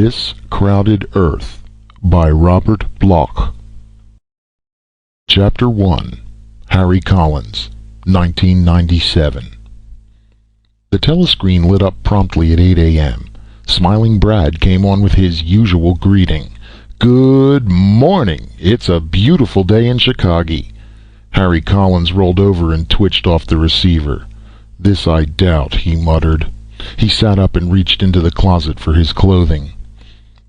This Crowded Earth by Robert Bloch. Chapter 1. Harry Collins, 1997. The telescreen lit up promptly at 8 a.m. Smiling Brad came on with his usual greeting. "Good morning! It's a beautiful day in Chicago." Harry Collins rolled over and twitched off the receiver. "This I doubt," he muttered. He sat up and reached into the closet for his clothing.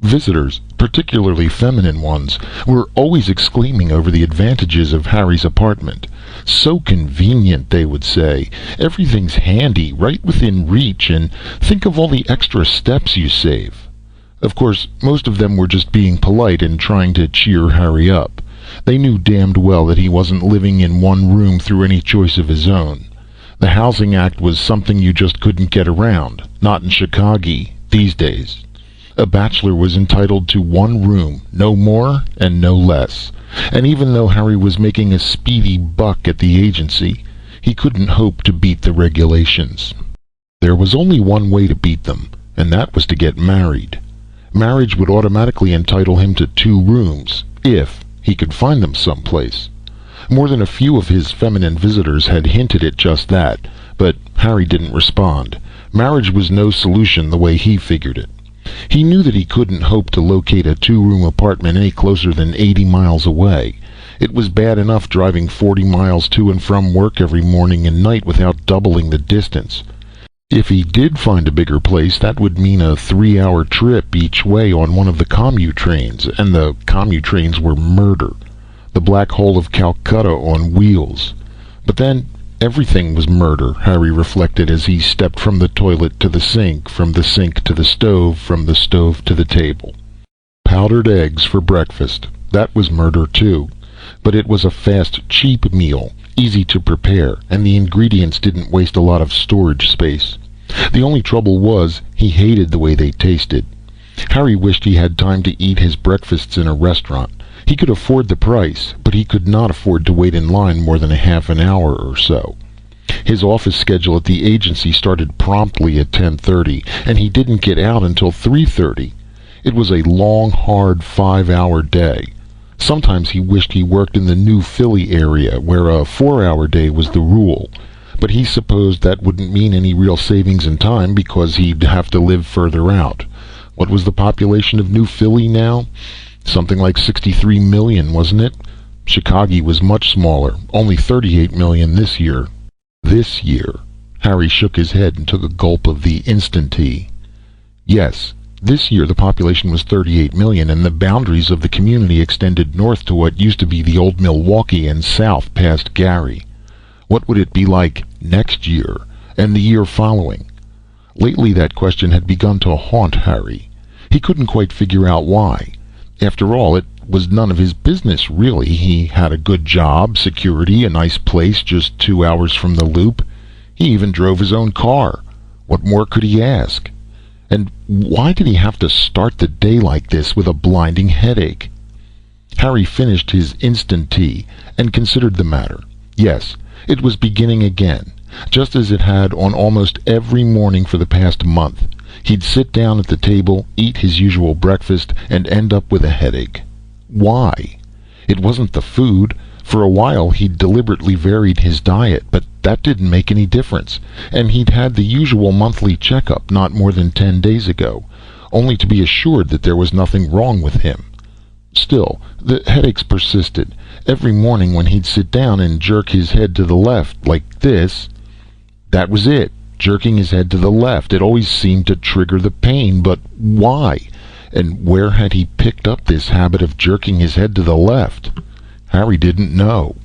Visitors, particularly feminine ones, were always exclaiming over the advantages of Harry's apartment. "So convenient," they would say. "Everything's handy, right within reach, and think of all the extra steps you save." Of course, most of them were just being polite and trying to cheer Harry up. They knew damned well that he wasn't living in one room through any choice of his own. The Housing Act was something you just couldn't get around, not in Chicago these days. A bachelor was entitled to one room, no more and no less. And even though Harry was making a speedy buck at the agency, he couldn't hope to beat the regulations. There was only one way to beat them, and that was to get married. Marriage would automatically entitle him to 2 rooms, if he could find them someplace. More than a few of his feminine visitors had hinted at just that, but Harry didn't respond. Marriage was no solution the way he figured it. He knew that he couldn't hope to locate a 2-room apartment any closer than 80 miles away. It was bad enough driving 40 miles to and from work every morning and night without doubling the distance. If he did find a bigger place, that would mean a 3-hour trip each way on one of the commu trains, and the commu trains were murder. The Black Hole of Calcutta on wheels. But then, everything was murder, Harry reflected as he stepped from the toilet to the sink, from the sink to the stove, from the stove to the table. Powdered eggs for breakfast. That was murder too. But it was a fast, cheap meal, easy to prepare, and the ingredients didn't waste a lot of storage space. The only trouble was, he hated the way they tasted. Harry wished he had time to eat his breakfasts in a restaurant. He could afford the price, but he could not afford to wait in line more than a half an hour or so. His office schedule at the agency started promptly at 10:30, and he didn't get out until 3:30. It was a long, hard 5-hour day. Sometimes he wished he worked in the New Philly area, where a 4-hour day was the rule. But he supposed that wouldn't mean any real savings in time because he'd have to live further out. What was the population of New Philly now? Something like 63 million, wasn't it? Chicago was much smaller, only 38 million this year. This year. Harry shook his head and took a gulp of the instant tea. Yes, this year the population was 38 million, and the boundaries of the community extended north to what used to be the old Milwaukee and south past Gary. What would it be like next year, and the year following? Lately that question had begun to haunt Harry. He couldn't quite figure out why. After all, it was none of his business, really. He had a good job, security, a nice place just 2 hours from the loop. He even drove his own car. What more could he ask? And why did he have to start the day like this with a blinding headache? Harry finished his instant tea and considered the matter. Yes, it was beginning again, just as it had on almost every morning for the past month. He'd sit down at the table, eat his usual breakfast, and end up with a headache. Why? It wasn't the food. For a while he'd deliberately varied his diet, but that didn't make any difference. And he'd had the usual monthly checkup not more than 10 days ago, only to be assured that there was nothing wrong with him. Still, the headaches persisted. Every morning when he'd sit down and jerk his head to the left, like this, that was it. Jerking his head to the left. It always seemed to trigger the pain, but why? And where had he picked up this habit of jerking his head to the left? Harry didn't know.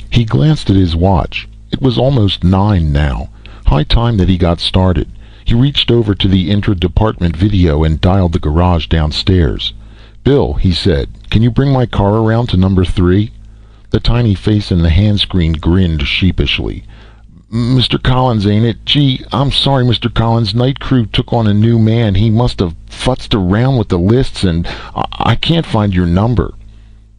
He glanced at his watch. It was almost 9 now. High time that he got started. He reached over to the intra-department video and dialed the garage downstairs. "Bill," he said, "can you bring my car around to number 3? The tiny face in the handscreen grinned sheepishly. "Mr. Collins, ain't it? Gee, I'm sorry, Mr. Collins. Night crew took on a new man. He must have futzed around with the lists, and I can't find your number."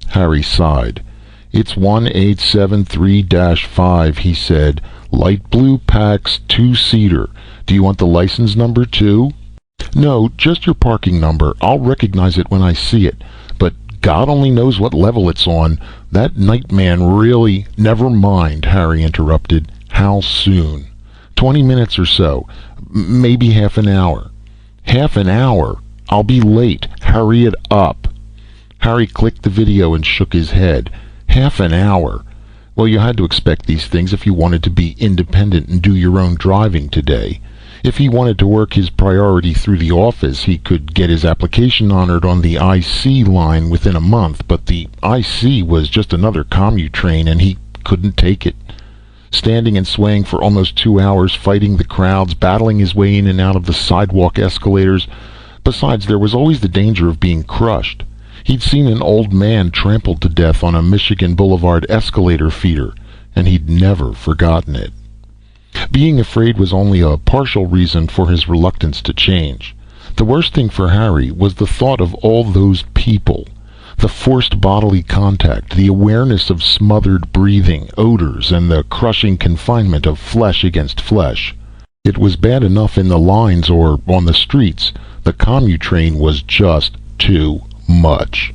Harry sighed. "It's 1873-5, he said. "Light blue Pax, 2-seater. Do you want the license number too?" No, just your parking number. I'll recognize it when I see it. But God only knows what level it's on. That nightman really... Never mind, Harry interrupted. How soon? 20 minutes or so. Maybe half an hour. Half an hour? I'll be late. Hurry it up. Harry clicked the video and shook his head. Half an hour? Well, you had to expect these things if you wanted to be independent and do your own driving today. If he wanted to work his priority through the office, he could get his application honored on the IC line within a month, but the IC was just another commu train and he couldn't take it. Standing and swaying for almost 2 hours, fighting the crowds, battling his way in and out of the sidewalk escalators. Besides, there was always the danger of being crushed. He'd seen an old man trampled to death on a Michigan Boulevard escalator feeder, and he'd never forgotten it. Being afraid was only a partial reason for his reluctance to change. The worst thing for Harry was the thought of all those people. The forced bodily contact, the awareness of smothered breathing, odors, and the crushing confinement of flesh against flesh. It was bad enough in the lines or on the streets. The commu train was just too much.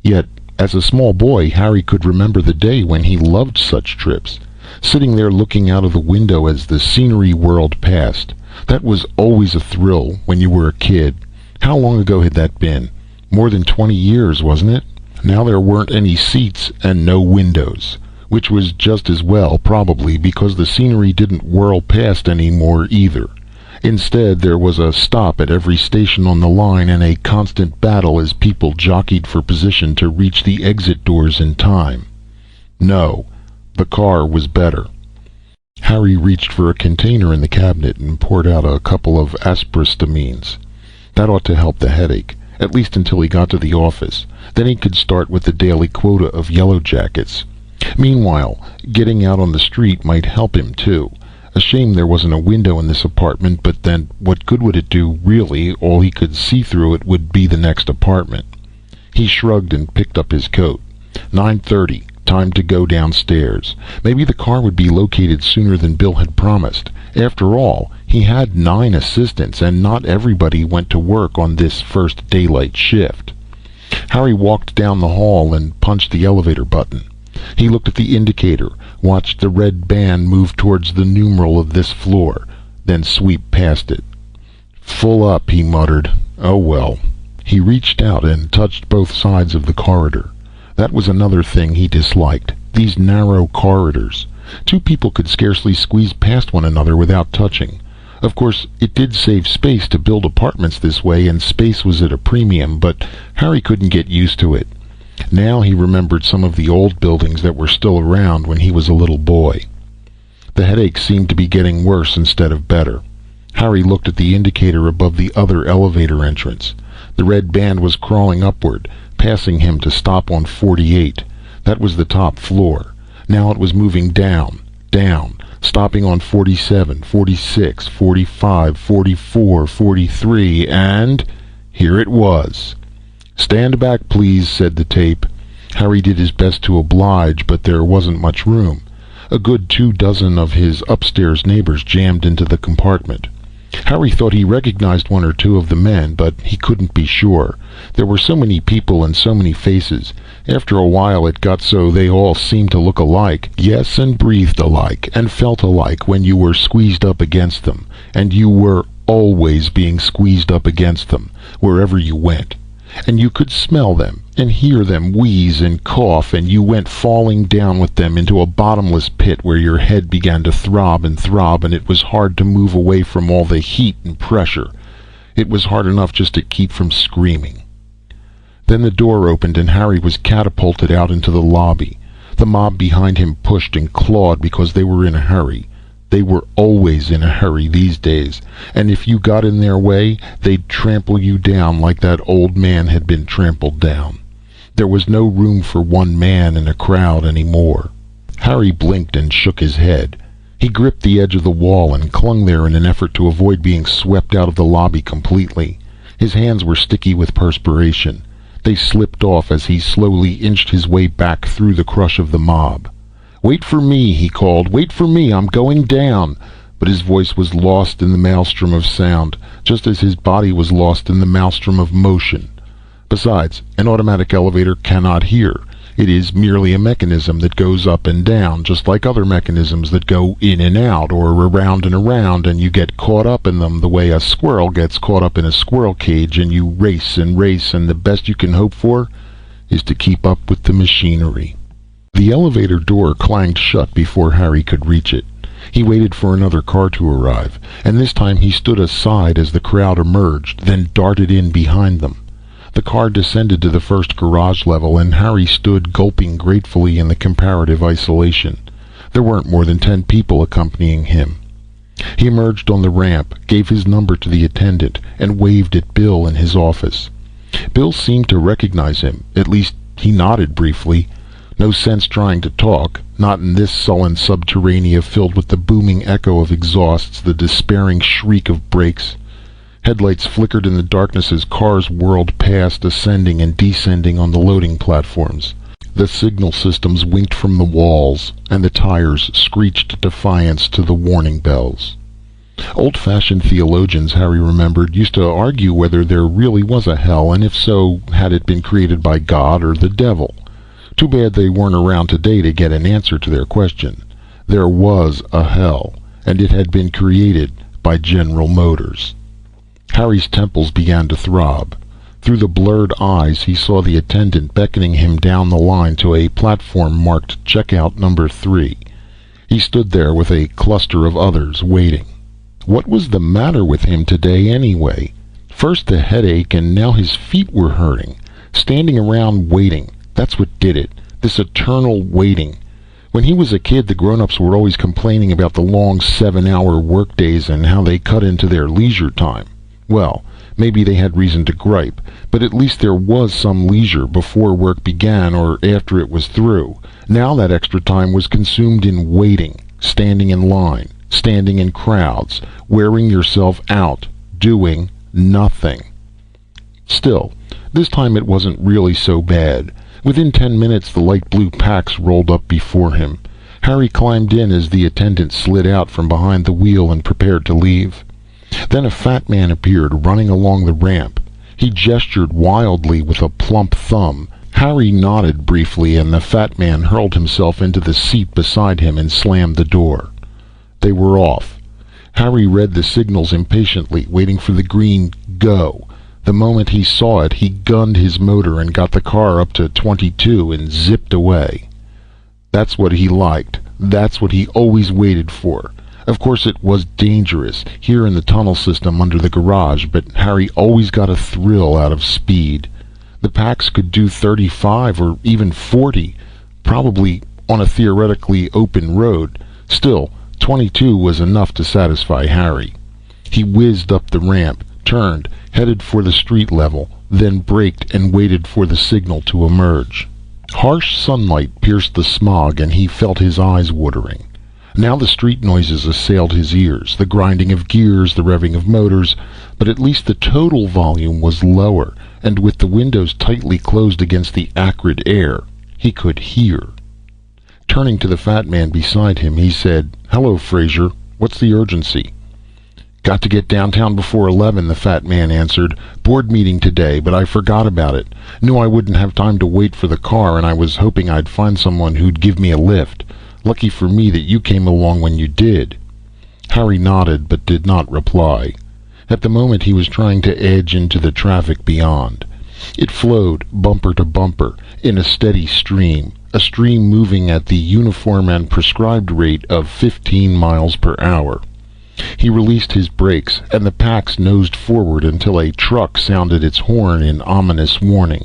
Yet, as a small boy, Harry could remember the day when he loved such trips. Sitting there looking out of the window as the scenery whirled past. That was always a thrill when you were a kid. How long ago had that been? More than 20 years, wasn't it? Now there weren't any seats and no windows. Which was just as well, probably, because the scenery didn't whirl past anymore either. Instead, there was a stop at every station on the line and a constant battle as people jockeyed for position to reach the exit doors in time. No, the car was better. Harry reached for a container in the cabinet and poured out a couple of aspiristamines. That ought to help the headache, at least until he got to the office. Then he could start with the daily quota of yellow jackets. Meanwhile, getting out on the street might help him too. A shame there wasn't a window in this apartment, but then what good would it do, really? All he could see through it would be the next apartment. He shrugged and picked up his coat. 9:30. Time to go downstairs. Maybe the car would be located sooner than Bill had promised. After all, he had 9 assistants, and not everybody went to work on this first daylight shift. Harry walked down the hall and punched the elevator button. He looked at the indicator, watched the red band move towards the numeral of this floor, then sweep past it. Full up, he muttered. Oh well. He reached out and touched both sides of the corridor. That was another thing he disliked, these narrow corridors. 2 people could scarcely squeeze past one another without touching. Of course, it did save space to build apartments this way, and space was at a premium, but Harry couldn't get used to it. Now he remembered some of the old buildings that were still around when he was a little boy. The headache seemed to be getting worse instead of better. Harry looked at the indicator above the other elevator entrance. The red band was crawling upward, passing him to stop on 48. That was the top floor. Now it was moving down, down, stopping on 47, 46, 45, 44, 43, and here it was. Stand back, please, said the tape. Harry did his best to oblige, but there wasn't much room. A good 24 of his upstairs neighbors jammed into the compartment. Harry thought he recognized 1 or 2 of the men, but he couldn't be sure. There were so many people and so many faces. After a while it got so they all seemed to look alike. Yes, and breathed alike, and felt alike when you were squeezed up against them. And you were always being squeezed up against them, wherever you went. And you could smell them, and hear them wheeze and cough, and you went falling down with them into a bottomless pit where your head began to throb, and it was hard to move away from all the heat and pressure. It was hard enough just to keep from screaming. Then the door opened and Harry was catapulted out into the lobby. The mob behind him pushed and clawed because they were in a hurry. They were always in a hurry these days, and if you got in their way, they'd trample you down like that old man had been trampled down. There was no room for one man in a crowd anymore. Harry blinked and shook his head. He gripped the edge of the wall and clung there in an effort to avoid being swept out of the lobby completely. His hands were sticky with perspiration. They slipped off as he slowly inched his way back through the crush of the mob. "Wait for me," he called. "Wait for me, I'm going down." But his voice was lost in the maelstrom of sound, just as his body was lost in the maelstrom of motion. Besides, an automatic elevator cannot hear. It is merely a mechanism that goes up and down, just like other mechanisms that go in and out, or around, and you get caught up in them the way a squirrel gets caught up in a squirrel cage, and you race and race, and the best you can hope for is to keep up with the machinery. The elevator door clanged shut before Harry could reach it. He waited for another car to arrive, and this time he stood aside as the crowd emerged, then darted in behind them. The car descended to the first garage level, and Harry stood gulping gratefully in the comparative isolation. There weren't more than 10 people accompanying him. He emerged on the ramp, gave his number to the attendant, and waved at Bill in his office. Bill seemed to recognize him. At least he nodded briefly. No sense trying to talk, not in this sullen subterranea filled with the booming echo of exhausts, the despairing shriek of brakes. Headlights flickered in the darkness as cars whirled past, ascending and descending on the loading platforms. The signal systems winked from the walls, and the tires screeched defiance to the warning bells. Old-fashioned theologians, Harry remembered, used to argue whether there really was a hell, and if so, had it been created by God or the devil. Too bad they weren't around today to get an answer to their question. There was a hell, and it had been created by General Motors. Harry's temples began to throb. Through the blurred eyes he saw the attendant beckoning him down the line to a platform marked Checkout Number 3. He stood there with a cluster of others, waiting. What was the matter with him today anyway? First the headache, and now his feet were hurting. Standing around waiting, that's what did it. This eternal waiting. When he was a kid, the grown-ups were always complaining about the long 7-hour workdays and how they cut into their leisure time. Well, maybe they had reason to gripe, but at least there was some leisure before work began or after it was through. Now that extra time was consumed in waiting, standing in line, standing in crowds, wearing yourself out, doing nothing. Still, this time it wasn't really so bad. Within 10 minutes the light blue Pax rolled up before him. Harry climbed in as the attendant slid out from behind the wheel and prepared to leave. Then a fat man appeared, running along the ramp. He gestured wildly with a plump thumb. Harry nodded briefly, and the fat man hurled himself into the seat beside him and slammed the door. They were off. Harry read the signals impatiently, waiting for the green go. The moment he saw it, he gunned his motor and got the car up to 22 and zipped away. That's what he liked. That's what he always waited for. Of course it was dangerous, here in the tunnel system under the garage, but Harry always got a thrill out of speed. The Pax could do 35 or even 40, probably on a theoretically open road. Still, 22 was enough to satisfy Harry. He whizzed up the ramp, turned, headed for the street level, then braked and waited for the signal to emerge. Harsh sunlight pierced the smog, and he felt his eyes watering. Now the street noises assailed his ears, the grinding of gears, the revving of motors, but at least the total volume was lower, and with the windows tightly closed against the acrid air, he could hear. Turning to the fat man beside him, he said, "Hello, Fraser. What's the urgency?" "Got to get downtown before 11, the fat man answered. "Board meeting today, but I forgot about it. Knew I wouldn't have time to wait for the car, and I was hoping I'd find someone who'd give me a lift. Lucky for me that you came along when you did." Harry nodded, but did not reply. At the moment he was trying to edge into the traffic beyond. It flowed, bumper to bumper, in a steady stream, a stream moving at the uniform and prescribed rate of 15 miles per hour. He released his brakes, and the Pax nosed forward until a truck sounded its horn in ominous warning.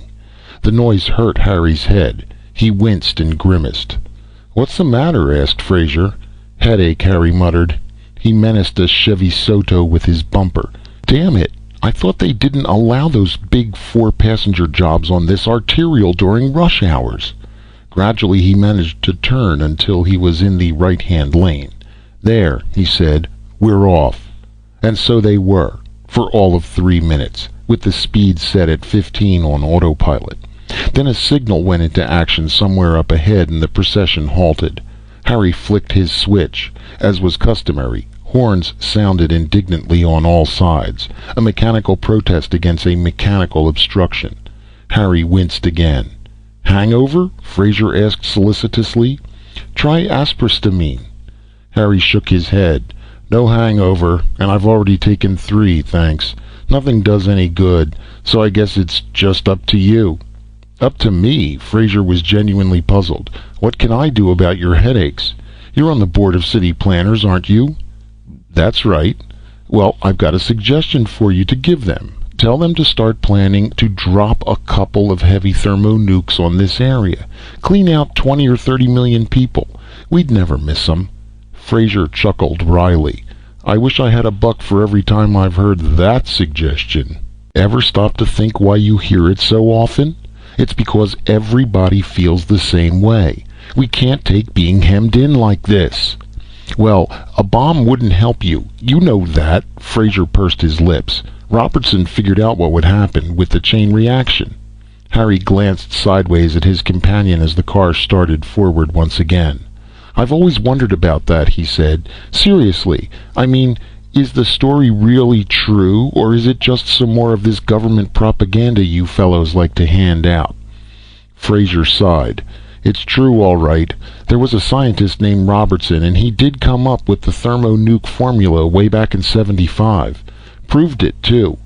The noise hurt Harry's head. He winced and grimaced. "What's the matter?" asked Fraser. "Headache," Harry muttered. He menaced a Chevy Soto with his bumper. "Damn it, I thought they didn't allow those big 4-passenger jobs on this arterial during rush hours." Gradually he managed to turn until he was in the right-hand lane. "There," he said, "we're off." And so they were, for all of 3 minutes, with the speed set at 15 on autopilot. Then a signal went into action somewhere up ahead, and the procession halted. Harry flicked his switch. As was customary, Horns sounded indignantly on all sides, a mechanical protest against a mechanical obstruction. Harry winced again. Hangover? Fraser asked solicitously. Try aspiristamine. Harry shook his head. No hangover, and I've already taken 3, thanks. Nothing does any good, so I guess it's just up to you. Up to me? Fraser was genuinely puzzled. What can I do about your headaches? You're on the board of city planners, aren't you? That's right. Well, I've got a suggestion for you to give them. Tell them to start planning to drop a couple of heavy thermonukes on this area. Clean out 20 or 30 million people. We'd never miss them. Fraser chuckled wryly. I wish I had $1 for every time I've heard that suggestion. Ever stop to think why you hear it so often? It's because everybody feels the same way. We can't take being hemmed in like this. Well, a bomb wouldn't help you. You know that. Fraser pursed his lips. Robertson figured out what would happen with the chain reaction. Harry glanced sideways at his companion as the car started forward once again. I've always wondered about that, he said. Seriously, I mean, is the story really true, or is it just some more of this government propaganda you fellows like to hand out? Fraser sighed. It's true, all right. There was a scientist named Robertson, and he did come up with the thermonuke formula way back in '75. Proved it, too.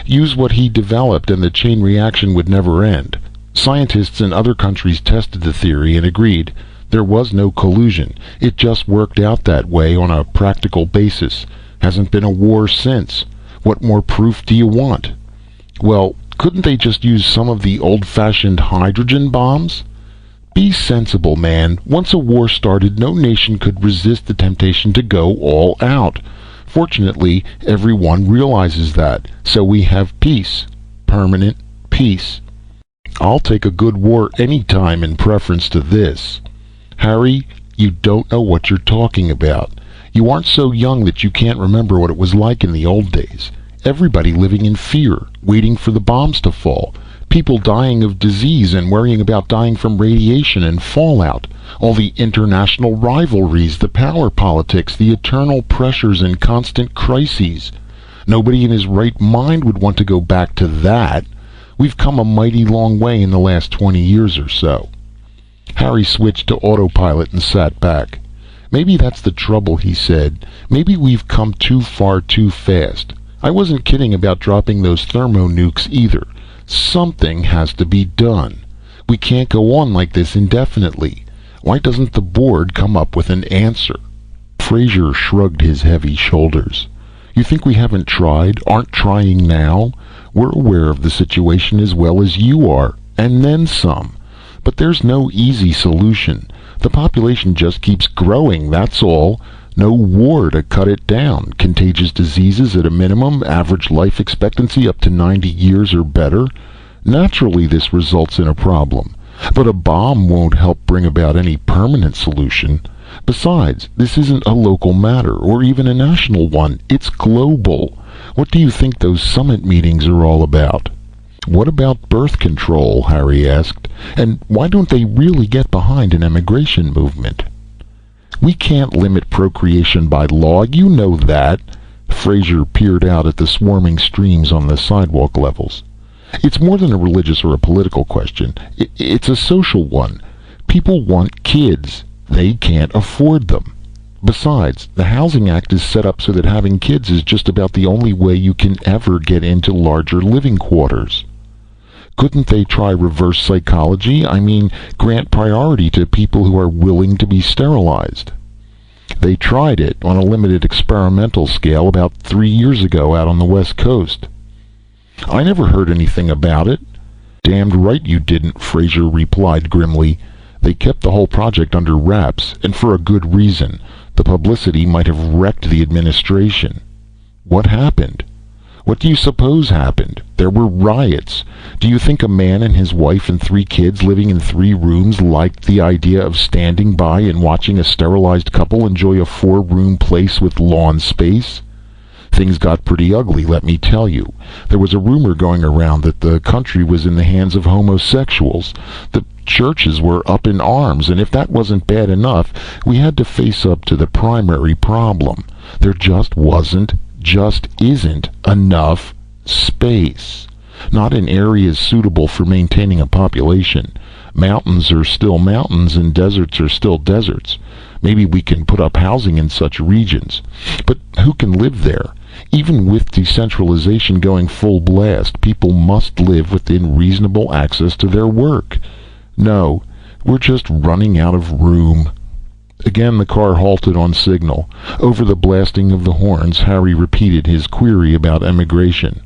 Use what he developed and the chain reaction would never end. Scientists in other countries tested the theory and agreed. There was no collusion. It just worked out that way on a practical basis. Hasn't been a war since. What more proof do you want? Well, couldn't they just use some of the old-fashioned hydrogen bombs? Be sensible, man. Once a war started, no nation could resist the temptation to go all out. Fortunately, everyone realizes that, so we have peace. Permanent peace. I'll take a good war any time in preference to this. Harry, you don't know what you're talking about. You aren't so young that you can't remember what it was like in the old days. Everybody living in fear, waiting for the bombs to fall. People dying of disease and worrying about dying from radiation and fallout. All the international rivalries, the power politics, the eternal pressures and constant crises. Nobody in his right mind would want to go back to that. We've come a mighty long way in the last 20 years or so. Harry switched to autopilot and sat back. Maybe that's the trouble, he said. Maybe we've come too far too fast. I wasn't kidding about dropping those thermonukes either. Something has to be done. We can't go on like this indefinitely. Why doesn't the board come up with an answer? Fraser shrugged his heavy shoulders. You think we haven't tried, aren't trying now? We're aware of the situation as well as you are, and then some. But there's no easy solution. The population just keeps growing, that's all. No war to cut it down. Contagious diseases at a minimum, average life expectancy up to 90 years or better. Naturally, this results in a problem. But a bomb won't help bring about any permanent solution. Besides, this isn't a local matter, or even a national one. It's global. What do you think those summit meetings are all about? What about birth control? Harry asked. And why don't they really get behind an emigration movement? We can't limit procreation by law, you know that. Fraser peered out at the swarming streams on the sidewalk levels. It's more than a religious or a political question. It's a social one. People want kids. They can't afford them. Besides, the Housing Act is set up so that having kids is just about the only way you can ever get into larger living quarters. Couldn't they try reverse psychology? I mean, grant priority to people who are willing to be sterilized. They tried it on a limited experimental scale about 3 years ago out on the West Coast. I never heard anything about it. Damned right you didn't, Fraser replied grimly. They kept the whole project under wraps, and for a good reason. The publicity might have wrecked the administration. What happened? What do you suppose happened? There were riots. Do you think a man and his wife and 3 kids living in 3 rooms liked the idea of standing by and watching a sterilized couple enjoy a 4-room place with lawn space? Things got pretty ugly, let me tell you. There was a rumor going around that the country was in the hands of homosexuals. The churches were up in arms, and if that wasn't bad enough, we had to face up to the primary problem. There just isn't enough space. Not in areas suitable for maintaining a population. Mountains are still mountains and deserts are still deserts. Maybe we can put up housing in such regions. But who can live there? Even with decentralization going full blast, people must live within reasonable access to their work. No, we're just running out of room. Again the car halted on signal. Over the blasting of the horns, Harry repeated his query about emigration.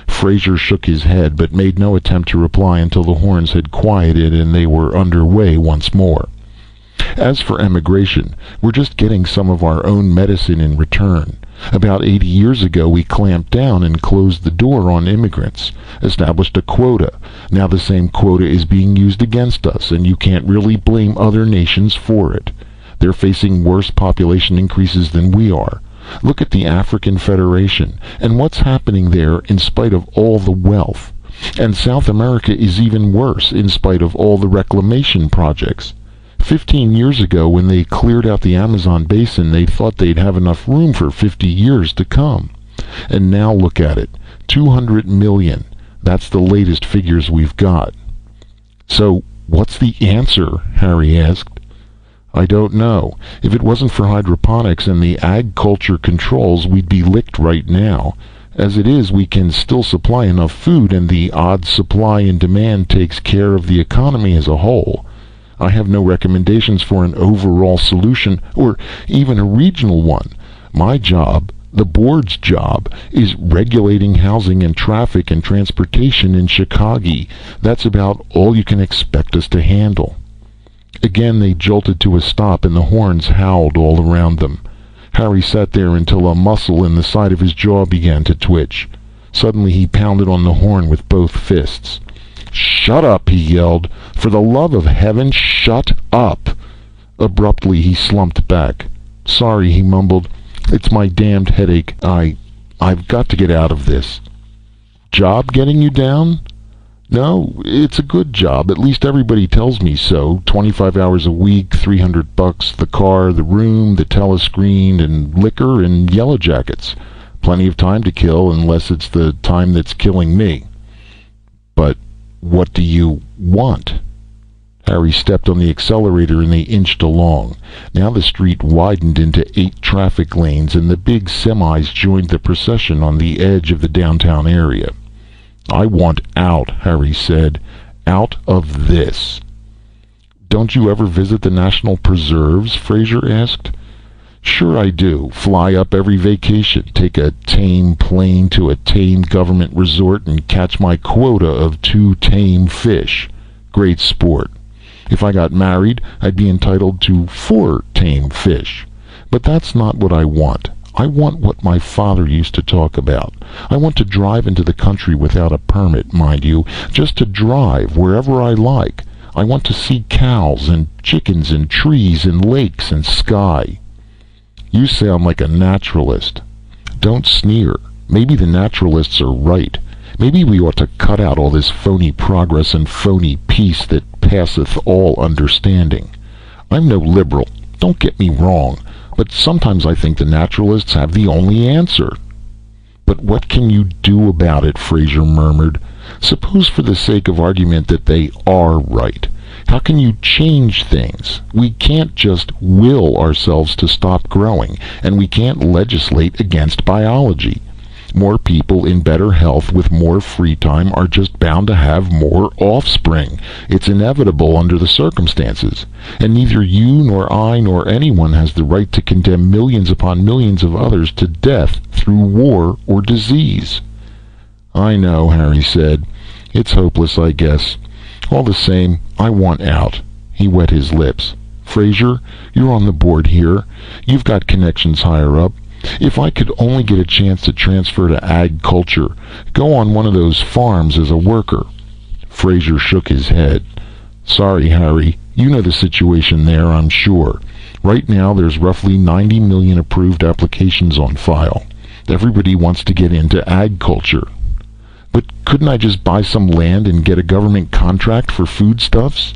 Fraser shook his head, but made no attempt to reply until the horns had quieted and they were underway once more. As for emigration, we're just getting some of our own medicine in return. About 80 years ago we clamped down and closed the door on immigrants, established a quota. Now the same quota is being used against us, and you can't really blame other nations for it. They're facing worse population increases than we are. Look at the African Federation, and what's happening there in spite of all the wealth. And South America is even worse in spite of all the reclamation projects. 15 years ago, when they cleared out the Amazon basin, they thought they'd have enough room for 50 years to come. And now look at it. 200 million. That's the latest figures we've got. So, what's the answer? Harry asked. I don't know. If it wasn't for hydroponics and the ag culture controls, we'd be licked right now. As it is, we can still supply enough food, and the odd supply and demand takes care of the economy as a whole. I have no recommendations for an overall solution, or even a regional one. My job, the board's job, is regulating housing and traffic and transportation in Chicago. That's about all you can expect us to handle. Again they jolted to a stop, and the horns howled all around them. Harry sat there until a muscle in the side of his jaw began to twitch. Suddenly he pounded on the horn with both fists. "Shut up!" he yelled. "For the love of heaven, shut up!" Abruptly he slumped back. "Sorry," he mumbled. "It's my damned headache. I've got to get out of this." "Job getting you down?" "No, it's a good job. At least everybody tells me so. 25 hours a week, $300, the car, the room, the telescreen, and liquor and yellow jackets. Plenty of time to kill, unless it's the time that's killing me." "But what do you want?" Harry stepped on the accelerator and they inched along. Now the street widened into 8 traffic lanes, and the big semis joined the procession on the edge of the downtown area. "I want out," Harry said. "Out of this." "Don't you ever visit the national preserves?" Fraser asked. "Sure I do. Fly up every vacation, take a tame plane to a tame government resort, and catch my quota of 2 tame fish. Great sport. If I got married, I'd be entitled to 4 tame fish. But that's not what I want. I want what my father used to talk about. I want to drive into the country without a permit, mind you, just to drive wherever I like. I want to see cows and chickens and trees and lakes and sky." "You sound like a naturalist." "Don't sneer. Maybe the naturalists are right. Maybe we ought to cut out all this phony progress and phony peace that passeth all understanding. I'm no liberal, don't get me wrong, but sometimes I think the naturalists have the only answer." "But what can you do about it?" Fraser murmured. "Suppose for the sake of argument that they are right. How can you change things? We can't just will ourselves to stop growing, and we can't legislate against biology. More people in better health with more free time are just bound to have more offspring. It's inevitable under the circumstances. And neither you nor I nor anyone has the right to condemn millions upon millions of others to death through war or disease." "I know," Harry said. "It's hopeless, I guess. All the same, I want out." He wet his lips. "Fraser, you're on the board here. You've got connections higher up. If I could only get a chance to transfer to ag culture, go on one of those farms as a worker." Fraser shook his head. "Sorry, Harry. You know the situation there, I'm sure. Right now there's roughly 90 million approved applications on file. Everybody wants to get into ag culture." "But couldn't I just buy some land and get a government contract for foodstuffs?"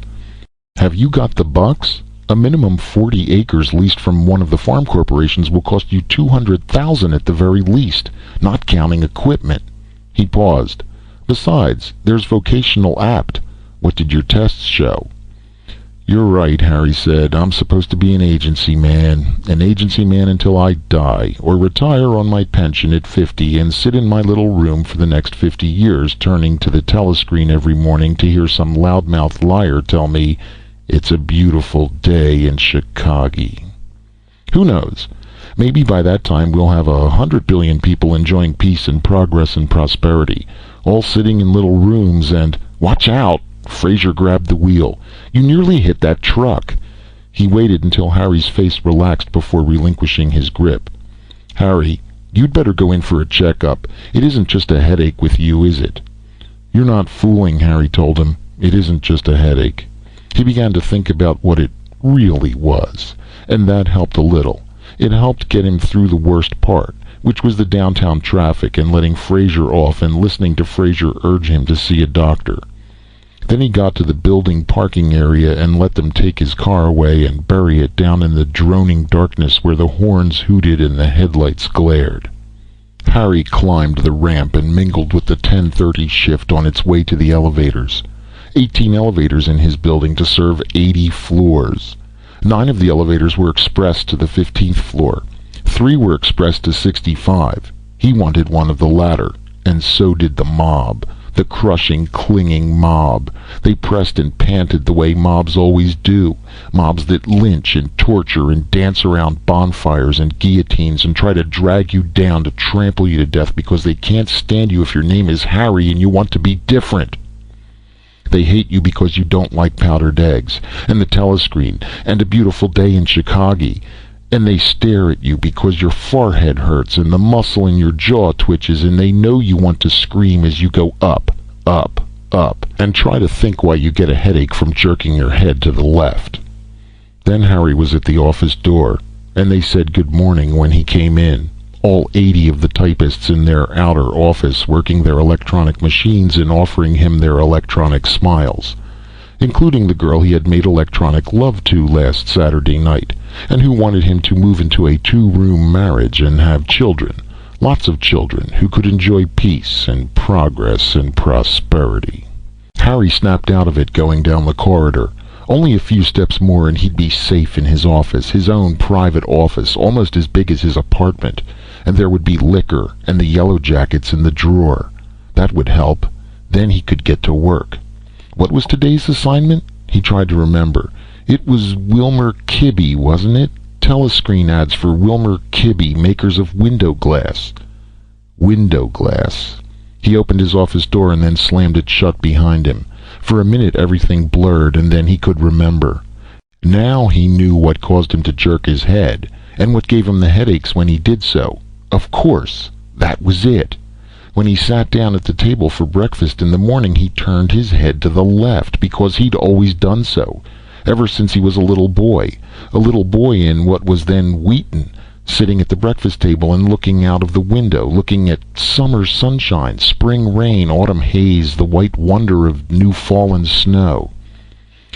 "Have you got the bucks?" A minimum 40 acres leased from one of the farm corporations will cost you $200,000 at the very least, not counting equipment." He paused. "Besides, there's vocational apt. What did your tests show?" "You're right," Harry said. "I'm supposed to be an agency man. An agency man until I die, or retire on my pension at 50 and sit in my little room for the next 50 years, turning to the telescreen every morning to hear some loudmouth liar tell me it's a beautiful day in Chicago. Who knows? Maybe by that time we'll have 100 billion people enjoying peace and progress and prosperity, all sitting in little rooms and—" "Watch out!" Fraser grabbed the wheel. "You nearly hit that truck." He waited until Harry's face relaxed before relinquishing his grip. "Harry, you'd better go in for a checkup. It isn't just a headache with you, is it?" "You're not fooling," Harry told him. "It isn't just a headache." He began to think about what it really was, and that helped a little. It helped get him through the worst part, which was the downtown traffic and letting Fraser off and listening to Fraser urge him to see a doctor. Then he got to the building parking area and let them take his car away and bury it down in the droning darkness where the horns hooted and the headlights glared. Harry climbed the ramp and mingled with the 10:30 shift on its way to the elevators. 18 elevators in his building to serve 80 floors. 9 of the elevators were express to the 15th floor. 3 were express to 65. He wanted one of the latter, and so did the mob. The crushing, clinging mob. They pressed and panted the way mobs always do. Mobs that lynch and torture and dance around bonfires and guillotines and try to drag you down to trample you to death because they can't stand you if your name is Harry and you want to be different. They hate you because you don't like powdered eggs and the telescreen and a beautiful day in Chicago. And they stare at you because your forehead hurts and the muscle in your jaw twitches, and they know you want to scream as you go up, up, up, and try to think why you get a headache from jerking your head to the left. Then Harry was at the office door, and they said good morning when he came in. All 80 of the typists in their outer office working their electronic machines and offering him their electronic smiles, including the girl he had made electronic love to last Saturday night, and who wanted him to move into a 2-room marriage and have children, lots of children, who could enjoy peace and progress and prosperity. Harry snapped out of it, going down the corridor. Only a few steps more and he'd be safe in his office, his own private office, almost as big as his apartment, and there would be liquor and the yellow jackets in the drawer. That would help. Then he could get to work. What was today's assignment? He tried to remember. It was Wilmer Kibbe, wasn't it? Telescreen ads for Wilmer Kibbe, makers of window glass. Window glass. He opened his office door and then slammed it shut behind him. For a minute everything blurred, and then he could remember. Now he knew what caused him to jerk his head, and what gave him the headaches when he did so. Of course, that was it. When he sat down at the table for breakfast in the morning, he turned his head to the left, because he'd always done so, ever since he was a little boy in what was then Wheaton, sitting at the breakfast table and looking out of the window, looking at summer sunshine, spring rain, autumn haze, the white wonder of new fallen snow.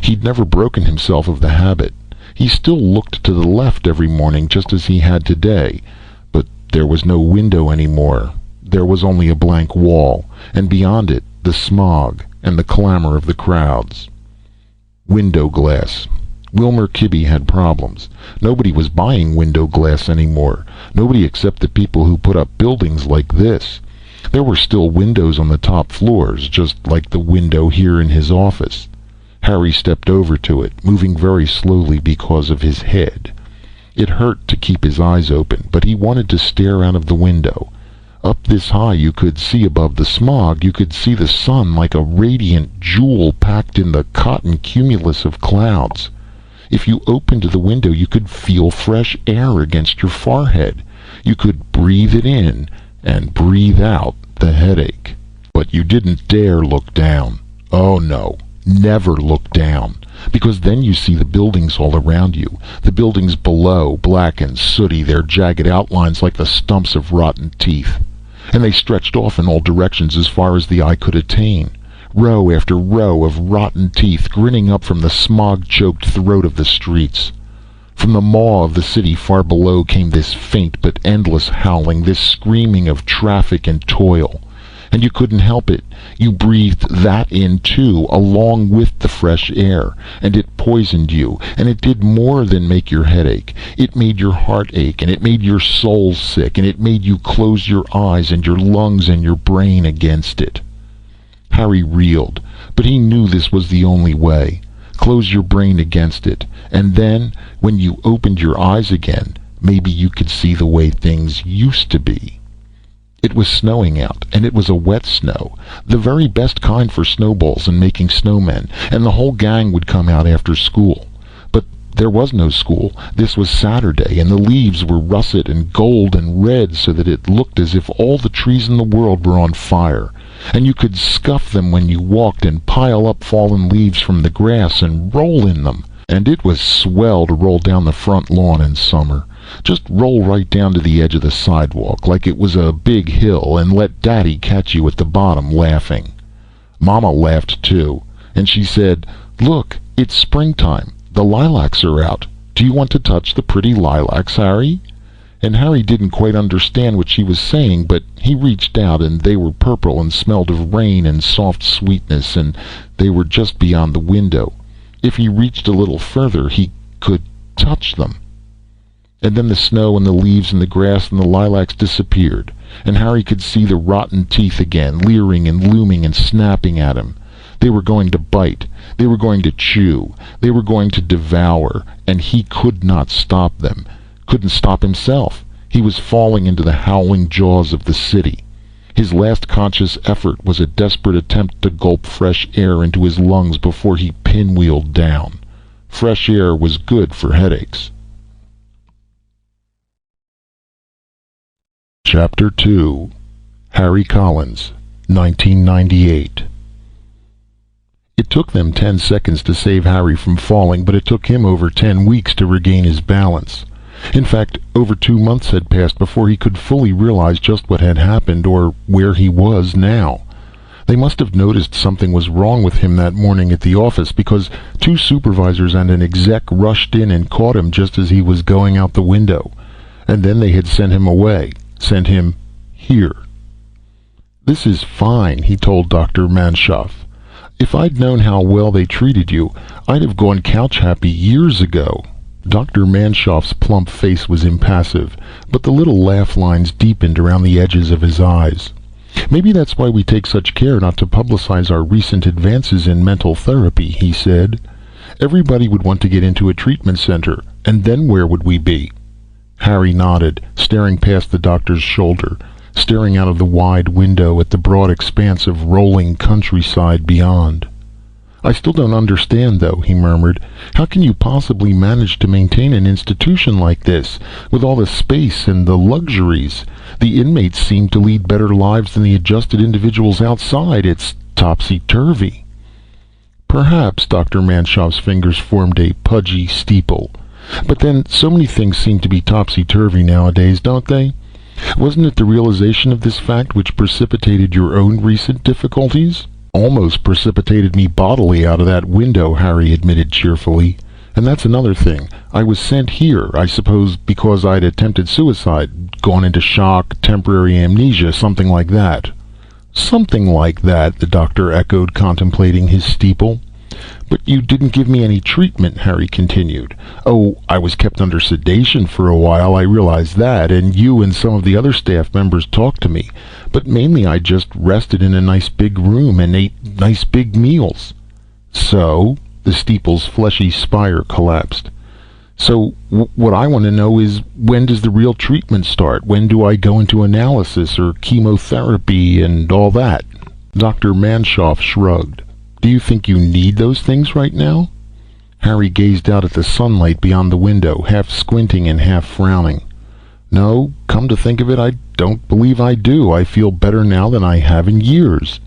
He'd never broken himself of the habit. He still looked to the left every morning, just as he had today, but there was no window anymore. There was only a blank wall, and beyond it, the smog and the clamor of the crowds. Window glass. Wilmer Kibbe had problems. Nobody was buying window glass anymore. Nobody except the people who put up buildings like this. There were still windows on the top floors, just like the window here in his office. Harry stepped over to it, moving very slowly because of his head. It hurt to keep his eyes open, but he wanted to stare out of the window. Up this high you could see above the smog, you could see the sun like a radiant jewel packed in the cotton cumulus of clouds. If you opened the window you could feel fresh air against your forehead. You could breathe it in and breathe out the headache. But you didn't dare look down. Oh no, never look down. Because then you see the buildings all around you. The buildings below, black and sooty, their jagged outlines like the stumps of rotten teeth. And they stretched off in all directions as far as the eye could attain. row after row of rotten teeth grinning up from the smog-choked throat of the streets. From the maw of the city far below came this faint but endless howling, this screaming of traffic and toil. And you couldn't help it. You breathed that in too, along with the fresh air, and it poisoned you, and it did more than make your head ache. It made your heart ache, and it made your soul sick, and it made you close your eyes and your lungs and your brain against it. Harry reeled, but he knew this was the only way. Close your brain against it, and then, when you opened your eyes again, maybe you could see the way things used to be. It was snowing out, and it was a wet snow, the very best kind for snowballs and making snowmen, and the whole gang would come out after school. But there was no school. This was Saturday, and the leaves were russet and gold and red so that it looked as if all the trees in the world were on fire, and you could scuff them when you walked and pile up fallen leaves from the grass and roll in them. And it was swell to roll down the front lawn in summer. Just roll right down to the edge of the sidewalk like it was a big hill and let Daddy catch you at the bottom laughing. Mama laughed too, and she said, "Look, it's springtime. The lilacs are out. Do you want to touch the pretty lilacs, Harry?" And Harry didn't quite understand what she was saying, but he reached out, and they were purple and smelled of rain and soft sweetness, and they were just beyond the window. If he reached a little further, he could touch them. And then the snow and the leaves and the grass and the lilacs disappeared, and Harry could see the rotten teeth again, leering and looming and snapping at him. They were going to bite, they were going to chew, they were going to devour, and he could not stop them, couldn't stop himself. He was falling into the howling jaws of the city. His last conscious effort was a desperate attempt to gulp fresh air into his lungs before he pinwheeled down. Fresh air was good for headaches. Chapter 2. Harry Collins, 1998. It took them 10 seconds to save Harry from falling, but it took him over 10 weeks to regain his balance. In fact, over 2 months had passed before he could fully realize just what had happened, or where he was now. They must have noticed something was wrong with him that morning at the office, because 2 supervisors and an exec rushed in and caught him just as he was going out the window. And then they had sent him away. Sent him here. "This is fine," he told Dr. Manshoff. "If I'd known how well they treated you, I'd have gone couch happy years ago." Dr. Manshoff's plump face was impassive, but the little laugh lines deepened around the edges of his eyes. "Maybe that's why we take such care not to publicize our recent advances in mental therapy," he said. "Everybody would want to get into a treatment center, and then where would we be?" Harry nodded, staring past the doctor's shoulder, staring out of the wide window at the broad expanse of rolling countryside beyond. "I still don't understand, though," he murmured. "How can you possibly manage to maintain an institution like this, with all the space and the luxuries? The inmates seem to lead better lives than the adjusted individuals outside. It's topsy-turvy." "Perhaps." Dr. Manshoff's fingers formed a pudgy steeple. "But then, so many things seem to be topsy-turvy nowadays, don't they? Wasn't it the realization of this fact which precipitated your own recent difficulties?" "Almost precipitated me bodily out of that window," Harry admitted cheerfully. "And that's another thing. I was sent here, I suppose, because I'd attempted suicide, gone into shock, temporary amnesia, something like that." "Something like that," the doctor echoed, contemplating his steeple. "But you didn't give me any treatment," Harry continued. "Oh, I was kept under sedation for a while, I realize that, and you and some of the other staff members talked to me, but mainly I just rested in a nice big room and ate nice big meals." "So?" The steeple's fleshy spire collapsed. "So what I want to know is, when does the real treatment start? When do I go into analysis or chemotherapy and all that?" Dr. Manshoff shrugged. "Do you think you need those things right now?" Harry gazed out at the sunlight beyond the window, half squinting and half frowning. "No, come to think of it, I don't believe I do. I feel better now than I have in years."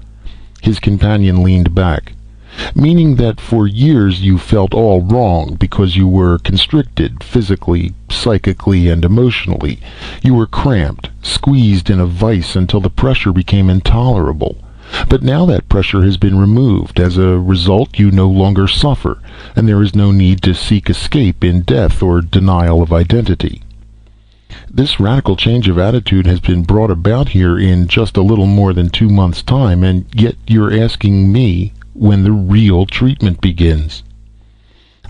His companion leaned back. "Meaning that for years you felt all wrong because you were constricted, physically, psychically, and emotionally. You were cramped, squeezed in a vice until the pressure became intolerable. But now that pressure has been removed. As a result, you no longer suffer, and there is no need to seek escape in death or denial of identity. This radical change of attitude has been brought about here in just a little more than 2 months' time, and yet you're asking me when the real treatment begins.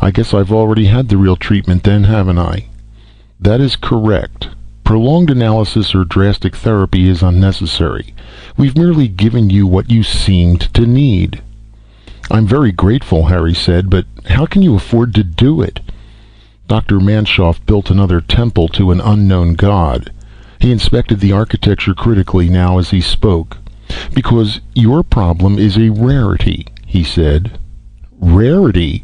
I guess I've already had the real treatment then, haven't I? That is correct. Prolonged analysis or drastic therapy is unnecessary. We've merely given you what you seemed to need. I'm very grateful, Harry said, but how can you afford to do it? Dr. Manshoff built another temple to an unknown god. He inspected the architecture critically now as he spoke. Because your problem is a rarity, he said. Rarity?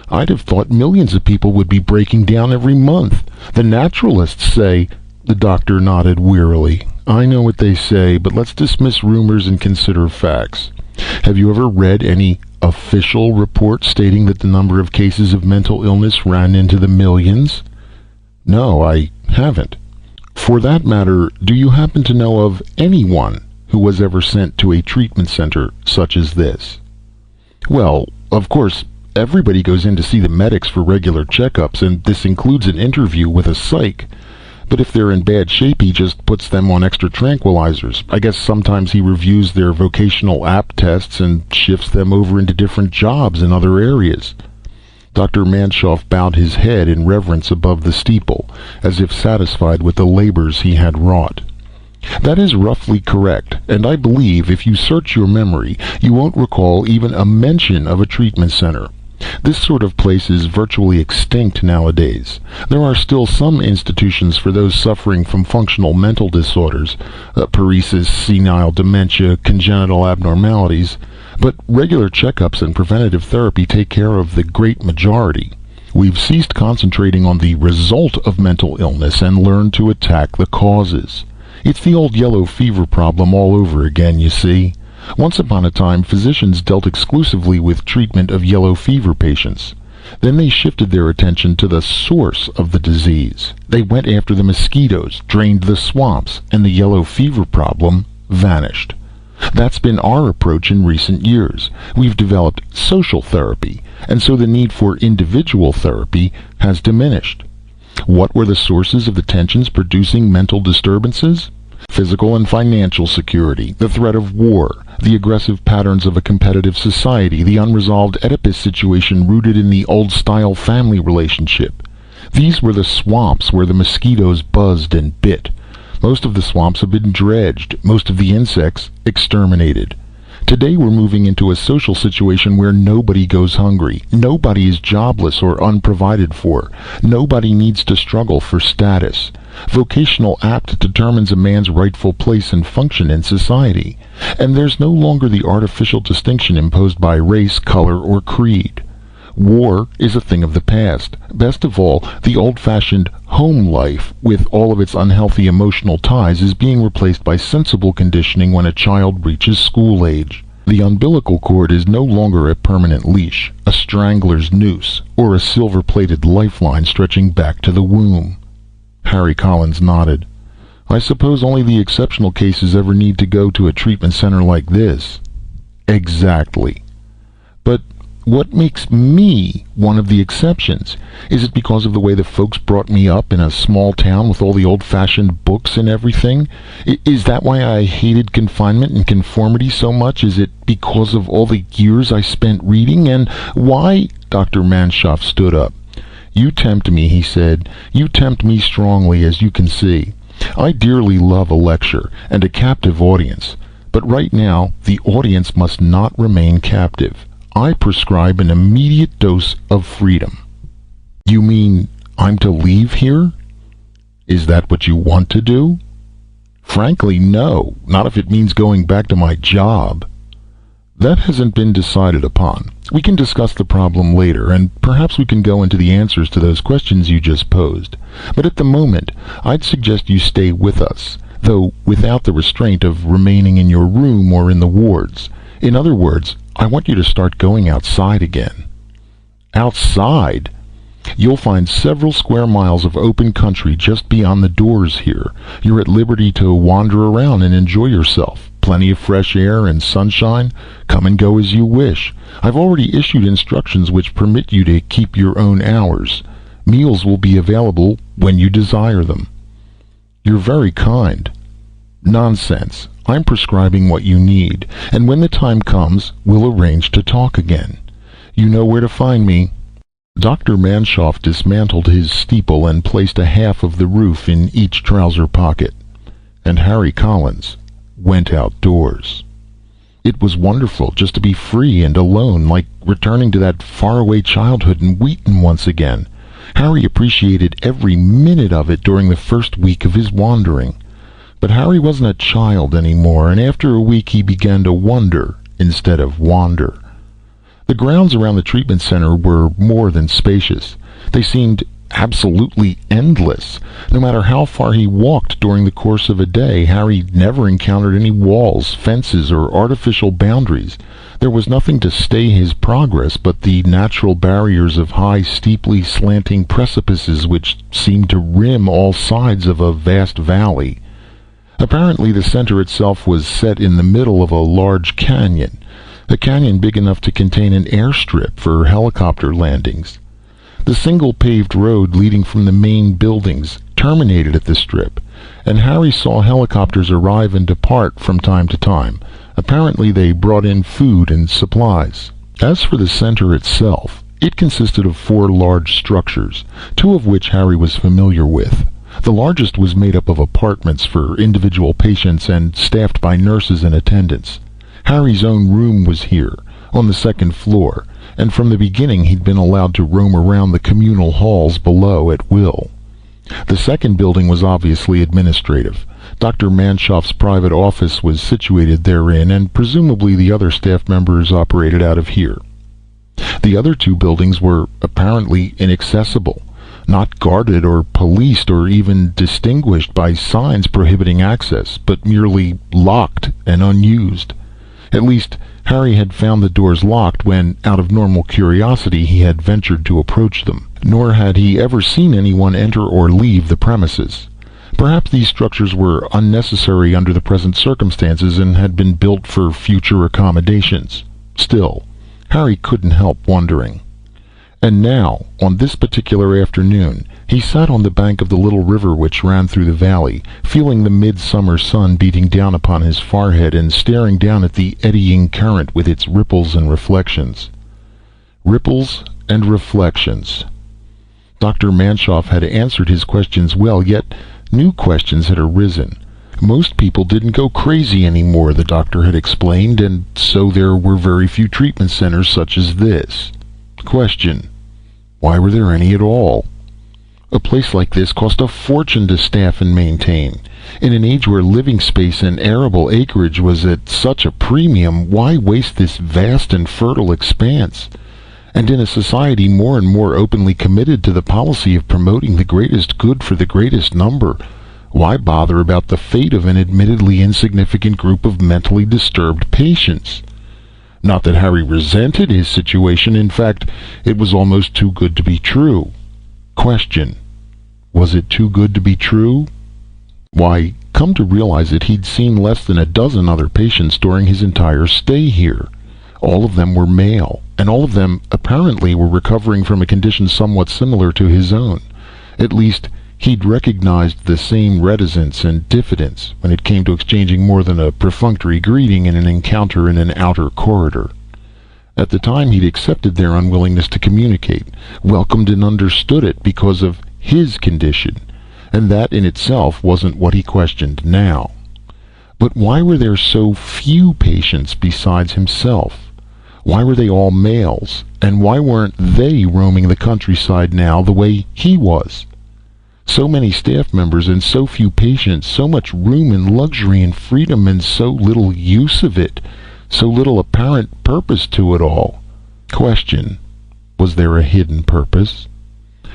I'd have thought millions of people would be breaking down every month. The naturalists say... The doctor nodded wearily. I know what they say, but let's dismiss rumors and consider facts. Have you ever read any official report stating that the number of cases of mental illness ran into the millions? No, I haven't. For that matter, do you happen to know of anyone who was ever sent to a treatment center such as this? Well, of course, everybody goes in to see the medics for regular checkups, and this includes an interview with a psych. But if they're in bad shape, he just puts them on extra tranquilizers. I guess sometimes he reviews their vocational apt tests and shifts them over into different jobs in other areas. Dr. Manshoff bowed his head in reverence above the steeple, as if satisfied with the labors he had wrought. That is roughly correct, and I believe if you search your memory, you won't recall even a mention of a treatment center. This sort of place is virtually extinct nowadays. There are still some institutions for those suffering from functional mental disorders, paresis, senile dementia, congenital abnormalities, but regular checkups and preventative therapy take care of the great majority. We've ceased concentrating on the result of mental illness and learned to attack the causes. It's the old yellow fever problem all over again, you see. Once upon a time, physicians dealt exclusively with treatment of yellow fever patients. Then they shifted their attention to the source of the disease. They went after the mosquitoes, drained the swamps, and the yellow fever problem vanished. That's been our approach in recent years. We've developed social therapy, and so the need for individual therapy has diminished. What were the sources of the tensions producing mental disturbances? Physical and financial security, the threat of war, the aggressive patterns of a competitive society, the unresolved Oedipus situation rooted in the old-style family relationship. These were the swamps where the mosquitoes buzzed and bit. Most of the swamps have been dredged, most of the insects exterminated. Today we're moving into a social situation where nobody goes hungry, nobody is jobless or unprovided for, nobody needs to struggle for status. Vocational apt determines a man's rightful place and function in society, and there's no longer the artificial distinction imposed by race, color, or creed. War is a thing of the past. Best of all, the old-fashioned home life, with all of its unhealthy emotional ties, is being replaced by sensible conditioning when a child reaches school age. The umbilical cord is no longer a permanent leash, a strangler's noose, or a silver-plated lifeline stretching back to the womb. Harry Collins nodded. I suppose only the exceptional cases ever need to go to a treatment center like this. Exactly. But what makes me one of the exceptions? Is it because of the way the folks brought me up in a small town with all the old-fashioned books and everything? Is that why I hated confinement and conformity so much? Is it because of all the years I spent reading? And why? Dr. Manshoff stood up. You tempt me, he said. You tempt me strongly, as you can see. I dearly love a lecture and a captive audience. But right now, the audience must not remain captive. I prescribe an immediate dose of freedom. You mean I'm to leave here? Is that what you want to do? Frankly, no. Not if it means going back to my job. That hasn't been decided upon. We can discuss the problem later, and perhaps we can go into the answers to those questions you just posed. But at the moment, I'd suggest you stay with us, though without the restraint of remaining in your room or in the wards. In other words, I want you to start going outside again. Outside? You'll find several square miles of open country just beyond the doors here. You're at liberty to wander around and enjoy yourself. Plenty of fresh air and sunshine. Come and go as you wish. I've already issued instructions which permit you to keep your own hours. Meals will be available when you desire them." "You're very kind." "Nonsense. I'm prescribing what you need, and when the time comes, we'll arrange to talk again. You know where to find me." Dr. Manshoff dismantled his steeple and placed a half of the roof in each trouser pocket. And Harry Collins went outdoors. It was wonderful just to be free and alone, like returning to that faraway childhood in Wheaton once again. Harry appreciated every minute of it during the first week of his wandering. But Harry wasn't a child anymore, and after a week he began to wonder instead of wander. The grounds around the treatment center were more than spacious. They seemed absolutely endless. No matter how far he walked during the course of a day, Harry never encountered any walls, fences, or artificial boundaries. There was nothing to stay his progress but the natural barriers of high, steeply slanting precipices which seemed to rim all sides of a vast valley. Apparently the center itself was set in the middle of a large canyon, a canyon big enough to contain an airstrip for helicopter landings. The single paved road leading from the main buildings terminated at the strip, and Harry saw helicopters arrive and depart from time to time. Apparently they brought in food and supplies. As for the center itself, it consisted of 4 large structures, 2 of which Harry was familiar with. The largest was made up of apartments for individual patients and staffed by nurses and attendants. Harry's own room was here, on the 2nd floor, and from the beginning he'd been allowed to roam around the communal halls below at will. The 2nd building was obviously administrative. Dr. Manshoff's private office was situated therein, and presumably the other staff members operated out of here. The other 2 buildings were apparently inaccessible, not guarded or policed or even distinguished by signs prohibiting access, but merely locked and unused. At least, Harry had found the doors locked when, out of normal curiosity, he had ventured to approach them. Nor had he ever seen anyone enter or leave the premises. Perhaps these structures were unnecessary under the present circumstances and had been built for future accommodations. Still, Harry couldn't help wondering. And now, on this particular afternoon, he sat on the bank of the little river which ran through the valley, feeling the midsummer sun beating down upon his forehead and staring down at the eddying current with its ripples and reflections. Ripples and reflections. Dr. Manshoff had answered his questions well, yet new questions had arisen. Most people didn't go crazy anymore, the doctor had explained, and so there were very few treatment centers such as this. Question: why were there any at all? A place like this cost a fortune to staff and maintain. In an age where living space and arable acreage was at such a premium, why waste this vast and fertile expanse? And in a society more and more openly committed to the policy of promoting the greatest good for the greatest number, why bother about the fate of an admittedly insignificant group of mentally disturbed patients? Not that Harry resented his situation. In fact, it was almost too good to be true. Question: was it too good to be true? Why, come to realize it, he'd seen less than a dozen other patients during his entire stay here. All of them were male, and all of them apparently were recovering from a condition somewhat similar to his own. At least, he'd recognized the same reticence and diffidence when it came to exchanging more than a perfunctory greeting in an encounter in an outer corridor. At the time he'd accepted their unwillingness to communicate, welcomed and understood it because of his condition, and that in itself wasn't what he questioned now. But why were there so few patients besides himself? Why were they all males, and why weren't they roaming the countryside now the way he was? So many staff members and so few patients, so much room and luxury and freedom and so little use of it, so little apparent purpose to it all. Question: was there a hidden purpose?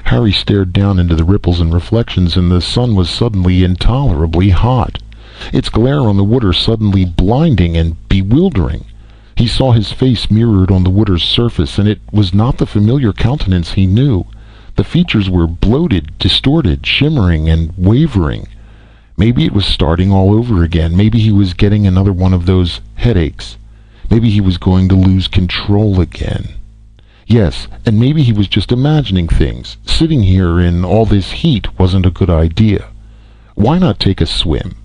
Harry stared down into the ripples and reflections, and the sun was suddenly intolerably hot, its glare on the water suddenly blinding and bewildering. He saw his face mirrored on the water's surface, and it was not the familiar countenance he knew. The features were bloated, distorted, shimmering, and wavering. Maybe it was starting all over again. Maybe he was getting another one of those headaches. Maybe he was going to lose control again. Yes, and maybe he was just imagining things. Sitting here in all this heat wasn't a good idea. Why not take a swim?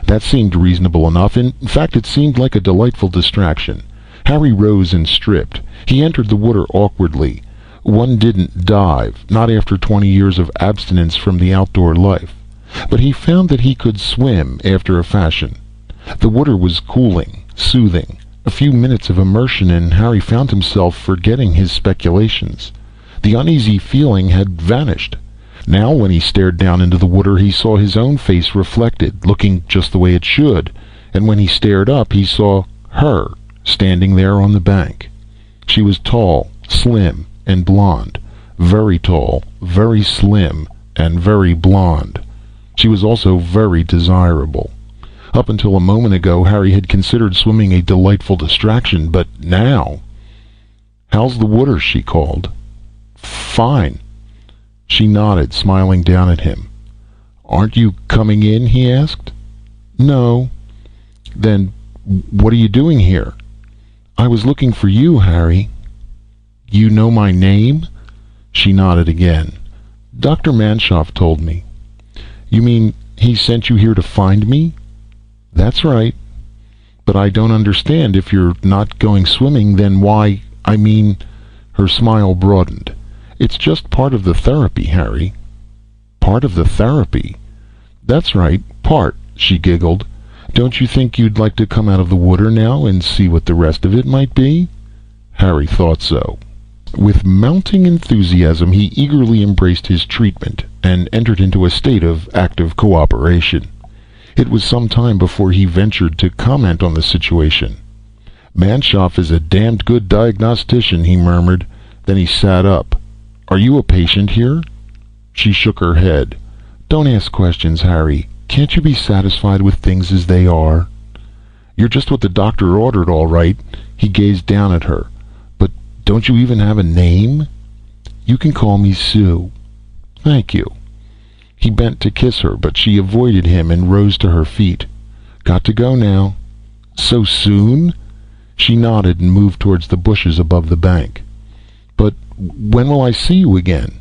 That seemed reasonable enough. In fact, it seemed like a delightful distraction. Harry rose and stripped. He entered the water awkwardly. One didn't dive, not after 20 years of abstinence from the outdoor life. But he found that he could swim after a fashion. The water was cooling, soothing. A few minutes of immersion and Harry found himself forgetting his speculations. The uneasy feeling had vanished. Now when he stared down into the water he saw his own face reflected, looking just the way it should. And when he stared up he saw her standing there on the bank. She was tall, slim, and blonde. Very tall, very slim, and very blonde. She was also very desirable. Up until a moment ago, Harry had considered swimming a delightful distraction, but now... "How's the water?" she called. "Fine." She nodded, smiling down at him. "Aren't you coming in?" he asked. "No." "Then what are you doing here?" "I was looking for you, Harry." "You know my name?" She nodded again. "Dr. Manshoff told me." "You mean he sent you here to find me?" "That's right." "But I don't understand. If you're not going swimming, then why... I mean..." Her smile broadened. "It's just part of the therapy, Harry." "Part of the therapy?" "That's right, part," she giggled. "Don't you think you'd like to come out of the water now and see what the rest of it might be?" Harry thought so. With mounting enthusiasm he eagerly embraced his treatment and entered into a state of active cooperation. It was some time before he ventured to comment on the situation. "Manshoff is a damned good diagnostician," he murmured. Then he sat up. "Are you a patient here?" She shook her head. "Don't ask questions, Harry. Can't you be satisfied with things as they are?" "You're just what the doctor ordered, all right." He gazed down at her. "But don't you even have a name?" "You can call me Sue." "Thank you." He bent to kiss her, but she avoided him and rose to her feet. "Got to go now." "So soon?" She nodded and moved towards the bushes above the bank. "But when will I see you again?"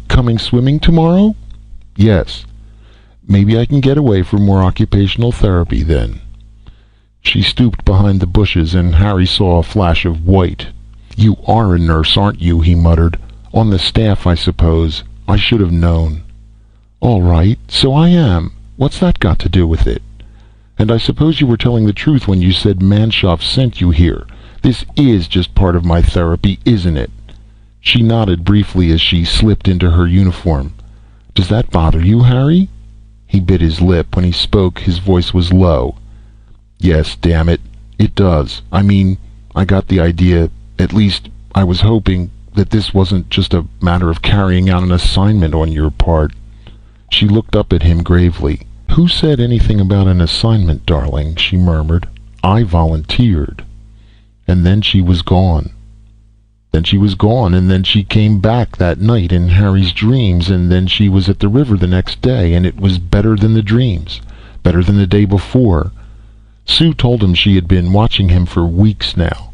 "Coming swimming tomorrow?" "Yes." "Maybe I can get away for more occupational therapy then." She stooped behind the bushes and Harry saw a flash of white. "You are a nurse, aren't you?" he muttered. "On the staff, I suppose. I should have known." "All right, so I am. What's that got to do with it? And I suppose you were telling the truth when you said Manshoff sent you here. This is just part of my therapy, isn't it?" She nodded briefly as she slipped into her uniform. "Does that bother you, Harry?" He bit his lip. When he spoke, his voice was low. "Yes, damn it. It does. I mean, I got the idea, at least I was hoping, that this wasn't just a matter of carrying out an assignment on your part." She looked up at him gravely. "Who said anything about an assignment, darling?" she murmured. "I volunteered." And then she was gone. Then she was gone, and then she came back that night in Harry's dreams, and then she was at the river the next day, and it was better than the dreams, better than the day before. Sue told him she had been watching him for weeks now.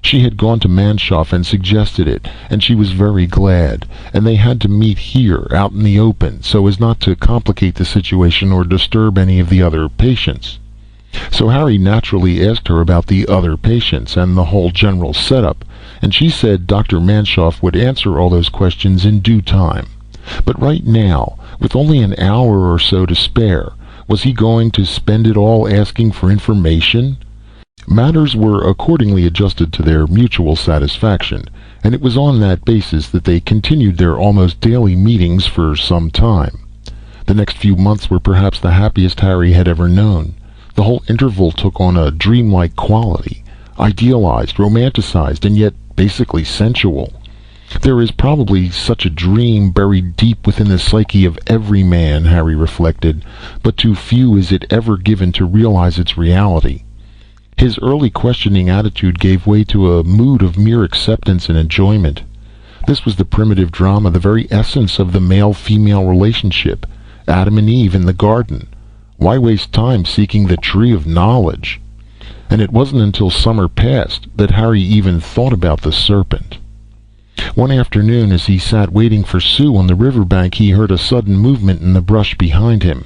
She had gone to Manshoff and suggested it, and she was very glad, and they had to meet here, out in the open, so as not to complicate the situation or disturb any of the other patients. So Harry naturally asked her about the other patients and the whole general setup, and she said Dr. Manshoff would answer all those questions in due time. But right now, with only an hour or so to spare, was he going to spend it all asking for information? Matters were accordingly adjusted to their mutual satisfaction, and it was on that basis that they continued their almost daily meetings for some time. The next few months were perhaps the happiest Harry had ever known. The whole interval took on a dreamlike quality, idealized, romanticized, and yet basically sensual. There is probably such a dream buried deep within the psyche of every man, Harry reflected, but to few is it ever given to realize its reality. His early questioning attitude gave way to a mood of mere acceptance and enjoyment. This was the primitive drama, the very essence of the male-female relationship, Adam and Eve in the garden, Why waste time seeking the tree of knowledge? And it wasn't until summer passed that Harry even thought about the serpent. One afternoon, as he sat waiting for Sue on the riverbank, he heard a sudden movement in the brush behind him.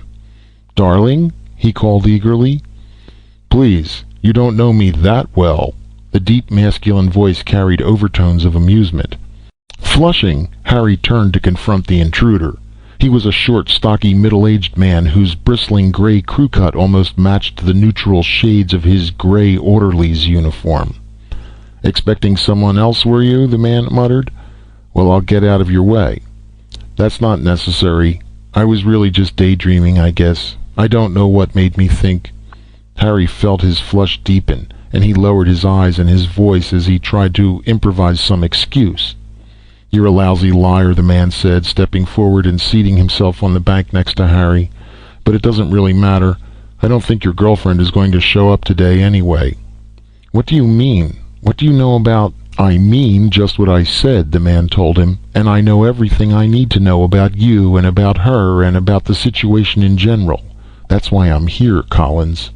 "Darling?" he called eagerly. "Please, you don't know me that well." The deep masculine voice carried overtones of amusement. Flushing, Harry turned to confront the intruder. He was a short, stocky, middle-aged man whose bristling gray crew cut almost matched the neutral shades of his gray orderly's uniform. "Expecting someone else, were you?" the man muttered. "Well, I'll get out of your way." "That's not necessary. I was really just daydreaming, I guess. I don't know what made me think." Harry felt his flush deepen, and he lowered his eyes and his voice as he tried to improvise some excuse. "You're a lousy liar," the man said, stepping forward and seating himself on the bank next to Harry. "But it doesn't really matter. I don't think your girlfriend is going to show up today anyway." "What do you mean? What do you know about—" "I mean just what I said," the man told him. "And I know everything I need to know about you and about her and about the situation in general. That's why I'm here, Collins."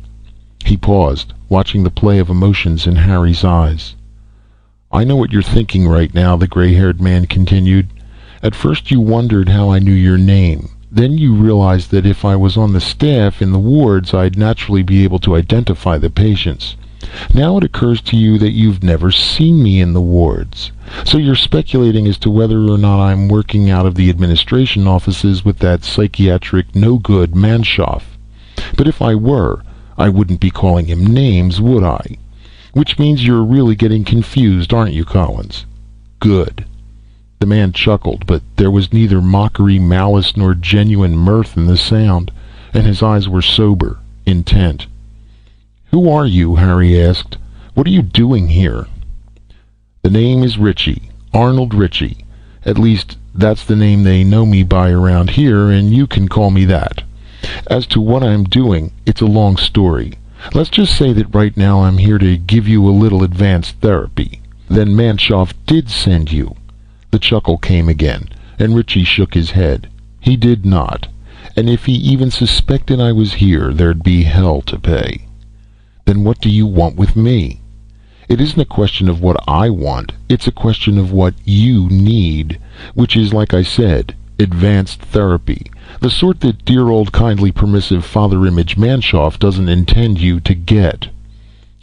He paused, watching the play of emotions in Harry's eyes. "I know what you're thinking right now," the gray-haired man continued. "At first you wondered how I knew your name. Then you realized that if I was on the staff in the wards, I'd naturally be able to identify the patients. Now it occurs to you that you've never seen me in the wards. So you're speculating as to whether or not I'm working out of the administration offices with that psychiatric no-good Manshoff. But if I were, I wouldn't be calling him names, would I? Which means you're really getting confused, aren't you, Collins? Good." The man chuckled, but there was neither mockery, malice, nor genuine mirth in the sound, and his eyes were sober, intent. "Who are you?" Harry asked. "What are you doing here?" "The name is Ritchie, Arnold Ritchie. At least, that's the name they know me by around here, and you can call me that. As to what I'm doing, it's a long story. Let's just say that right now I'm here to give you a little advanced therapy. Then Manshoff did send you." The chuckle came again, and Ritchie shook his head. "He did not. And if he even suspected I was here, there'd be hell to pay." "Then what do you want with me?" "It isn't a question of what I want. It's a question of what you need. Which is, like I said, advanced therapy. The sort that dear old kindly permissive Father Image Manshoff doesn't intend you to get."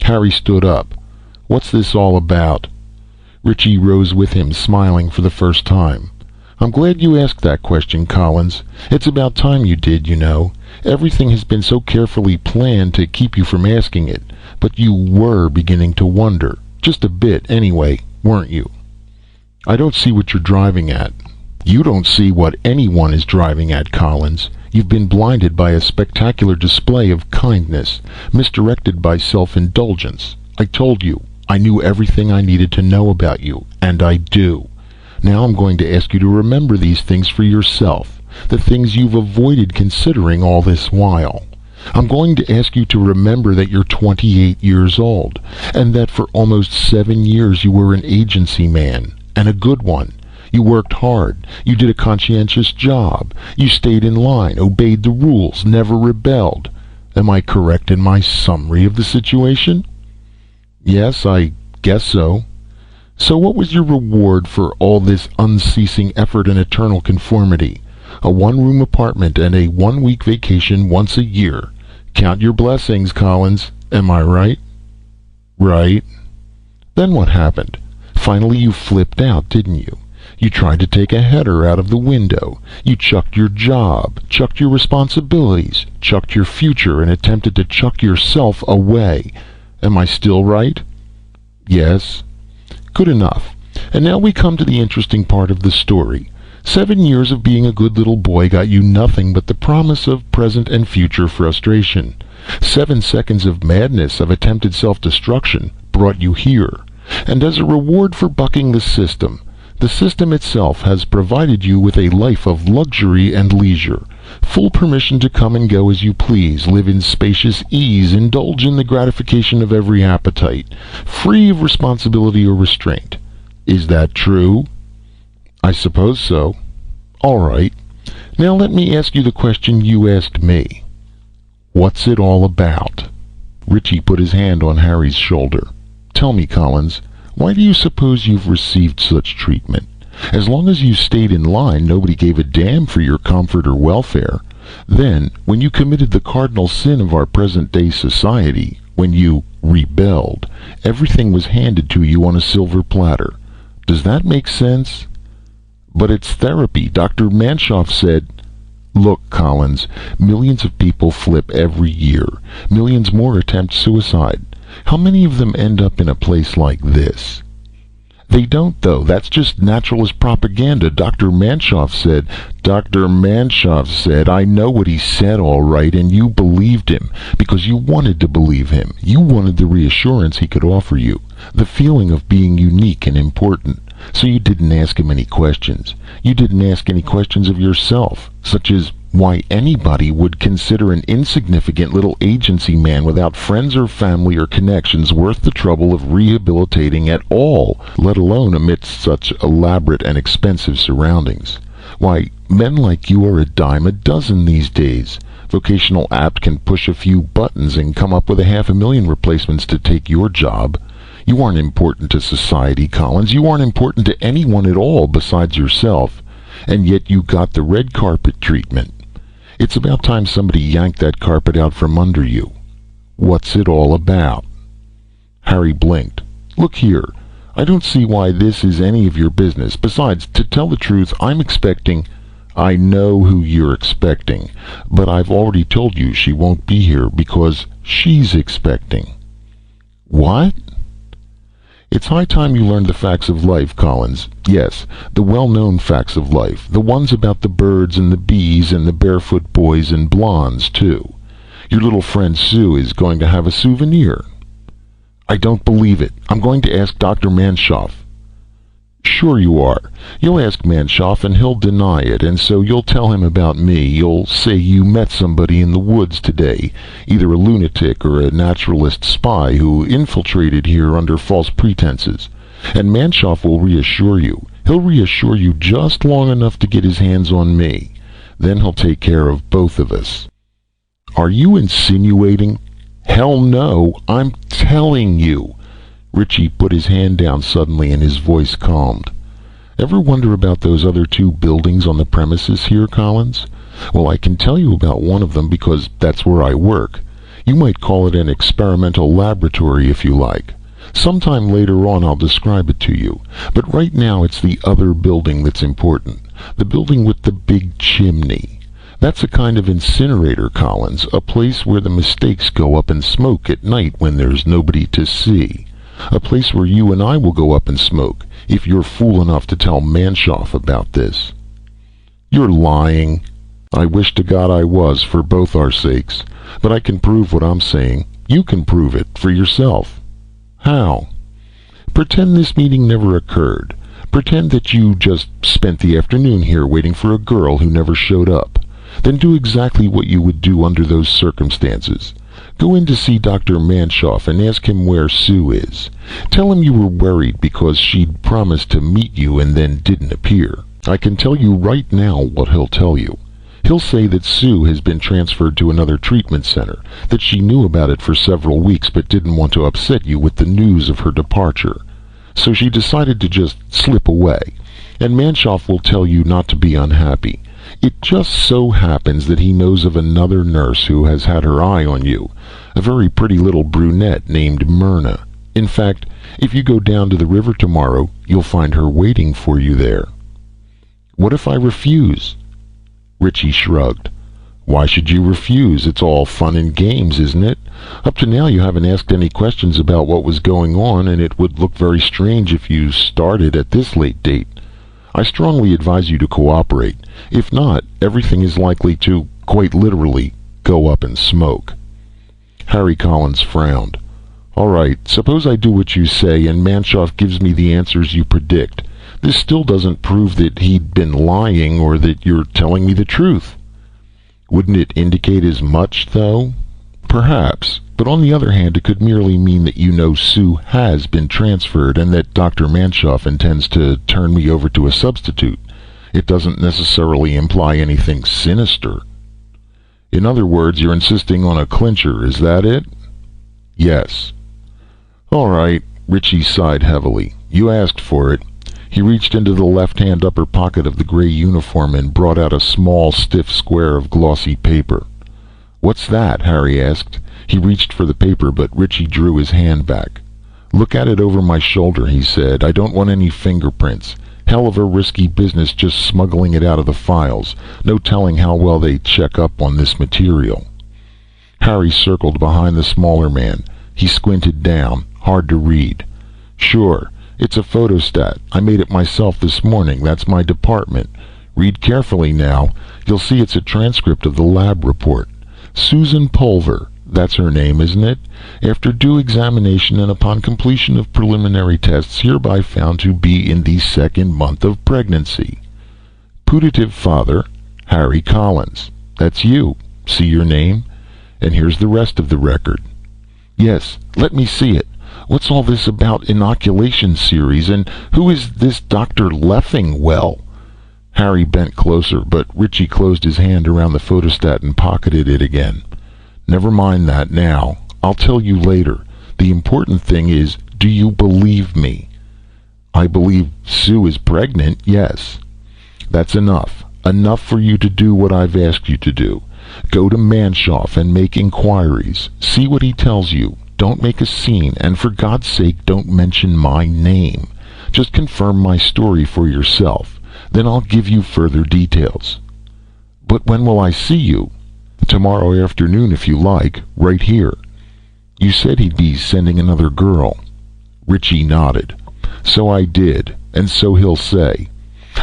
Harry stood up. "What's this all about?" Ritchie rose with him, smiling for the first time. "I'm glad you asked that question, Collins. It's about time you did, you know. Everything has been so carefully planned to keep you from asking it. But you were beginning to wonder. Just a bit, anyway, weren't you?" "I don't see what you're driving at." "You don't see what anyone is driving at, Collins. You've been blinded by a spectacular display of kindness, misdirected by self-indulgence. I told you, I knew everything I needed to know about you, and I do. Now I'm going to ask you to remember these things for yourself, the things you've avoided considering all this while. I'm going to ask you to remember that you're 28 years old, and that for almost 7 years you were an agency man, and a good one. You worked hard. You did a conscientious job. You stayed in line, obeyed the rules, never rebelled. Am I correct in my summary of the situation?" "Yes, I guess so." "So what was your reward for all this unceasing effort and eternal conformity? A one-room apartment and a 1-week vacation once a year. Count your blessings, Collins. Am I right?" "Right." "Then what happened? Finally you flipped out, didn't you? You tried to take a header out of the window. You chucked your job, chucked your responsibilities, chucked your future, and attempted to chuck yourself away. Am I still right?" "Yes." "Good enough. And now we come to the interesting part of the story. 7 years of being a good little boy got you nothing but the promise of present and future frustration. 7 seconds of madness, of attempted self-destruction, brought you here. And as a reward for bucking the system itself has provided you with a life of luxury and leisure. Full permission to come and go as you please, live in spacious ease, indulge in the gratification of every appetite, free of responsibility or restraint. Is that true?" "I suppose so." "All right. Now let me ask you the question you asked me. What's it all about?" Richie put his hand on Harry's shoulder. "Tell me, Collins, why do you suppose you've received such treatment? As long as you stayed in line, nobody gave a damn for your comfort or welfare. Then, when you committed the cardinal sin of our present-day society, when you rebelled, everything was handed to you on a silver platter. Does that make sense?" "But it's therapy. Dr. Manshoff said—" "Look, Collins, millions of people flip every year. Millions more attempt suicide. How many of them end up in a place like this?" "They don't, though. That's just naturalist propaganda. Dr. Manshoff said—" "Dr. Manshoff said, I know what he said, all right, and you believed him because you wanted to believe him. You wanted the reassurance he could offer you, the feeling of being unique and important. So you didn't ask him any questions. You didn't ask any questions of yourself, such as why anybody would consider an insignificant little agency man without friends or family or connections worth the trouble of rehabilitating at all, let alone amidst such elaborate and expensive surroundings. Why, men like you are a dime a dozen these days. Vocational Apt can push a few buttons and come up with 500,000 replacements to take your job. You aren't important to society, Collins. You aren't important to anyone at all besides yourself. And yet you got the red carpet treatment. It's about time somebody yanked that carpet out from under you. What's it all about?" Harry blinked. "Look here, I don't see why this is any of your business. Besides, to tell the truth, I'm expecting—" "I know who you're expecting, but I've already told you she won't be here because she's expecting." "What?" "It's high time you learned the facts of life, Collins. Yes, the well-known facts of life. The ones about the birds and the bees and the barefoot boys and blondes, too. Your little friend Sue is going to have a souvenir." "I don't believe it. I'm going to ask Dr. Manshoff." "Sure you are. You'll ask Manshoff and he'll deny it, and so you'll tell him about me. You'll say you met somebody in the woods today, either a lunatic or a naturalist spy who infiltrated here under false pretenses. And Manshoff will reassure you. He'll reassure you just long enough to get his hands on me. Then he'll take care of both of us." "Are you insinuating—" "Hell no, I'm telling you." Richie put his hand down suddenly and his voice calmed. "Ever wonder about those other 2 buildings on the premises here, Collins? Well, I can tell you about one of them because that's where I work. You might call it an experimental laboratory if you like. Sometime later on I'll describe it to you. But right now it's the other building that's important. The building with the big chimney. That's a kind of incinerator, Collins, a place where the mistakes go up in smoke at night when there's nobody to see. A place where you and I will go up in smoke, if you're fool enough to tell Manshoff about this." "You're lying." "I wish to God I was, for both our sakes. But I can prove what I'm saying. You can prove it, for yourself." "How?" "Pretend this meeting never occurred. Pretend that you just spent the afternoon here waiting for a girl who never showed up. Then do exactly what you would do under those circumstances. Go in to see Dr. Manshoff and ask him where Sue is. Tell him you were worried because she'd promised to meet you and then didn't appear. I can tell you right now what he'll tell you. He'll say that Sue has been transferred to another treatment center, that she knew about it for several weeks but didn't want to upset you with the news of her departure. So she decided to just slip away. And Manshoff will tell you not to be unhappy. It just so happens that he knows of another nurse who has had her eye on you, a very pretty little brunette named Myrna. In fact, if you go down to the river tomorrow, you'll find her waiting for you there." "What if I refuse?" Richie shrugged. "Why should you refuse? It's all fun and games, isn't it? Up to now you haven't asked any questions about what was going on, and it would look very strange if you started at this late date. I strongly advise you to cooperate. If not, everything is likely to, quite literally, go up in smoke." Harry Collins frowned. "All right, suppose I do what you say and Manshoff gives me the answers you predict. This still doesn't prove that he'd been lying or that you're telling me the truth." "Wouldn't it indicate as much, though?" "Perhaps. But on the other hand, it could merely mean that you know Sue has been transferred and that Dr. Manshoff intends to turn me over to a substitute. It doesn't necessarily imply anything sinister." In other words, you're insisting on a clincher, is that it? Yes. All right, Richie sighed heavily. You asked for it. He reached into the left-hand upper pocket of the gray uniform and brought out a small, stiff square of glossy paper. What's that? Harry asked. He reached for the paper, but Richie drew his hand back. Look at it over my shoulder, he said. I don't want any fingerprints. Hell of a risky business just smuggling it out of the files. No telling how well they check up on this material. Harry circled behind the smaller man. He squinted down, hard to read. Sure, it's a photostat. I made it myself this morning. That's my department. Read carefully now. You'll see it's a transcript of the lab report. Susan Pulver. That's her name, isn't it? After due examination and upon completion of preliminary tests, hereby found to be in the 2nd month of pregnancy. Putative father, Harry Collins. That's you. See your name? And here's the rest of the record. Yes, let me see it. What's all this about inoculation series, and who is this Dr. Leffingwell? Harry bent closer, but Richie closed his hand around the photostat and pocketed it again. Never mind that now. I'll tell you later. The important thing is, do you believe me? I believe Sue is pregnant, yes. That's enough. Enough for you to do what I've asked you to do. Go to Manshoff and make inquiries. See what he tells you. Don't make a scene, and for God's sake, don't mention my name. Just confirm my story for yourself. Then I'll give you further details. But when will I see you? Tomorrow afternoon, if you like, right here. You said he'd be sending another girl. Richie nodded. So I did, and so he'll say.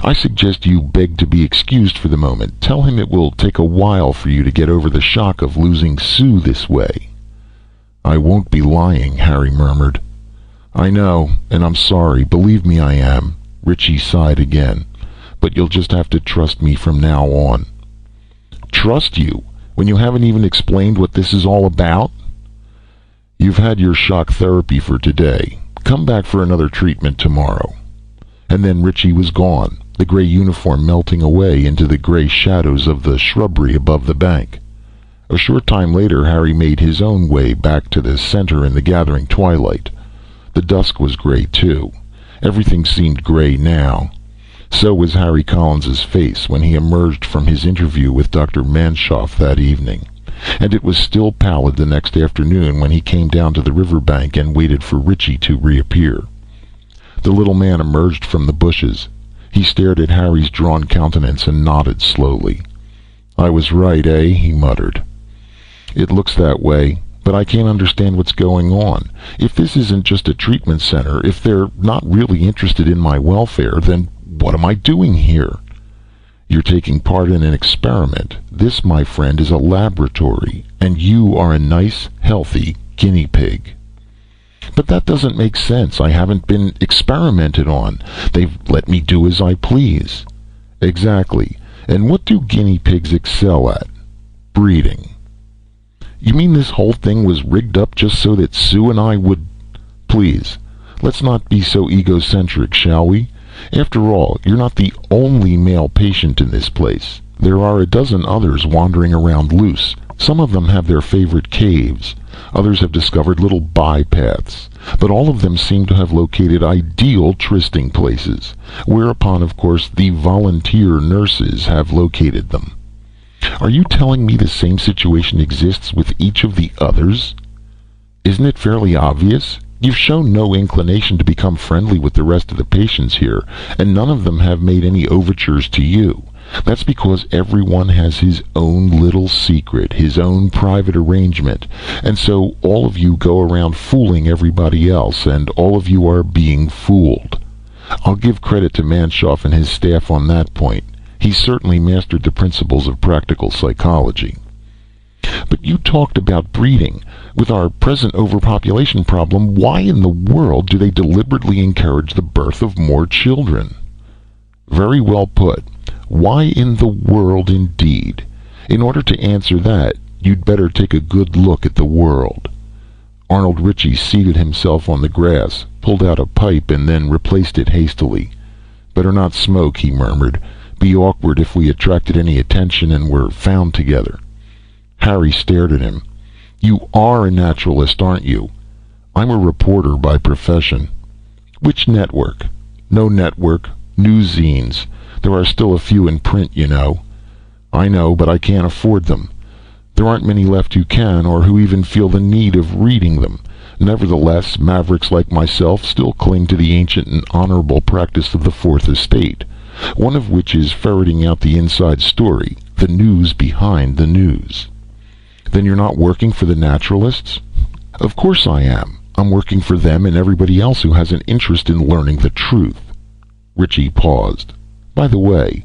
I suggest you beg to be excused for the moment. Tell him it will take a while for you to get over the shock of losing Sue this way. I won't be lying, Harry murmured. I know, and I'm sorry. Believe me, I am. Richie sighed again. But you'll just have to trust me from now on. Trust you? When you haven't even explained what this is all about? You've had your shock therapy for today. Come back for another treatment tomorrow. And then Richie was gone, the gray uniform melting away into the gray shadows of the shrubbery above the bank. A short time later, Harry made his own way back to the center in the gathering twilight. The dusk was gray, too. Everything seemed gray now. So was Harry Collins's face when he emerged from his interview with Dr. Manshoff that evening. And it was still pallid the next afternoon when he came down to the riverbank and waited for Richie to reappear. The little man emerged from the bushes. He stared at Harry's drawn countenance and nodded slowly. I was right, eh? He muttered. It looks that way, but I can't understand what's going on. If this isn't just a treatment center, if they're not really interested in my welfare, then what am I doing here? You're taking part in an experiment. This, my friend, is a laboratory, and you are a nice, healthy guinea pig. But that doesn't make sense. I haven't been experimented on. They've let me do as I please. Exactly. And what do guinea pigs excel at? Breeding. You mean this whole thing was rigged up just so that Sue and I would... Please, let's not be so egocentric, shall we? After all, you're not the only male patient in this place. There are a dozen others wandering around loose. Some of them have their favorite caves. Others have discovered little bypaths. But all of them seem to have located ideal trysting places. Whereupon, of course, the volunteer nurses have located them. Are you telling me the same situation exists with each of the others? Isn't it fairly obvious? You've shown no inclination to become friendly with the rest of the patients here, and none of them have made any overtures to you. That's because everyone has his own little secret, his own private arrangement, and so all of you go around fooling everybody else, and all of you are being fooled. I'll give credit to Manshoff and his staff on that point. He certainly mastered the principles of practical psychology. But you talked about breeding. With our present overpopulation problem, why in the world do they deliberately encourage the birth of more children? Very well put. Why in the world indeed? In order to answer that, you'd better take a good look at the world. Arnold Ritchie seated himself on the grass, pulled out a pipe, and then replaced it hastily. Better not smoke, he murmured. Be awkward if we attracted any attention and were found together. Harry stared at him. "You are a naturalist, aren't you?" "I'm a reporter by profession." "Which network?" "No network. News zines. There are still a few in print, you know." "I know, but I can't afford them." "There aren't many left who can, or who even feel the need of reading them. Nevertheless, mavericks like myself still cling to the ancient and honorable practice of the Fourth Estate, one of which is ferreting out the inside story, the news behind the news." "Then you're not working for the naturalists?" "Of course I am. I'm working for them and everybody else who has an interest in learning the truth." Richie paused. "By the way,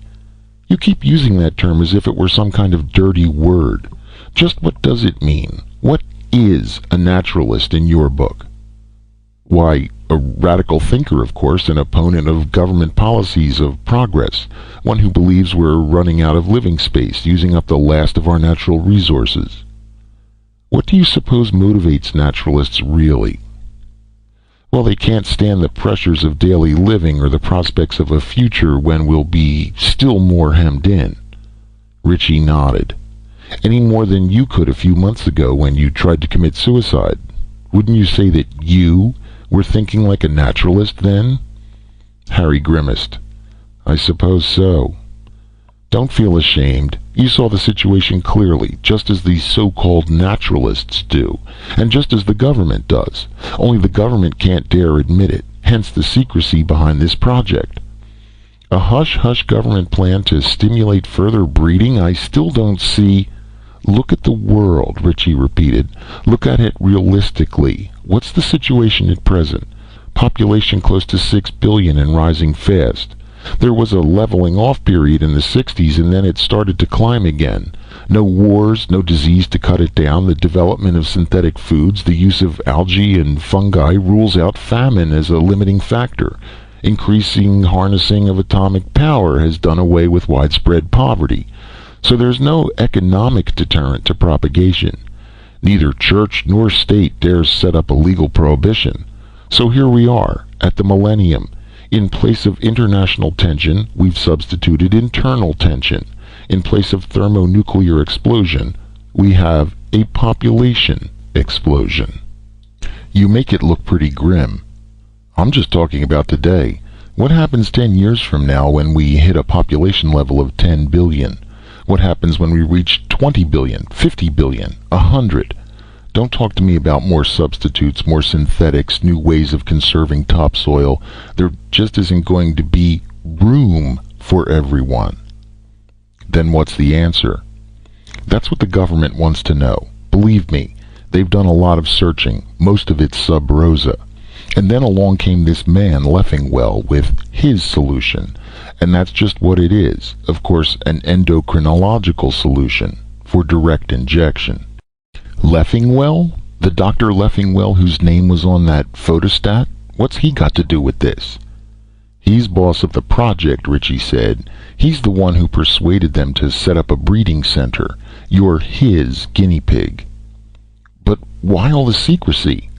you keep using that term as if it were some kind of dirty word. Just what does it mean? What is a naturalist in your book?" "Why, a radical thinker, of course, an opponent of government policies of progress, one who believes we're running out of living space, using up the last of our natural resources." "What do you suppose motivates naturalists really?" "Well, they can't stand the pressures of daily living or the prospects of a future when we'll be still more hemmed in." Richie nodded. "Any more than you could a few months ago when you tried to commit suicide. Wouldn't you say that you were thinking like a naturalist then?" Harry grimaced. "I suppose so." "Don't feel ashamed. You saw the situation clearly, just as the so-called naturalists do, and just as the government does. Only the government can't dare admit it, hence the secrecy behind this project." "A hush-hush government plan to stimulate further breeding? I still don't see—" "Look at the world," Richie repeated. "Look at it realistically. What's the situation at present? Population close to 6 billion and rising fast. There was a leveling off period in the 60s and then it started to climb again. No wars, no disease to cut it down, the development of synthetic foods, the use of algae and fungi rules out famine as a limiting factor. Increasing harnessing of atomic power has done away with widespread poverty. So there's no economic deterrent to propagation. Neither church nor state dares set up a legal prohibition. So here we are, at the millennium. In place of international tension, we've substituted internal tension. In place of thermonuclear explosion, we have a population explosion." "You make it look pretty grim." "I'm just talking about today. What happens 10 years from now when we hit a population level of 10 billion? What happens when we reach 20 billion, 50 billion, 100? Don't talk to me about more substitutes, more synthetics, new ways of conserving topsoil. There just isn't going to be room for everyone." "Then what's the answer?" "That's what the government wants to know. Believe me, they've done a lot of searching, most of it sub rosa. And then along came this man, Leffingwell, with his solution. And that's just what it is. Of course, an endocrinological solution for direct injection." "Leffingwell? The Dr. Leffingwell whose name was on that photostat? What's he got to do with this?" "He's boss of the project," Richie said. "He's the one who persuaded them to set up a breeding center. You're his guinea pig." "But why all the secrecy?"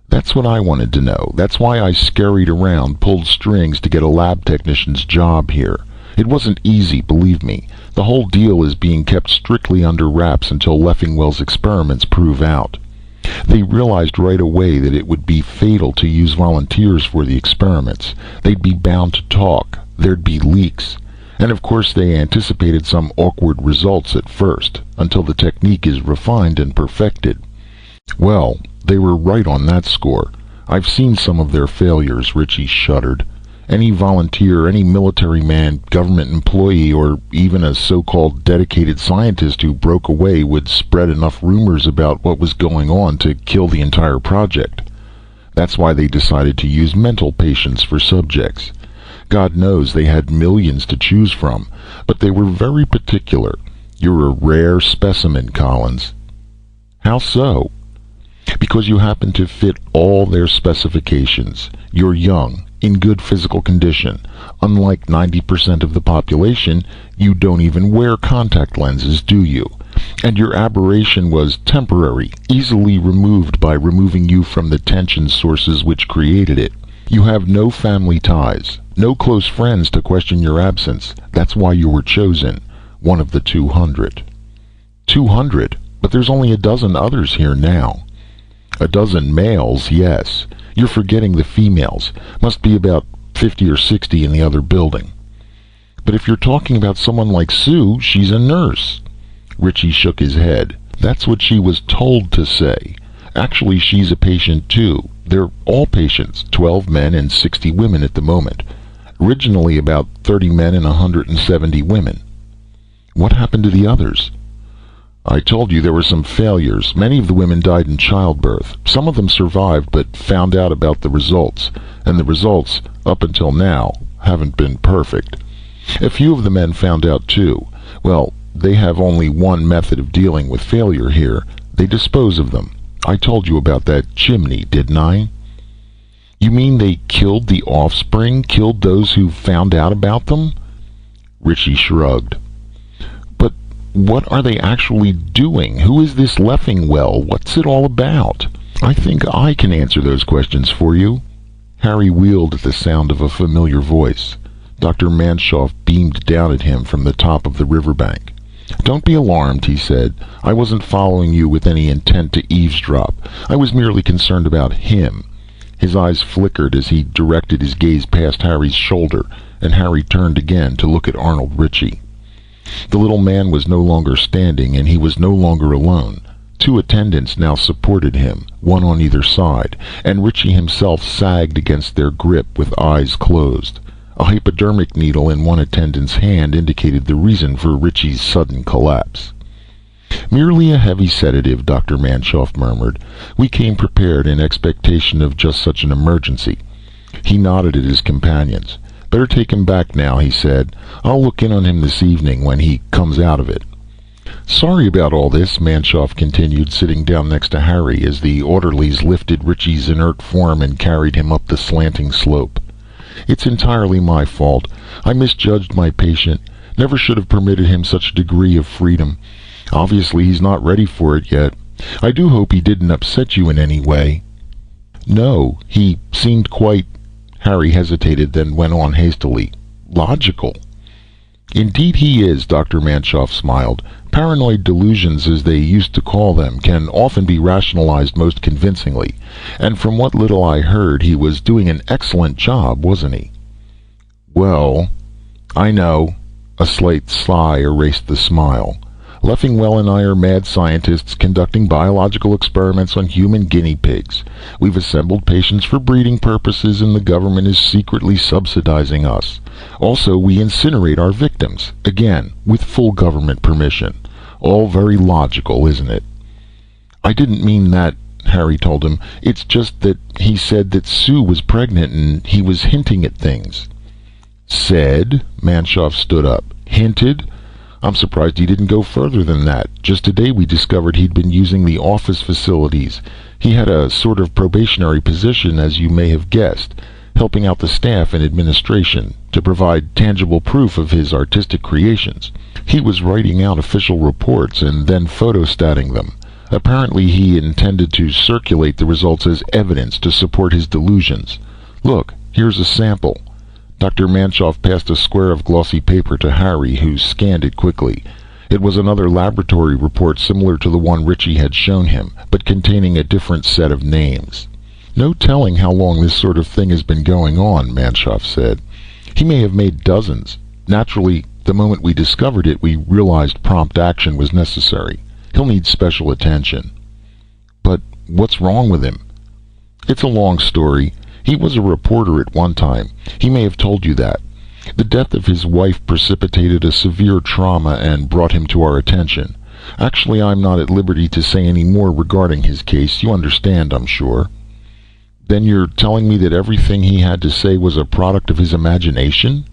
"That's what I wanted to know. That's why I scurried around, pulled strings to get a lab technician's job here. It wasn't easy, believe me. The whole deal is being kept strictly under wraps until Leffingwell's experiments prove out. They realized right away that it would be fatal to use volunteers for the experiments. They'd be bound to talk. There'd be leaks. And of course they anticipated some awkward results at first, until the technique is refined and perfected. Well, they were right on that score. I've seen some of their failures." Richie shuddered. "Any volunteer, any military man, government employee, or even a so-called dedicated scientist who broke away would spread enough rumors about what was going on to kill the entire project. That's why they decided to use mental patients for subjects. God knows they had millions to choose from, but they were very particular. You're a rare specimen, Collins." "How so?" "Because you happen to fit all their specifications. You're young, in good physical condition. Unlike 90% of the population, you don't even wear contact lenses, do you? And your aberration was temporary, easily removed by removing you from the tension sources which created it. You have no family ties, no close friends to question your absence. That's why you were chosen, one of the 200. 200, but there's only a dozen others here now. A dozen males, yes. You're forgetting the females. Must be about 50 or 60 in the other building. But if you're talking about someone like Sue, she's a nurse. Richie shook his head. That's what she was told to say. Actually, she's a patient too. They're all patients, 12 men and 60 women at the moment. Originally about 30 men and 170 women. What happened to the others? I told you there were some failures. Many of the women died in childbirth. Some of them survived but found out about the results. And the results, up until now, haven't been perfect. A few of the men found out too. Well, they have only one method of dealing with failure here. They dispose of them. I told you about that chimney, didn't I? You mean they killed the offspring? Killed those who found out about them? Richie shrugged. But what are they actually doing? Who is this Leffingwell? What's it all about? I think I can answer those questions for you. Harry wheeled at the sound of a familiar voice. Dr. Manshoff beamed down at him from the top of the riverbank. Don't be alarmed, he said. I wasn't following you with any intent to eavesdrop. I was merely concerned about him. His eyes flickered as he directed his gaze past Harry's shoulder, and Harry turned again to look at Arnold Ritchie. The little man was no longer standing, and he was no longer alone. Two attendants now supported him, one on either side, and Ritchie himself sagged against their grip with eyes closed. A hypodermic needle in one attendant's hand indicated the reason for Ritchie's sudden collapse. Merely a heavy sedative, Dr. Manshoff murmured. We came prepared in expectation of just such an emergency. He nodded at his companions. Better take him back now, he said. I'll look in on him this evening when he comes out of it. Sorry about all this, Manshoff continued, sitting down next to Harry as the orderlies lifted Ritchie's inert form and carried him up the slanting slope. It's entirely my fault. I misjudged my patient. Never should have permitted him such a degree of freedom. Obviously he's not ready for it yet. I do hope he didn't upset you in any way. No, he seemed quite... Harry hesitated, then went on hastily. Logical. Indeed he is, Dr. Manshoff smiled. Paranoid delusions, as they used to call them, can often be rationalized most convincingly. And from what little I heard, he was doing an excellent job, wasn't he? Well, I know. A slight sigh erased the smile. Leffingwell and I are mad scientists conducting biological experiments on human guinea pigs. We've assembled patients for breeding purposes, and the government is secretly subsidizing us. Also, we incinerate our victims, again, with full government permission. All very logical, isn't it? I didn't mean that, Harry told him. It's just that he said that Sue was pregnant and he was hinting at things. Said? Manshoff stood up. Hinted? I'm surprised he didn't go further than that. Just today we discovered he'd been using the office facilities. He had a sort of probationary position, as you may have guessed, helping out the staff and administration to provide tangible proof of his artistic creations. He was writing out official reports and then photostating them. Apparently he intended to circulate the results as evidence to support his delusions. Look, here's a sample. Dr. Manshoff passed a square of glossy paper to Harry, who scanned it quickly. It was another laboratory report similar to the one Ritchie had shown him, but containing a different set of names. No telling how long this sort of thing has been going on, Manshoff said. He may have made dozens. Naturally, the moment we discovered it, we realized prompt action was necessary. He'll need special attention. But what's wrong with him? It's a long story. He was a reporter at one time. He may have told you that. The death of his wife precipitated a severe trauma and brought him to our attention. Actually, I'm not at liberty to say any more regarding his case. You understand, I'm sure. Then you're telling me that everything he had to say was a product of his imagination?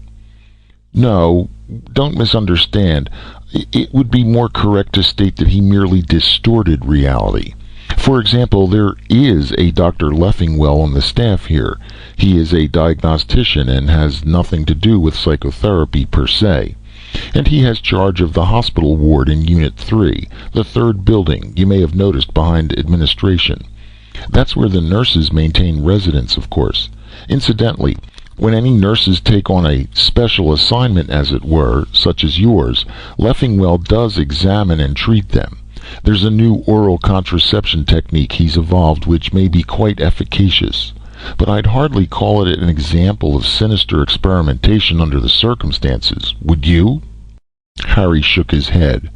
No, don't misunderstand. It would be more correct to state that he merely distorted reality. For example, there is a Dr. Leffingwell on the staff here. He is a diagnostician and has nothing to do with psychotherapy per se. And he has charge of the hospital ward in Unit 3, the third building, you may have noticed, behind administration. That's where the nurses maintain residence, of course. Incidentally, When any nurses take on a special assignment, as it were, such as yours, Leffingwell does examine and treat them. There's a new oral contraception technique he's evolved which may be quite efficacious, but I'd hardly call it an example of sinister experimentation under the circumstances. Would you?" Harry shook his head.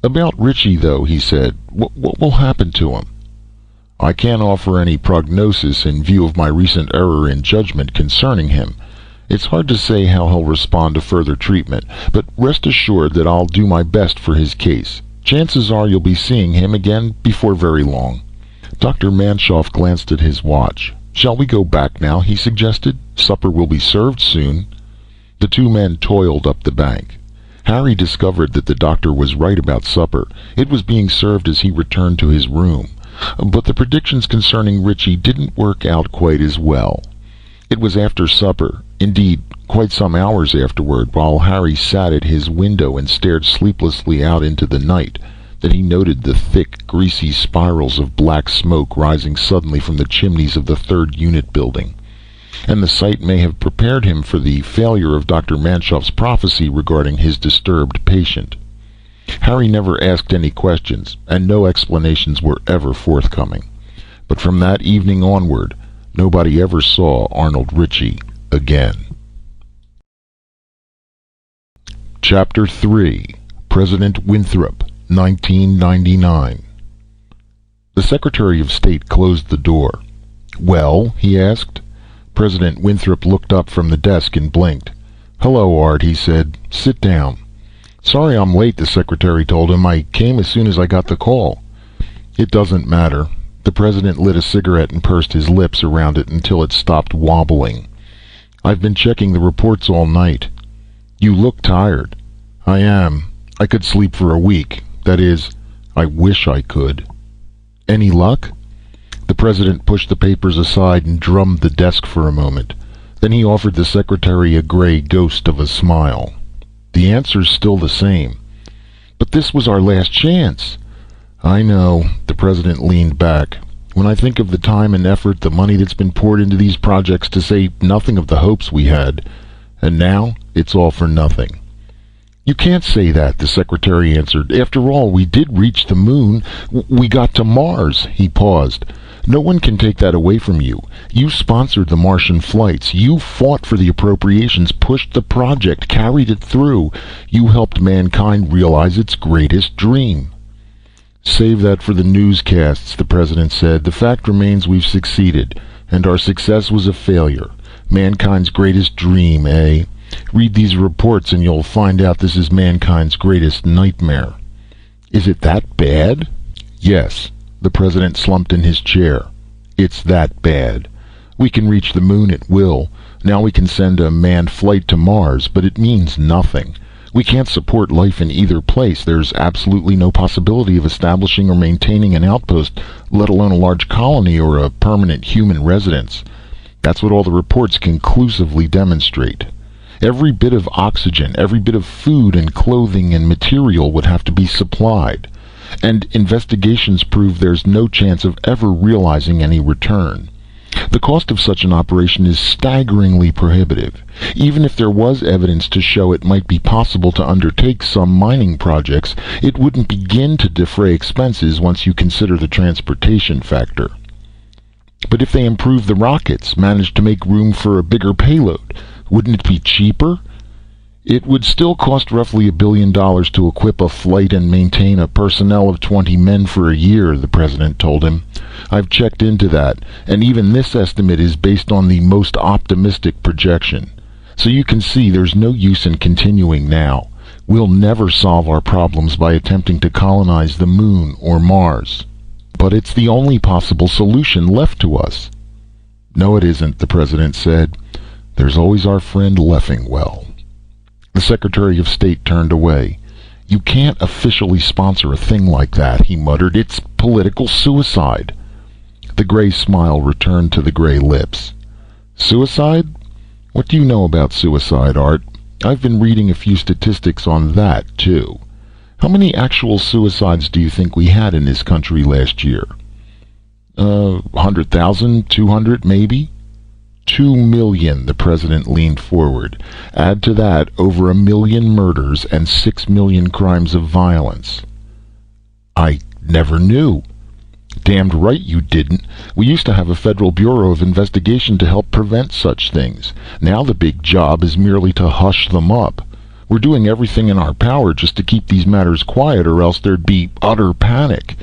"About Richie, though," he said. What will happen to him?" "I can't offer any prognosis in view of my recent error in judgment concerning him. It's hard to say how he'll respond to further treatment, but rest assured that I'll do my best for his case. Chances are you'll be seeing him again before very long." Dr. Manshoff glanced at his watch. "Shall we go back now?" he suggested. "Supper will be served soon." The two men toiled up the bank. Harry discovered that the doctor was right about supper. It was being served as he returned to his room. But the predictions concerning Richie didn't work out quite as well. It was after supper, indeed quite some hours afterward, while Harry sat at his window and stared sleeplessly out into the night, that he noted the thick, greasy spirals of black smoke rising suddenly from the chimneys of the 3rd unit building. And the sight may have prepared him for the failure of Dr. Manshoff's prophecy regarding his disturbed patient. Harry never asked any questions, and no explanations were ever forthcoming. But from that evening onward, nobody ever saw Arnold Ritchie again. Chapter 3. President Winthrop, 1999. The Secretary of State closed the door. "Well?" he asked. President Winthrop looked up from the desk and blinked. "Hello, Art," he said. "Sit down." "Sorry I'm late," the secretary told him. "I came as soon as I got the call." "It doesn't matter." The president lit a cigarette and pursed his lips around it until it stopped wobbling. "I've been checking the reports all night." "You look tired." "I am. I could sleep for a week. That is, I wish I could." "Any luck?" The president pushed the papers aside and drummed the desk for a moment. Then he offered the secretary a gray ghost of a smile. "The answer's still the same." "But this was our last chance." "I know." The president leaned back. "When I think of the time and effort, the money that's been poured into these projects, to say nothing of the hopes we had, and now it's all for nothing." "You can't say that," the secretary answered. "After all, we did reach the moon. We got to Mars." He paused. "No one can take that away from you. You sponsored the Martian flights. You fought for the appropriations, pushed the project, carried it through. You helped mankind realize its greatest dream." "Save that for the newscasts," the president said. "The fact remains we've succeeded, and our success was a failure. Mankind's greatest dream, eh? Read these reports and you'll find out this is mankind's greatest nightmare." "Is it that bad?" "Yes." The president slumped in his chair. "It's that bad. We can reach the moon at will. Now we can send a manned flight to Mars, but it means nothing. We can't support life in either place. There's absolutely no possibility of establishing or maintaining an outpost, let alone a large colony or a permanent human residence. That's what all the reports conclusively demonstrate. Every bit of oxygen, every bit of food and clothing and material would have to be supplied. And investigations prove there's no chance of ever realizing any return. The cost of such an operation is staggeringly prohibitive. Even if there was evidence to show it might be possible to undertake some mining projects, it wouldn't begin to defray expenses once you consider the transportation factor." "But if they improve the rockets, manage to make room for a bigger payload, wouldn't it be cheaper?" "It would still cost roughly $1 billion to equip a flight and maintain a personnel of 20 men for a year," the president told him. "I've checked into that, and even this estimate is based on the most optimistic projection. So you can see there's no use in continuing now. We'll never solve our problems by attempting to colonize the moon or Mars." "But it's the only possible solution left to us." "No, it isn't," the president said. "There's always our friend Leffingwell." The Secretary of State turned away. "You can't officially sponsor a thing like that," he muttered. "It's political suicide." The gray smile returned to the gray lips. "Suicide? What do you know about suicide, Art? I've been reading a few statistics on that, too. How many actual suicides do you think we had in this country last year?" 100,000, 200 maybe." 2 million, the president leaned forward. Add to that over 1 million murders and 6 million crimes of violence. I never knew. Damned right you didn't. We used to have a Federal Bureau of Investigation to help prevent such things. Now the big job is merely to hush them up. We're doing everything in our power just to keep these matters quiet, or else there'd be utter panic.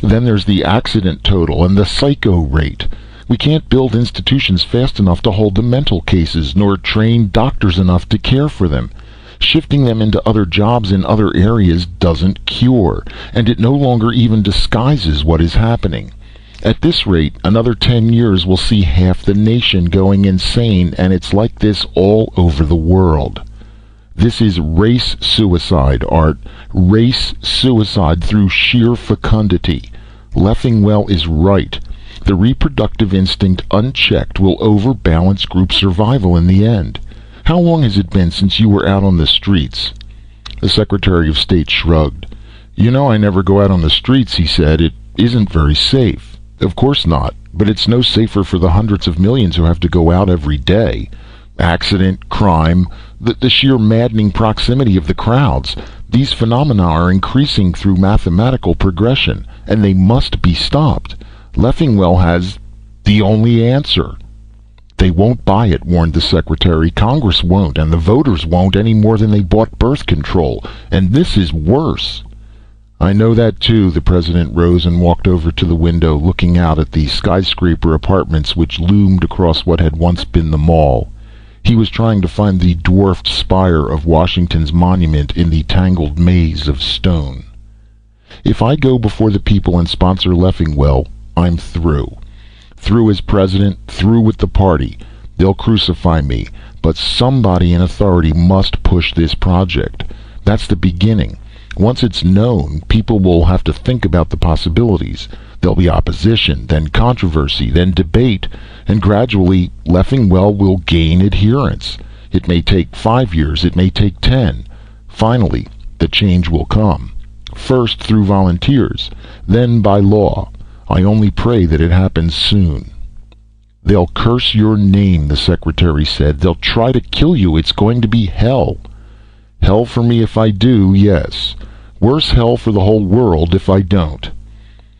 Then there's the accident total and the psycho rate. We can't build institutions fast enough to hold the mental cases, nor train doctors enough to care for them. Shifting them into other jobs in other areas doesn't cure, and it no longer even disguises what is happening. At this rate, another 10 years will see half the nation going insane, and it's like this all over the world. This is race suicide, Art. Race suicide through sheer fecundity. Leffingwell is right. The reproductive instinct unchecked will overbalance group survival in the end. How long has it been since you were out on the streets? The Secretary of State shrugged. You know, I never go out on the streets, he said. It isn't very safe. Of course not, but it's no safer for the hundreds of millions who have to go out every day. Accident, crime, the sheer maddening proximity of the crowds. These phenomena are increasing through mathematical progression, and they must be stopped. Leffingwell has the only answer. They won't buy it, warned the secretary. Congress won't, and the voters won't any more than they bought birth control. And this is worse. I know that too. The president rose and walked over to the window, looking out at the skyscraper apartments which loomed across what had once been the mall. He was trying to find the dwarfed spire of Washington's monument in the tangled maze of stone. If I go before the people and sponsor Leffingwell, I'm through. Through as president, through with the party. They'll crucify me, but somebody in authority must push this project. That's the beginning. Once it's known, people will have to think about the possibilities. There'll be opposition, then controversy, then debate, and gradually Leffingwell will gain adherence. It may take 5 years, it may take 10. Finally, the change will come. First through volunteers, then by law. I only pray that it happens soon. They'll curse your name, the secretary said. They'll try to kill you. It's going to be hell. Hell for me if I do, yes. Worse hell for the whole world if I don't.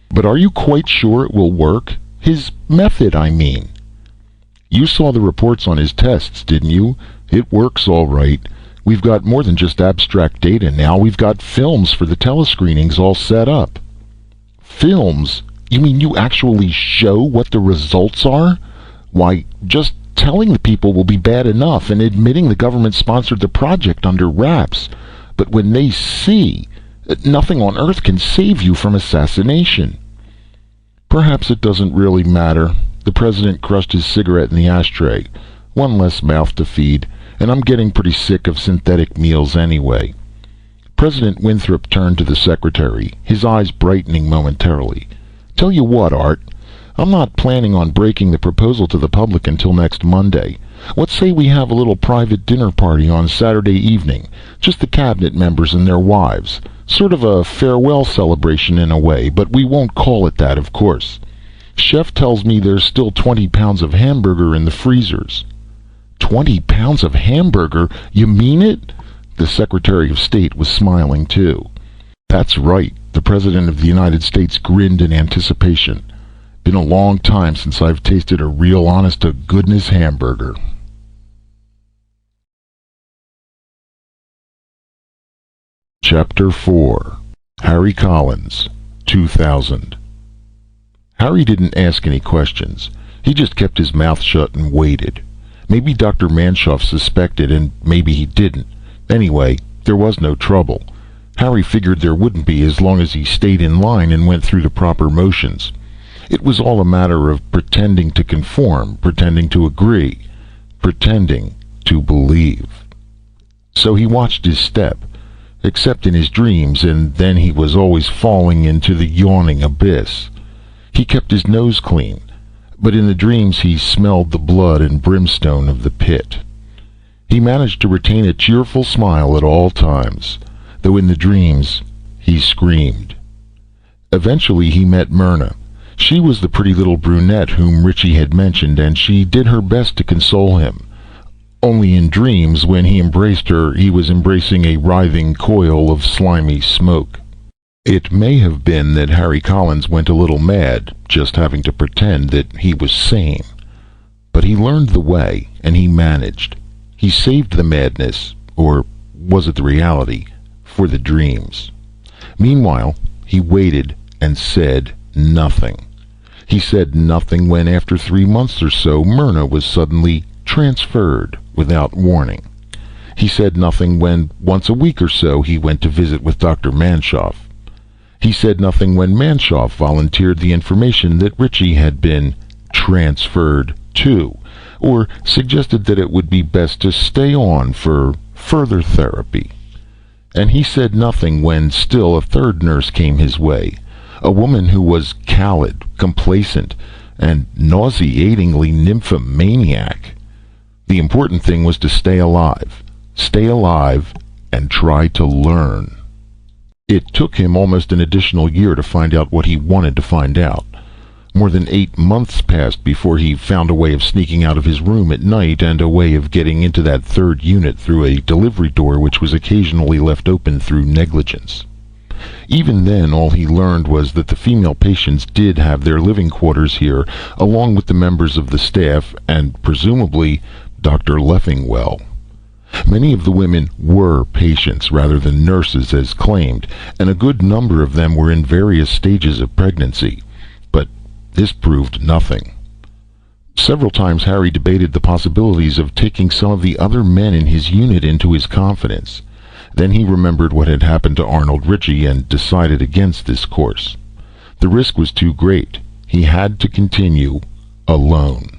But are you quite sure it will work? His method, I mean. You saw the reports on his tests, didn't you? It works all right. We've got more than just abstract data now. We've got films for the telescreenings all set up. Films? You mean you actually show what the results are? Why, just telling the people will be bad enough, and admitting the government sponsored the project under wraps. But when they see, nothing on earth can save you from assassination. Perhaps it doesn't really matter. The president crushed his cigarette in the ashtray. One less mouth to feed, and I'm getting pretty sick of synthetic meals anyway. President Winthrop turned to the secretary, his eyes brightening momentarily. Tell you what, Art, I'm not planning on breaking the proposal to the public until next Monday. Let's say we have a little private dinner party on Saturday evening, just the cabinet members and their wives. Sort of a farewell celebration in a way, but we won't call it that, of course. Chef tells me there's still 20 pounds of hamburger in the freezers. 20 pounds of hamburger? You mean it? The Secretary of State was smiling too. That's right. The President of the United States grinned in anticipation. Been a long time since I've tasted a real honest-to-goodness hamburger. Chapter 4. Harry Collins, 2000. Harry didn't ask any questions. He just kept his mouth shut and waited. Maybe Dr. Manshoff suspected, and maybe he didn't. Anyway, there was no trouble. Harry figured there wouldn't be as long as he stayed in line and went through the proper motions. It was all a matter of pretending to conform, pretending to agree, pretending to believe. So he watched his step, except in his dreams, and then he was always falling into the yawning abyss. He kept his nose clean, but in the dreams he smelled the blood and brimstone of the pit. He managed to retain a cheerful smile at all times, though in the dreams he screamed. Eventually he met Myrna. She was the pretty little brunette whom Richie had mentioned, and she did her best to console him. Only in dreams, when he embraced her, he was embracing a writhing coil of slimy smoke. It may have been that Harry Collins went a little mad, just having to pretend that he was sane. But he learned the way, and he managed. He saved the madness, or was it the reality, for the dreams. Meanwhile, he waited and said nothing. He said nothing when, after 3 months or so, Myrna was suddenly transferred without warning. He said nothing when, once a week or so, he went to visit with Dr. Manshoff. He said nothing when Manshoff volunteered the information that Richie had been transferred to, or suggested that it would be best to stay on for further therapy. And he said nothing when still a third nurse came his way, a woman who was callid, complacent, and nauseatingly nymphomaniac. The important thing was to stay alive, and try to learn. It took him almost an additional year to find out what he wanted to find out. More than 8 months passed before he found a way of sneaking out of his room at night and a way of getting into that third unit through a delivery door which was occasionally left open through negligence. Even then, all he learned was that the female patients did have their living quarters here, along with the members of the staff and, presumably, Dr. Leffingwell. Many of the women were patients rather than nurses as claimed, and a good number of them were in various stages of pregnancy. But this proved nothing. Several times Harry debated the possibilities of taking some of the other men in his unit into his confidence. Then he remembered what had happened to Arnold Ritchie and decided against this course. The risk was too great. He had to continue alone.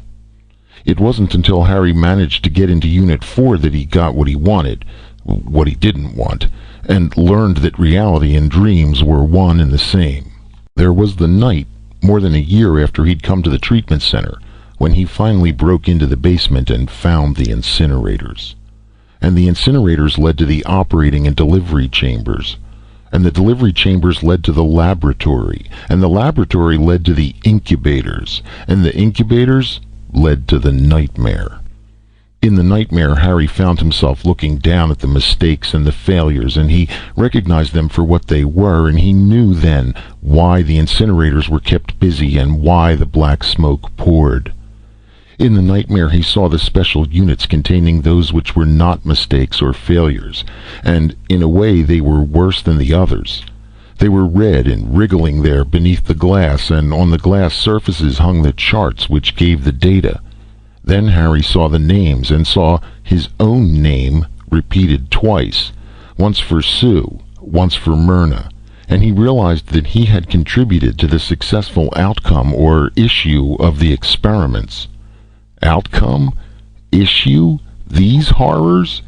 It wasn't until Harry managed to get into Unit 4 that he got what he wanted, what he didn't want, and learned that reality and dreams were one and the same. There was the night, more than a year after he'd come to the treatment center, when he finally broke into the basement and found the incinerators. And the incinerators led to the operating and delivery chambers. And the delivery chambers led to the laboratory. And the laboratory led to the incubators. And the incubators led to the nightmare. In the nightmare, Harry found himself looking down at the mistakes and the failures, and he recognized them for what they were, and he knew then why the incinerators were kept busy and why the black smoke poured. In the nightmare, he saw the special units containing those which were not mistakes or failures, and in a way they were worse than the others. They were red and wriggling there beneath the glass, and on the glass surfaces hung the charts which gave the data. Then Harry saw the names, and saw his own name repeated twice, once for Sue, once for Myrna, and he realized that he had contributed to the successful outcome or issue of the experiments. Outcome? Issue? These horrors?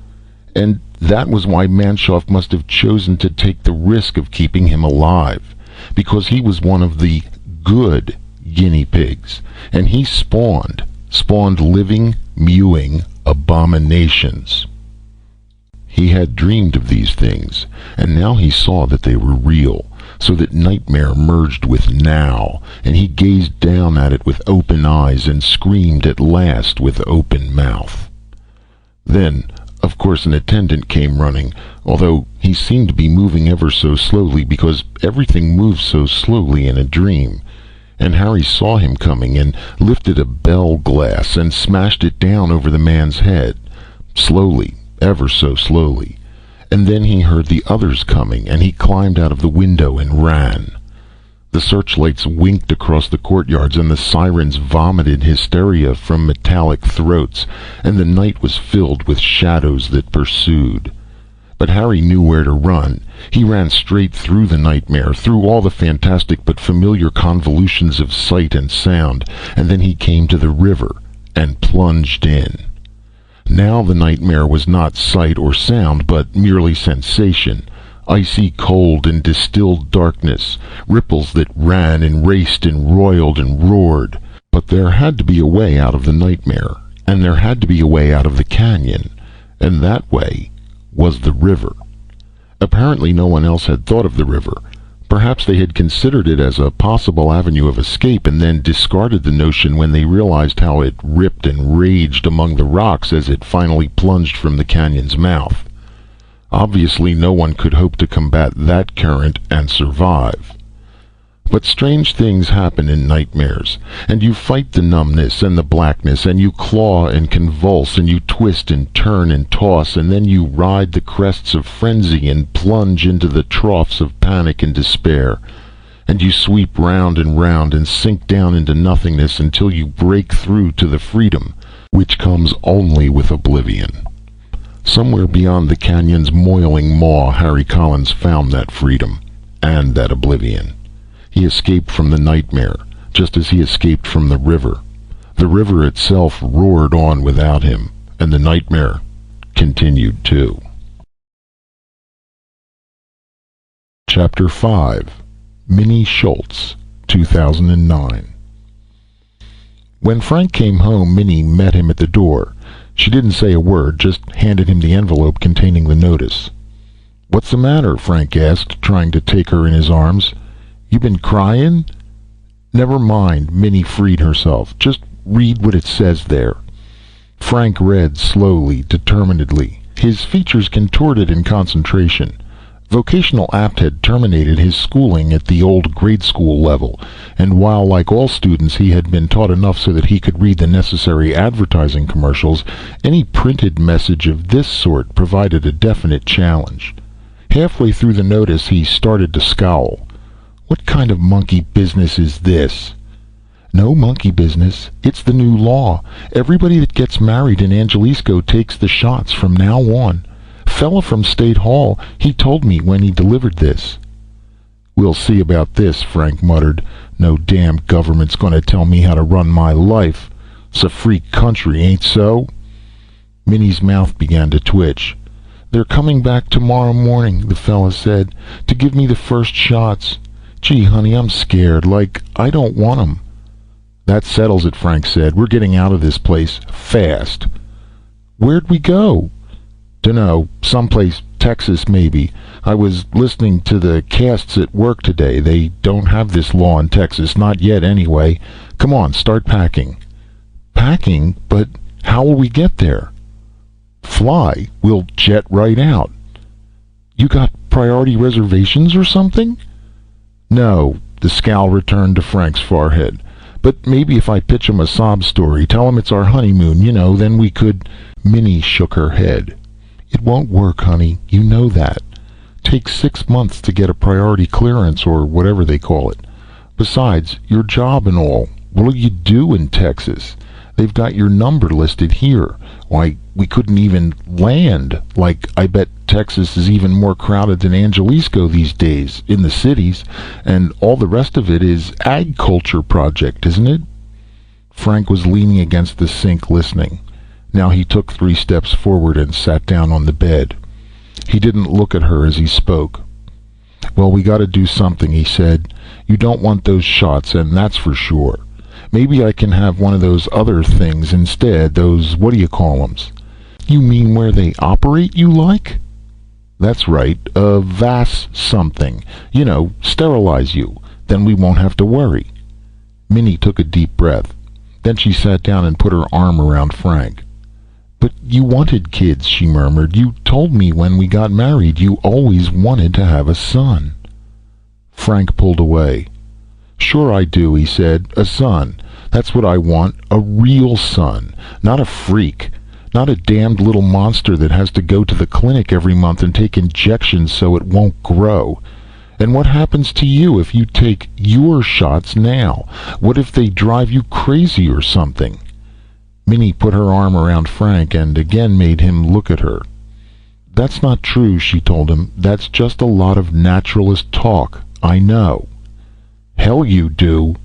And that was why Manshoff must have chosen to take the risk of keeping him alive, because he was one of the good guinea pigs, and he spawned living, mewing abominations. He had dreamed of these things, and now he saw that they were real, so that nightmare merged with now, and he gazed down at it with open eyes and screamed at last with open mouth. Then, of course, an attendant came running, although he seemed to be moving ever so slowly, because everything moves so slowly in a dream. And Harry saw him coming and lifted a bell glass and smashed it down over the man's head, slowly, ever so slowly. And then he heard the others coming, and he climbed out of the window and ran. The searchlights winked across the courtyards, and the sirens vomited hysteria from metallic throats, and the night was filled with shadows that pursued. But Harry knew where to run. He ran straight through the nightmare, through all the fantastic but familiar convolutions of sight and sound, and then he came to the river and plunged in. Now the nightmare was not sight or sound, but merely sensation, icy cold and distilled darkness, ripples that ran and raced and roiled and roared. But there had to be a way out of the nightmare, and there had to be a way out of the canyon, and that way was the river. Apparently no one else had thought of the river, Perhaps they had considered it as a possible avenue of escape and then discarded the notion when they realized how it ripped and raged among the rocks as it finally plunged from the canyon's mouth. Obviously, no one could hope to combat that current and survive. But strange things happen in nightmares, and you fight the numbness and the blackness, and you claw and convulse, and you twist and turn and toss, and then you ride the crests of frenzy and plunge into the troughs of panic and despair, and you sweep round and sink down into nothingness until you break through to the freedom which comes only with oblivion. Somewhere beyond the canyon's moiling maw, Harry Collins found that freedom and that oblivion. He escaped from the nightmare, just as he escaped from the river. The river itself roared on without him, and the nightmare continued too. Chapter 5. Minnie Schultz, 2009. When Frank came home, Minnie met him at the door. She didn't say a word, just handed him the envelope containing the notice. "What's the matter?" Frank asked, trying to take her in his arms. "You been crying?" "Never mind," Minnie freed herself. "Just read what it says there." Frank read slowly, determinedly. His features contorted in concentration. Vocational Apt had terminated his schooling at the old grade school level, and while, like all students, he had been taught enough so that he could read the necessary advertising commercials, any printed message of this sort provided a definite challenge. Halfway through the notice, he started to scowl. What kind of monkey business is this? No monkey business. It's the new law. Everybody that gets married in Angelisco takes the shots from now on. Fella from State Hall, he told me when he delivered this. "We'll see about this," Frank muttered. "No damn government's going to tell me how to run my life. It's a free country, ain't so?" Minnie's mouth began to twitch. "They're coming back tomorrow morning," the fella said, "to give me the first shots. Gee, honey, I'm scared, like I don't want 'em." "That settles it," Frank said. "We're getting out of this place fast." "Where'd we go?" "Dunno, someplace, Texas maybe. I was listening to the casts at work today. They don't have this law in Texas, not yet anyway. Come on, start packing." "Packing? But how will we get there?" "Fly. We'll jet right out." "You got priority reservations or something?" "No," the scowl returned to Frank's forehead. "But maybe if I pitch 'em a sob story, tell 'em it's our honeymoon, then we could—" Minnie shook her head. "It won't work, honey. You know that. Takes 6 months to get a priority clearance or whatever they call it. Besides, your job and all. What'll you do in Texas? They've got your number listed here. Why, we couldn't even land. Like, I bet Texas is even more crowded than Angelisco these days, in the cities. And all the rest of it is agriculture project, isn't it?" Frank was leaning against the sink listening. Now he took 3 steps forward and sat down on the bed. He didn't look at her as he spoke. "Well, we gotta do something," he said. "You don't want those shots, and that's for sure. Maybe I can have one of those other things instead, those what-do-you-call-ems." "You mean where they operate you like?" "That's right, a VAS something. Sterilize you. Then we won't have to worry." Minnie took a deep breath. Then she sat down and put her arm around Frank. "But you wanted kids," she murmured. "You told me when we got married you always wanted to have a son." Frank pulled away. "Sure I do," he said. "A son. That's what I want. A real son. Not a freak. Not a damned little monster that has to go to the clinic every month and take injections so it won't grow. And what happens to you if you take your shots now? What if they drive you crazy or something?" Minnie put her arm around Frank and again made him look at her. "That's not true," she told him. "That's just a lot of naturalist talk. I know." "Hell you do."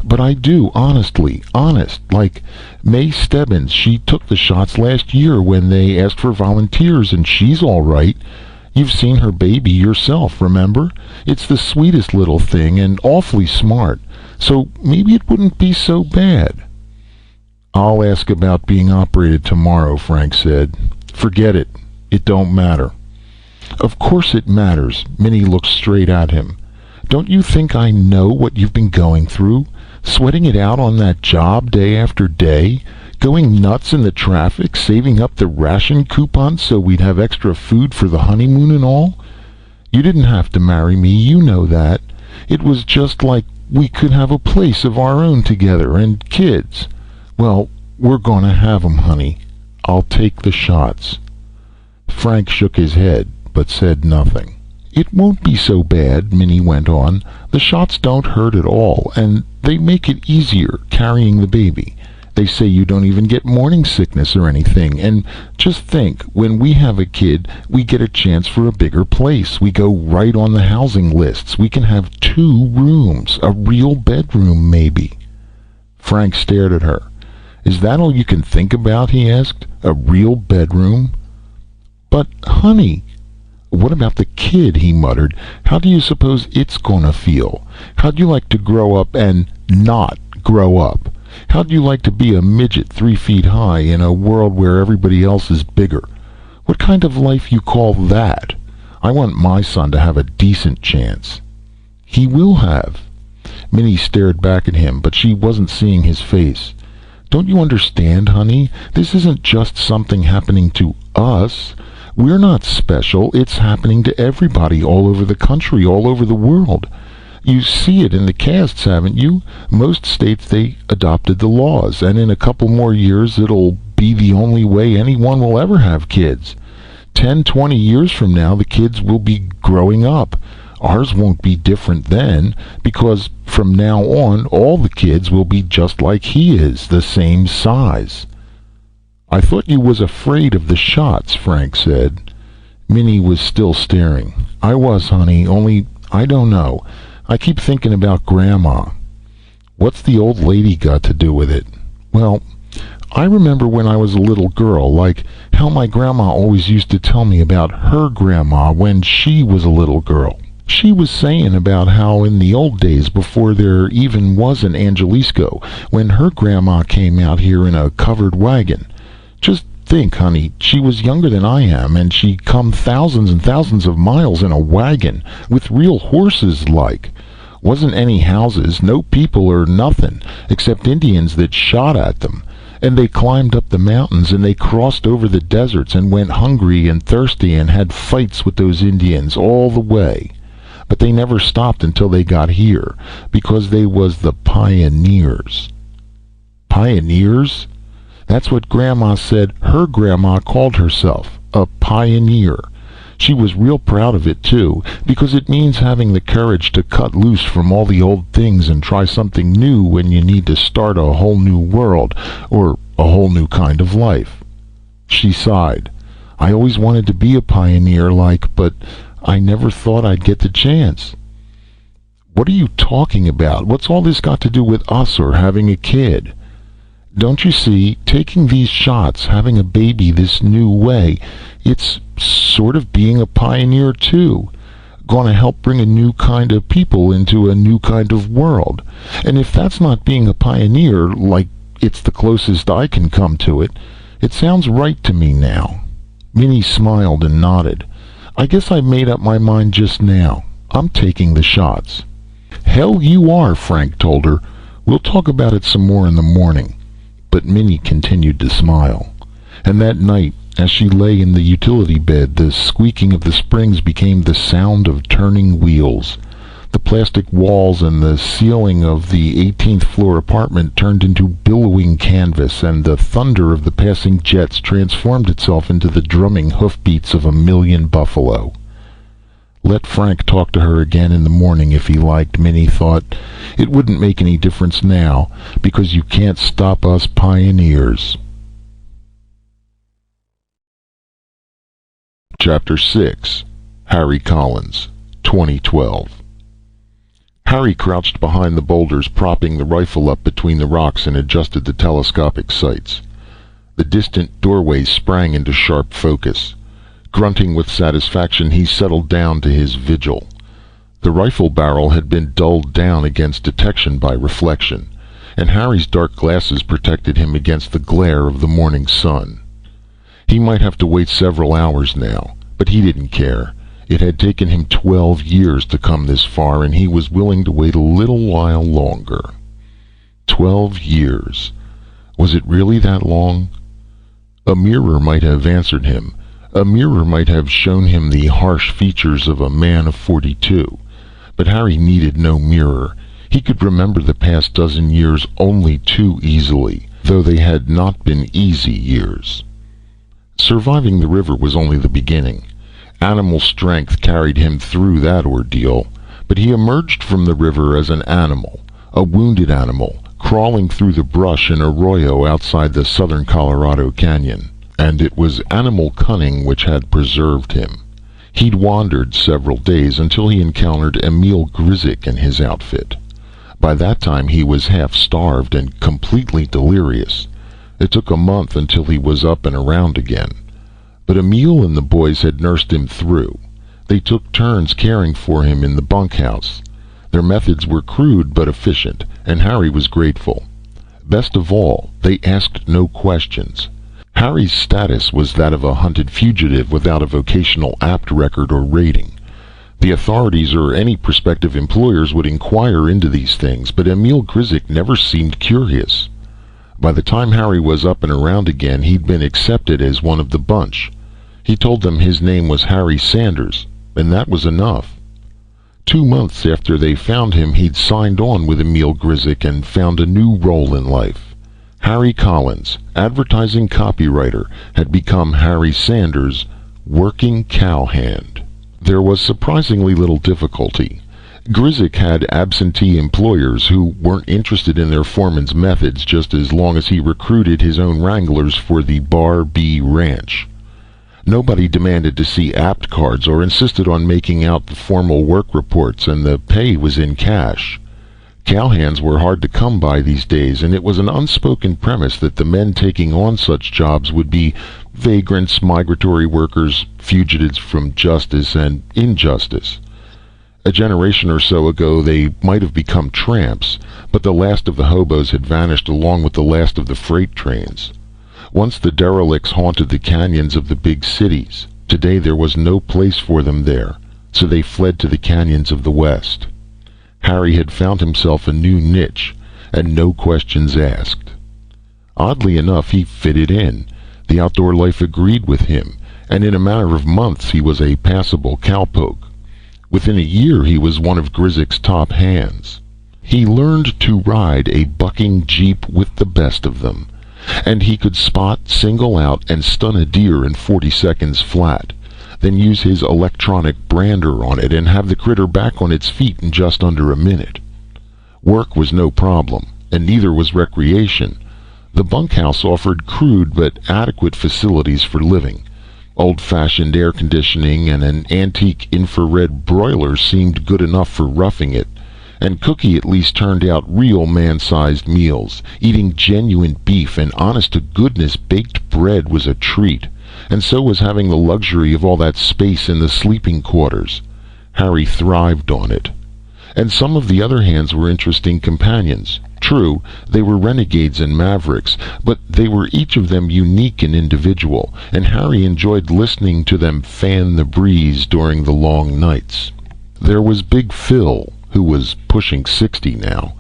"But I do, honestly. Honest. Like May Stebbins, she took the shots last year when they asked for volunteers, and she's all right. You've seen her baby yourself, remember? It's the sweetest little thing and awfully smart. So maybe it wouldn't be so bad." "I'll ask about being operated tomorrow," Frank said. "Forget it. It don't matter." "Of course it matters." Minnie looked straight at him. Don't you think I know what you've been going through? Sweating it out on that job day after day? Going nuts in the traffic, saving up the ration coupons so we'd have extra food for the honeymoon and all? You didn't have to marry me, you know that. It was just like we could have a place of our own together and kids. Well, we're gonna have 'em, honey. I'll take the shots." Frank shook his head, but said nothing. "It won't be so bad," Minnie went on. "The shots don't hurt at all, and they make it easier carrying the baby. They say you don't even get morning sickness or anything. And just think, when we have a kid, we get a chance for a bigger place. We go right on the housing lists. We can have 2 rooms, a real bedroom maybe." Frank stared at her. "Is that all you can think about?" he asked. "A real bedroom?" "But, honey—" "What about the kid?" he muttered. "How do you suppose it's gonna feel? How'd you like to grow up and not grow up? How'd you like to be a midget 3 feet high in a world where everybody else is bigger? What kind of life you call that? I want my son to have a decent chance." "He will have." Minnie stared back at him, but she wasn't seeing his face. "Don't you understand, honey? This isn't just something happening to us. We're not special. It's happening to everybody all over the country, all over the world. You see it in the castes, haven't you? Most states, they adopted the laws, and in a couple more years it'll be the only way anyone will ever have kids. 10, 20 years from now, the kids will be growing up. Ours won't be different then, because from now on, all the kids will be just like he is, the same size." "I thought you was afraid of the shots," Frank said. Minnie was still staring. "I was, honey, only I don't know. I keep thinking about Grandma." "What's the old lady got to do with it?" "Well, I remember when I was a little girl, like how my grandma always used to tell me about her grandma when she was a little girl. She was saying about how in the old days, before there even was an Angelisco, when her grandma came out here in a covered wagon. Just think, honey, she was younger than I am, and she come thousands and thousands of miles in a wagon, with real horses like. Wasn't any houses, no people or nothing, except Indians that shot at them. And they climbed up the mountains, and they crossed over the deserts, and went hungry and thirsty, and had fights with those Indians all the way. But they never stopped until they got here, because they was the pioneers." "Pioneers?" "That's what Grandma said her grandma called herself, a pioneer. She was real proud of it too, because it means having the courage to cut loose from all the old things and try something new when you need to start a whole new world, or a whole new kind of life." She sighed. "I always wanted to be a pioneer but I never thought I'd get the chance." "What are you talking about? What's all this got to do with us or having a kid?" "Don't you see, taking these shots, having a baby this new way, it's sort of being a pioneer too. Gonna help bring a new kind of people into a new kind of world. And if that's not being a pioneer, like it's the closest I can come to it, it sounds right to me now." Minnie smiled and nodded. "I guess I made up my mind just now. I'm taking the shots." "Hell you are," Frank told her. "We'll talk about it some more in the morning." But Minnie continued to smile. And that night, as she lay in the utility bed, the squeaking of the springs became the sound of turning wheels. The plastic walls and the ceiling of the 18th floor apartment turned into billowing canvas, and the thunder of the passing jets transformed itself into the drumming hoofbeats of a million buffalo. Let Frank talk to her again in the morning if he liked, Minnie thought. It wouldn't make any difference now, because you can't stop us pioneers. Chapter 6. Harry Collins, 2012. Harry crouched behind the boulders, propping the rifle up between the rocks, and adjusted the telescopic sights. The distant doorway sprang into sharp focus. Grunting with satisfaction, he settled down to his vigil. The rifle barrel had been dulled down against detection by reflection, and Harry's dark glasses protected him against the glare of the morning sun. He might have to wait several hours now, but he didn't care. It had taken him 12 years to come this far, and he was willing to wait a little while longer. 12 years. Was it really that long? A mirror might have answered him. A mirror might have shown him the harsh features of a man of 42. But Harry needed no mirror. He could remember the past dozen years only too easily, though they had not been easy years. Surviving the river was only the beginning. Animal strength carried him through that ordeal, but he emerged from the river as an animal, a wounded animal, crawling through the brush in an arroyo outside the southern Colorado Canyon. And it was animal cunning which had preserved him. He'd wandered several days until he encountered Emil Grizek and his outfit. By that time he was half-starved and completely delirious. It took a month until he was up and around again. But Emil and the boys had nursed him through. They took turns caring for him in the bunkhouse. Their methods were crude but efficient, and Harry was grateful. Best of all, they asked no questions. Harry's status was that of a hunted fugitive without a vocational apt record or rating. The authorities or any prospective employers would inquire into these things, but Emil Grizek never seemed curious. By the time Harry was up and around again, he'd been accepted as one of the bunch. He told them his name was Harry Sanders, and that was enough. 2 months after they found him, he'd signed on with Emil Grizek and found a new role in life. Harry Collins, advertising copywriter, had become Harry Sanders, working cowhand. There was surprisingly little difficulty. Grizek had absentee employers who weren't interested in their foreman's methods just as long as he recruited his own wranglers for the Bar B Ranch. Nobody demanded to see apt cards or insisted on making out the formal work reports, and the pay was in cash. Cowhands were hard to come by these days, and it was an unspoken premise that the men taking on such jobs would be vagrants, migratory workers, fugitives from justice and injustice. A generation or so ago they might have become tramps, but the last of the hobos had vanished along with the last of the freight trains. Once the derelicts haunted the canyons of the big cities. Today there was no place for them there, so they fled to the canyons of the West. Harry had found himself a new niche, and no questions asked. Oddly enough, he fitted in. The outdoor life agreed with him, and in a matter of months he was a passable cowpoke. Within a year he was one of Grizek's top hands. He learned to ride a bucking jeep with the best of them, and he could spot, single out, and stun a deer in 40 seconds flat, then use his electronic brander on it and have the critter back on its feet in just under a minute. Work was no problem, and neither was recreation. The bunkhouse offered crude but adequate facilities for living. Old-fashioned air conditioning and an antique infrared broiler seemed good enough for roughing it, and Cookie at least turned out real man-sized meals. Eating genuine beef and honest-to-goodness baked bread was a treat, and so was having the luxury of all that space in the sleeping quarters. Harry thrived on it. And some of the other hands were interesting companions. True, they were renegades and mavericks, but they were each of them unique and individual, and Harry enjoyed listening to them fan the breeze during the long nights. There was Big Phil, who was pushing 60 now.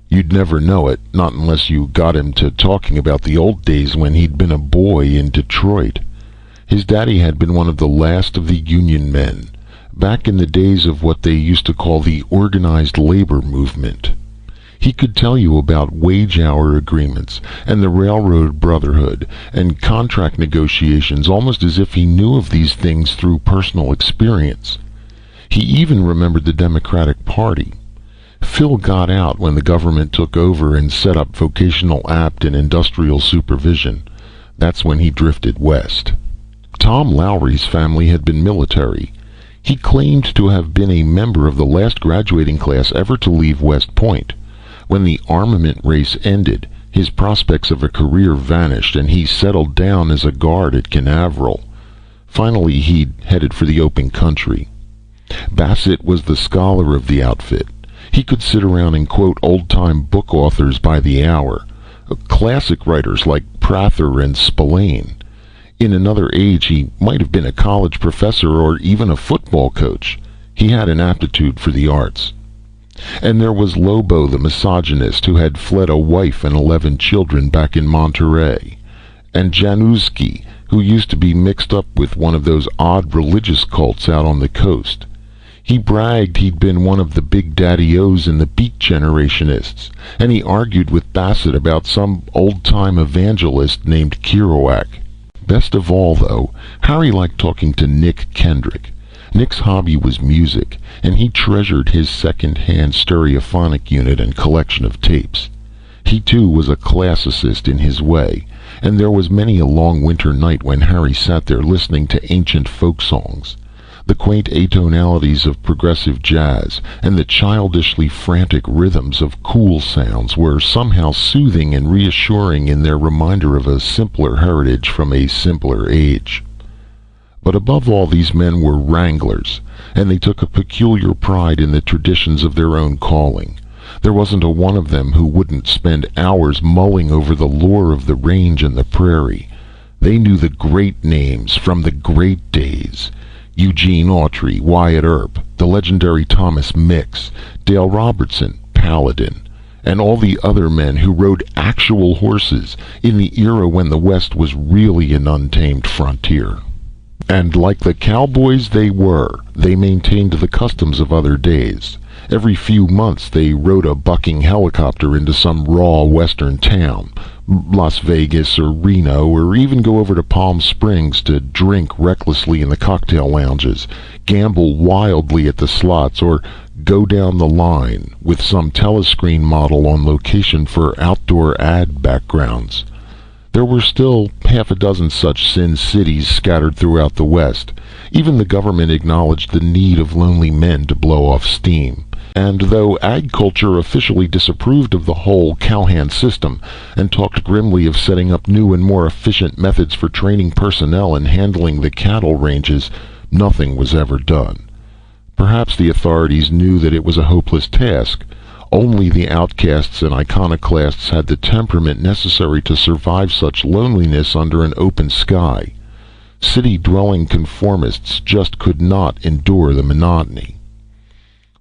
You'd never know it, not unless you got him to talking about the old days when he'd been a boy in Detroit. His daddy had been one of the last of the Union men, back in the days of what they used to call the organized labor movement. He could tell you about wage-hour agreements and the Railroad Brotherhood and contract negotiations almost as if he knew of these things through personal experience. He even remembered the Democratic Party. Phil got out when the government took over and set up vocational apt and industrial supervision. That's when he drifted west. Tom Lowry's family had been military. He claimed to have been a member of the last graduating class ever to leave West Point. When the armament race ended, his prospects of a career vanished, and he settled down as a guard at Canaveral. Finally, he'd headed for the open country. Bassett was the scholar of the outfit. He could sit around and quote old-time book authors by the hour, classic writers like Prather and Spillane. In another age he might have been a college professor or even a football coach. He had an aptitude for the arts. And there was Lobo the misogynist who had fled a wife and 11 children back in Monterey. And Januzki, who used to be mixed up with one of those odd religious cults out on the coast. He bragged he'd been one of the big daddy-os in the Beat Generationists, and he argued with Bassett about some old-time evangelist named Kerouac. Best of all, though, Harry liked talking to Nick Kendrick. Nick's hobby was music, and he treasured his second-hand stereophonic unit and collection of tapes. He, too, was a classicist in his way, and there was many a long winter night when Harry sat there listening to ancient folk songs. The quaint atonalities of progressive jazz and the childishly frantic rhythms of cool sounds were somehow soothing and reassuring in their reminder of a simpler heritage from a simpler age. But above all, these men were wranglers, and they took a peculiar pride in the traditions of their own calling. There wasn't a one of them who wouldn't spend hours mulling over the lore of the range and the prairie. They knew the great names from the great days. Eugene Autry, Wyatt Earp, the legendary Thomas Mix, Dale Robertson, Paladin, and all the other men who rode actual horses in the era when the West was really an untamed frontier. And like the cowboys they were, they maintained the customs of other days. Every few months they rode a bucking helicopter into some raw western town, Las Vegas or Reno, or even go over to Palm Springs to drink recklessly in the cocktail lounges, gamble wildly at the slots, or go down the line with some telescreen model on location for outdoor ad backgrounds. There were still half a dozen such sin cities scattered throughout the West. Even the government acknowledged the need of lonely men to blow off steam. And though ag culture officially disapproved of the whole cowhand system and talked grimly of setting up new and more efficient methods for training personnel and handling the cattle ranges, nothing was ever done. Perhaps the authorities knew that it was a hopeless task. Only the outcasts and iconoclasts had the temperament necessary to survive such loneliness under an open sky. City-dwelling conformists just could not endure the monotony.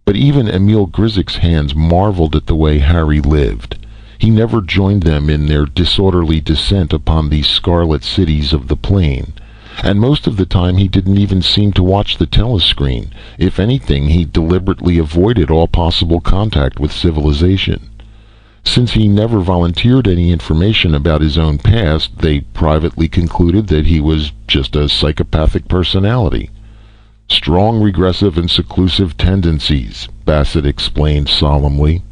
But even Emil Grizik's hands marveled at the way Harry lived. He never joined them in their disorderly descent upon the scarlet cities of the plain, and most of the time he didn't even seem to watch the telescreen. If anything, he deliberately avoided all possible contact with civilization. Since he never volunteered any information about his own past, they privately concluded that he was just a psychopathic personality. Strong regressive and seclusive tendencies, Bassett explained solemnly.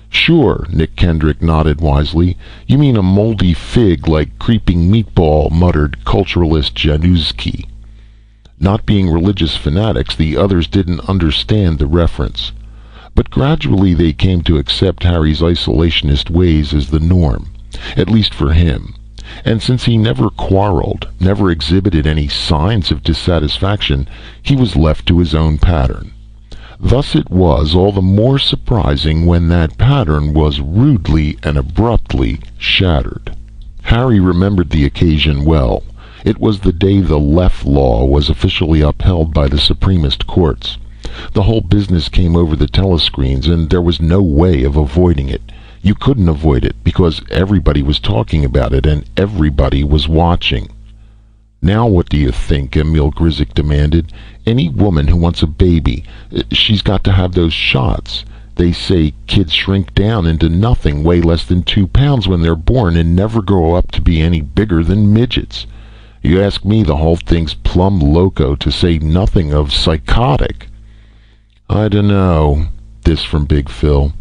Sure, Nick Kendrick nodded wisely. You mean a moldy fig like creeping meatball, muttered culturalist Januzki. Not being religious fanatics, the others didn't understand the reference. But gradually they came to accept Harry's isolationist ways as the norm, at least for him. And since he never quarreled, never exhibited any signs of dissatisfaction, he was left to his own pattern. Thus it was all the more surprising when that pattern was rudely and abruptly shattered. Harry remembered the occasion well. It was the day the Leff Law was officially upheld by the Supremist courts. The whole business came over the telescreens, and there was no way of avoiding it. You couldn't avoid it, because everybody was talking about it, and everybody was watching. Now what do you think? Emil Grizzik demanded. Any woman who wants a baby, she's got to have those shots. They say kids shrink down into nothing, weigh less than 2 pounds when they're born, and never grow up to be any bigger than midgets. You ask me, the whole thing's plumb loco, to say nothing of psychotic. I dunno. This from Big Phil.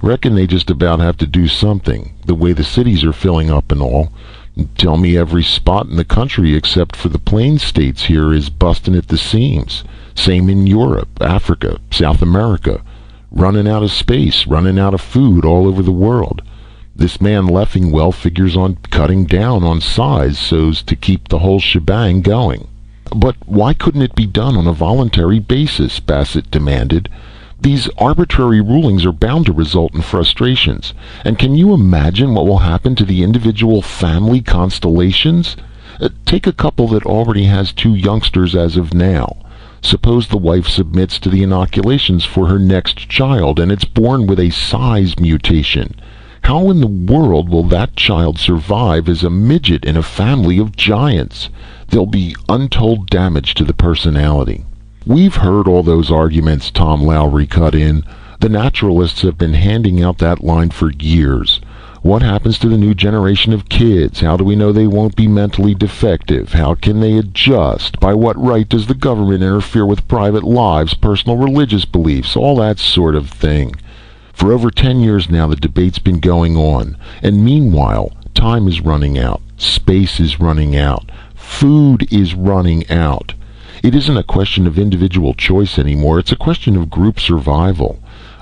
Reckon they just about have to do something, the way the cities are filling up and all. Tell me every spot in the country except for the plain states here is busting at the seams. Same in Europe, Africa, South America. Running out of space, running out of food all over the world. This man Leffingwell figures on cutting down on size so's to keep the whole shebang going. But why couldn't it be done on a voluntary basis? Bassett demanded. These arbitrary rulings are bound to result in frustrations. And can you imagine what will happen to the individual family constellations? Take a couple that already has two youngsters as of now. Suppose the wife submits to the inoculations for her next child, and it's born with a size mutation. How in the world will that child survive as a midget in a family of giants? There'll be untold damage to the personality. We've heard all those arguments, Tom Lowry cut in. The naturalists have been handing out that line for years. What happens to the new generation of kids? How do we know they won't be mentally defective? How can they adjust? By what right does the government interfere with private lives, personal religious beliefs, all that sort of thing? For over 10 years now, the debate's been going on. And meanwhile, time is running out. Space is running out. Food is running out. It isn't a question of individual choice anymore. It's a question of group survival.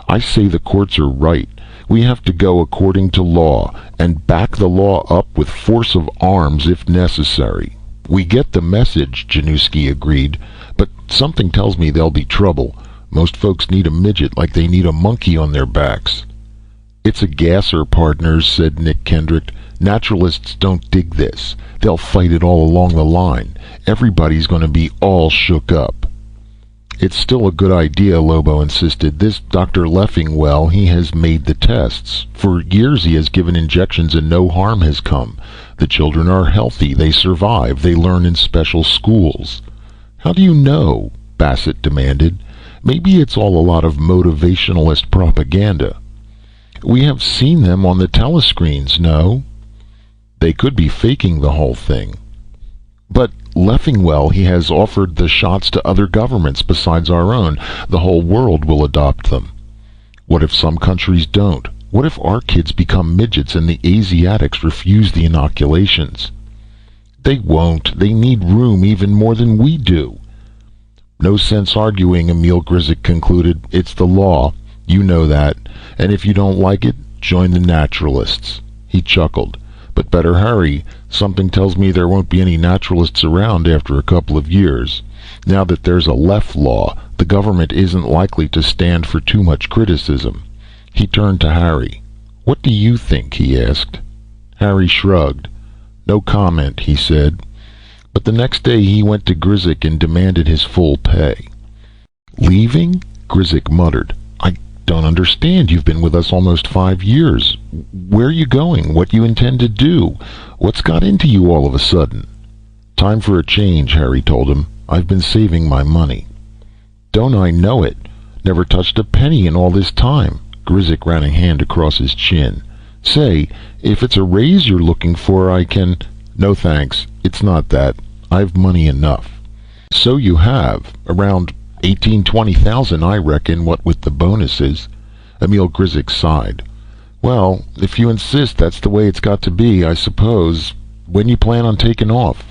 I say the courts are right. We have to go according to law, and back the law up with force of arms if necessary. We get the message, Januski agreed, but something tells me there'll be trouble. Most folks need a midget like they need a monkey on their backs. It's a gasser, partners, said Nick Kendrick. Naturalists don't dig this. They'll fight it all along the line. Everybody's going to be all shook up. It's still a good idea, Lobo insisted. This Dr. Leffingwell, he has made the tests. For years he has given injections and no harm has come. The children are healthy, they survive, they learn in special schools. How do you know? Bassett demanded. Maybe it's all a lot of motivationalist propaganda. We have seen them on the telescreens, no? They could be faking the whole thing. But Leffingwell, he has offered the shots to other governments besides our own. The whole world will adopt them. What if some countries don't? What if our kids become midgets and the Asiatics refuse the inoculations? They won't. They need room even more than we do. No sense arguing, Emil Grizek concluded. It's the law. You know that. And if you don't like it, join the naturalists. He chuckled. But better hurry. Something tells me there won't be any naturalists around after a couple of years. Now that there's a left law, the government isn't likely to stand for too much criticism. He turned to Harry. What do you think? He asked. Harry shrugged. No comment, he said. But the next day he went to Grizek and demanded his full pay. Leaving? Grizek muttered. I don't understand. You've been with us almost 5 years. Where are you going? What you intend to do? What's got into you all of a sudden? Time for a change, Harry told him. I've been saving my money. Don't I know it? Never touched a penny in all this time. Grizek ran a hand across his chin. Say, if it's a raise you're looking for, I can... No thanks. It's not that. I've money enough. So you have. Around 18,000-20,000, I reckon, what with the bonuses. Emil Grizek sighed. Well, if you insist that's the way it's got to be, I suppose. When you plan on taking off?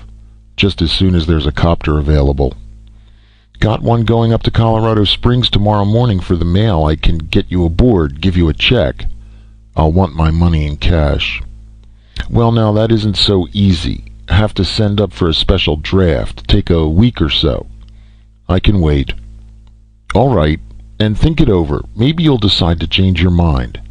Just as soon as there's a copter available. Got one going up to Colorado Springs tomorrow morning for the mail. I can get you aboard, give you a check. I'll want my money in cash. Well, now, that isn't so easy. Have to send up for a special draft. Take a week or so. I can wait. All right, and think it over. Maybe you'll decide to change your mind.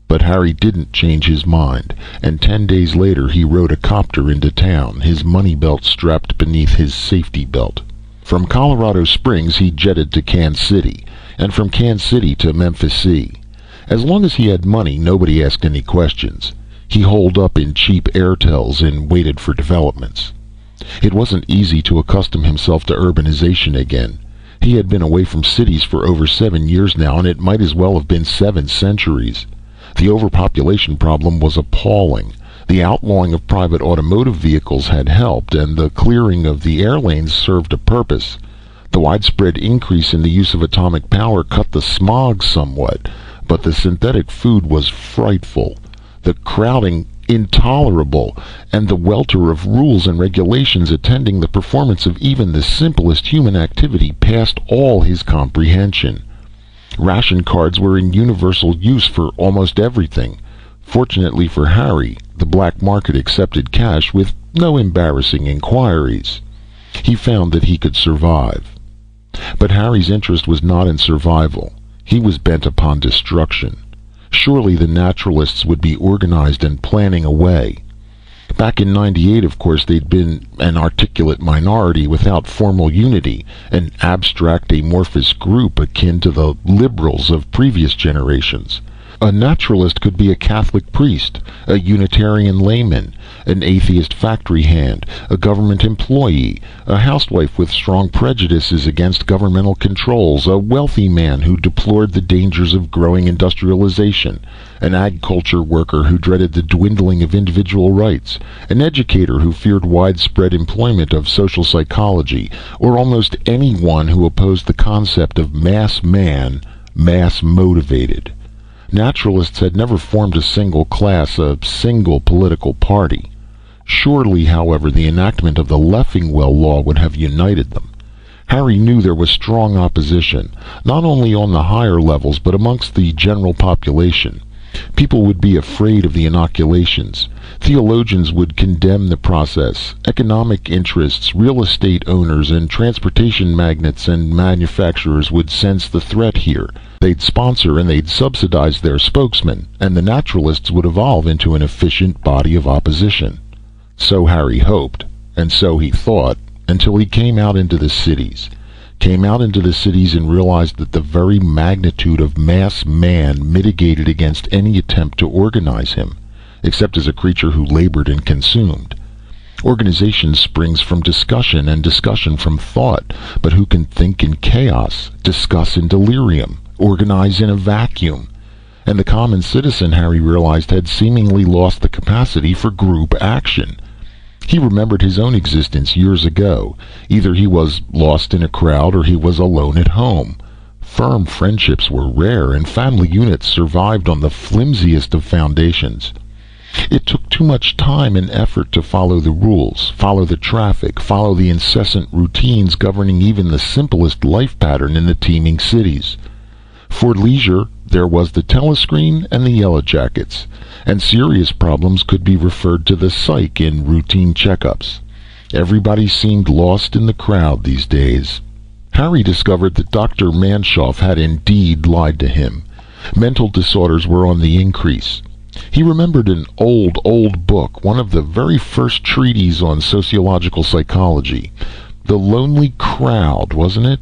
But Harry didn't change his mind, and 10 days later he rode a copter into town, his money belt strapped beneath his safety belt. From Colorado Springs he jetted to Kansas City, and from Kansas City to Memphis. As long as he had money, nobody asked any questions. He holed up in cheap airtels and waited for developments. It wasn't easy to accustom himself to urbanization again. He had been away from cities for over 7 years now, and it might as well have been 7 centuries. The overpopulation problem was appalling. The outlawing of private automotive vehicles had helped, and the clearing of the air lanes served a purpose. The widespread increase in the use of atomic power cut the smog somewhat, but the synthetic food was frightful, the crowding intolerable, and the welter of rules and regulations attending the performance of even the simplest human activity passed all his comprehension. Ration cards were in universal use for almost everything. Fortunately for Harry, the black market accepted cash with no embarrassing inquiries. He found that he could survive. But Harry's interest was not in survival. He was bent upon destruction. Surely the naturalists would be organized and planning a way. Back in '98, of course, they'd been an articulate minority without formal unity, an abstract amorphous group akin to the liberals of previous generations. A naturalist could be a Catholic priest, a Unitarian layman, an atheist factory hand, a government employee, a housewife with strong prejudices against governmental controls, a wealthy man who deplored the dangers of growing industrialization, an agriculture worker who dreaded the dwindling of individual rights, an educator who feared widespread employment of social psychology, or almost anyone who opposed the concept of mass man, mass motivated. Naturalists had never formed a single class, a single political party. Surely, however, the enactment of the Leffingwell Law would have united them. Harry knew there was strong opposition, not only on the higher levels, but amongst the general population. People would be afraid of the inoculations. Theologians would condemn the process. Economic interests, real estate owners, and transportation magnates and manufacturers would sense the threat here. They'd sponsor and they'd subsidize their spokesmen, and the naturalists would evolve into an efficient body of opposition. So Harry hoped, and so he thought, until he came out into the cities. Came out into the cities and realized that the very magnitude of mass man mitigated against any attempt to organize him, except as a creature who labored and consumed. Organization springs from discussion, and discussion from thought, but who can think in chaos, discuss in delirium, organize in a vacuum? And the common citizen, Harry realized, had seemingly lost the capacity for group action. He remembered his own existence years ago. Either he was lost in a crowd or he was alone at home. Firm friendships were rare, and family units survived on the flimsiest of foundations. It took too much time and effort to follow the rules, follow the traffic, follow the incessant routines governing even the simplest life pattern in the teeming cities. For leisure, there was the telescreen and the yellow jackets, and serious problems could be referred to the psych in routine checkups. Everybody seemed lost in the crowd these days. Harry discovered that Dr. Manshoff had indeed lied to him. Mental disorders were on the increase. He remembered an old book, one of the very first treatises on sociological psychology. The Lonely Crowd, wasn't it?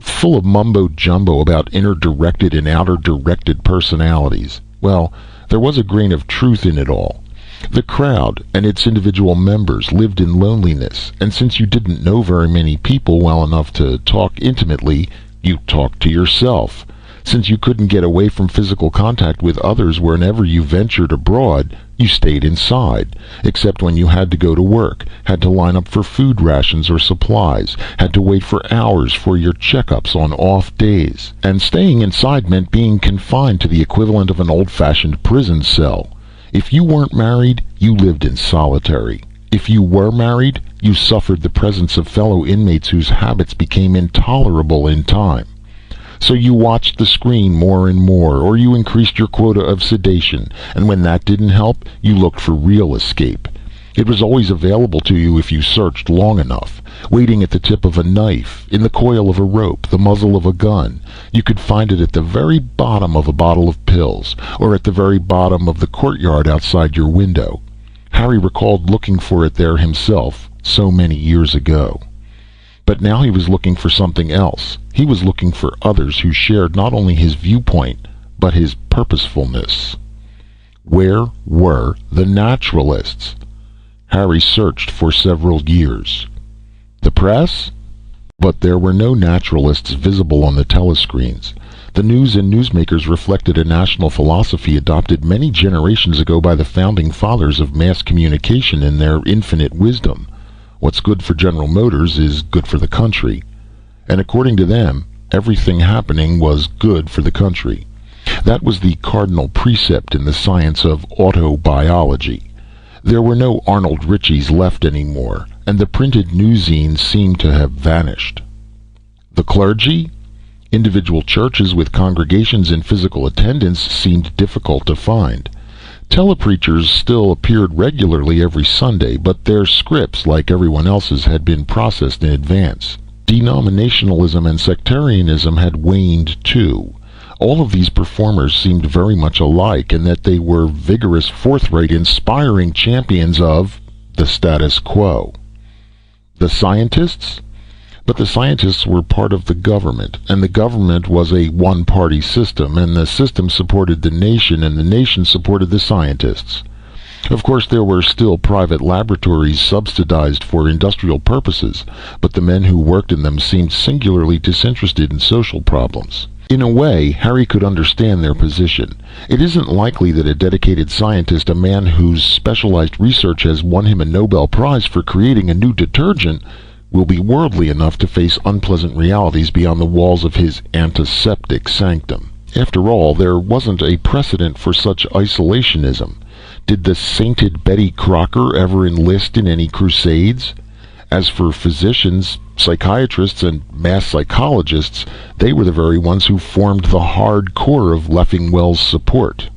Full of mumbo-jumbo about inner-directed and outer-directed personalities. Well, there was a grain of truth in it all. The crowd and its individual members lived in loneliness, and since you didn't know very many people well enough to talk intimately, you talked to yourself. Since you couldn't get away from physical contact with others whenever you ventured abroad, you stayed inside, except when you had to go to work, had to line up for food rations or supplies, had to wait for hours for your checkups on off days. And staying inside meant being confined to the equivalent of an old-fashioned prison cell. If you weren't married, you lived in solitary. If you were married, you suffered the presence of fellow inmates whose habits became intolerable in time. So you watched the screen more and more, or you increased your quota of sedation, and when that didn't help, you looked for real escape. It was always available to you if you searched long enough, waiting at the tip of a knife, in the coil of a rope, the muzzle of a gun. You could find it at the very bottom of a bottle of pills, or at the very bottom of the courtyard outside your window. Harry recalled looking for it there himself so many years ago. But now he was looking for something else. He was looking for others who shared not only his viewpoint, but his purposefulness. Where were the naturalists? Harry searched for several years. The press? But there were no naturalists visible on the telescreens. The news and newsmakers reflected a national philosophy adopted many generations ago by the founding fathers of mass communication in their infinite wisdom. What's good for General Motors is good for the country. And according to them, everything happening was good for the country. That was the cardinal precept in the science of autobiology. There were no Arnold Ritchies left anymore, and the printed newszines seemed to have vanished. The clergy? Individual churches with congregations in physical attendance seemed difficult to find. Telepreachers still appeared regularly every Sunday, but their scripts, like everyone else's, had been processed in advance. Denominationalism and sectarianism had waned too. All of these performers seemed very much alike, in that they were vigorous, forthright, inspiring champions of the status quo. The scientists? But the scientists were part of the government, and the government was a one-party system, and the system supported the nation, and the nation supported the scientists. Of course, there were still private laboratories subsidized for industrial purposes, but the men who worked in them seemed singularly disinterested in social problems. In a way, Harry could understand their position. It isn't likely that a dedicated scientist, a man whose specialized research has won him a Nobel Prize for creating a new detergent, will be worldly enough to face unpleasant realities beyond the walls of his antiseptic sanctum. After all, there wasn't a precedent for such isolationism. Did the sainted Betty Crocker ever enlist in any crusades? As for physicians, psychiatrists, and mass psychologists, they were the very ones who formed the hard core of Leffingwell's support.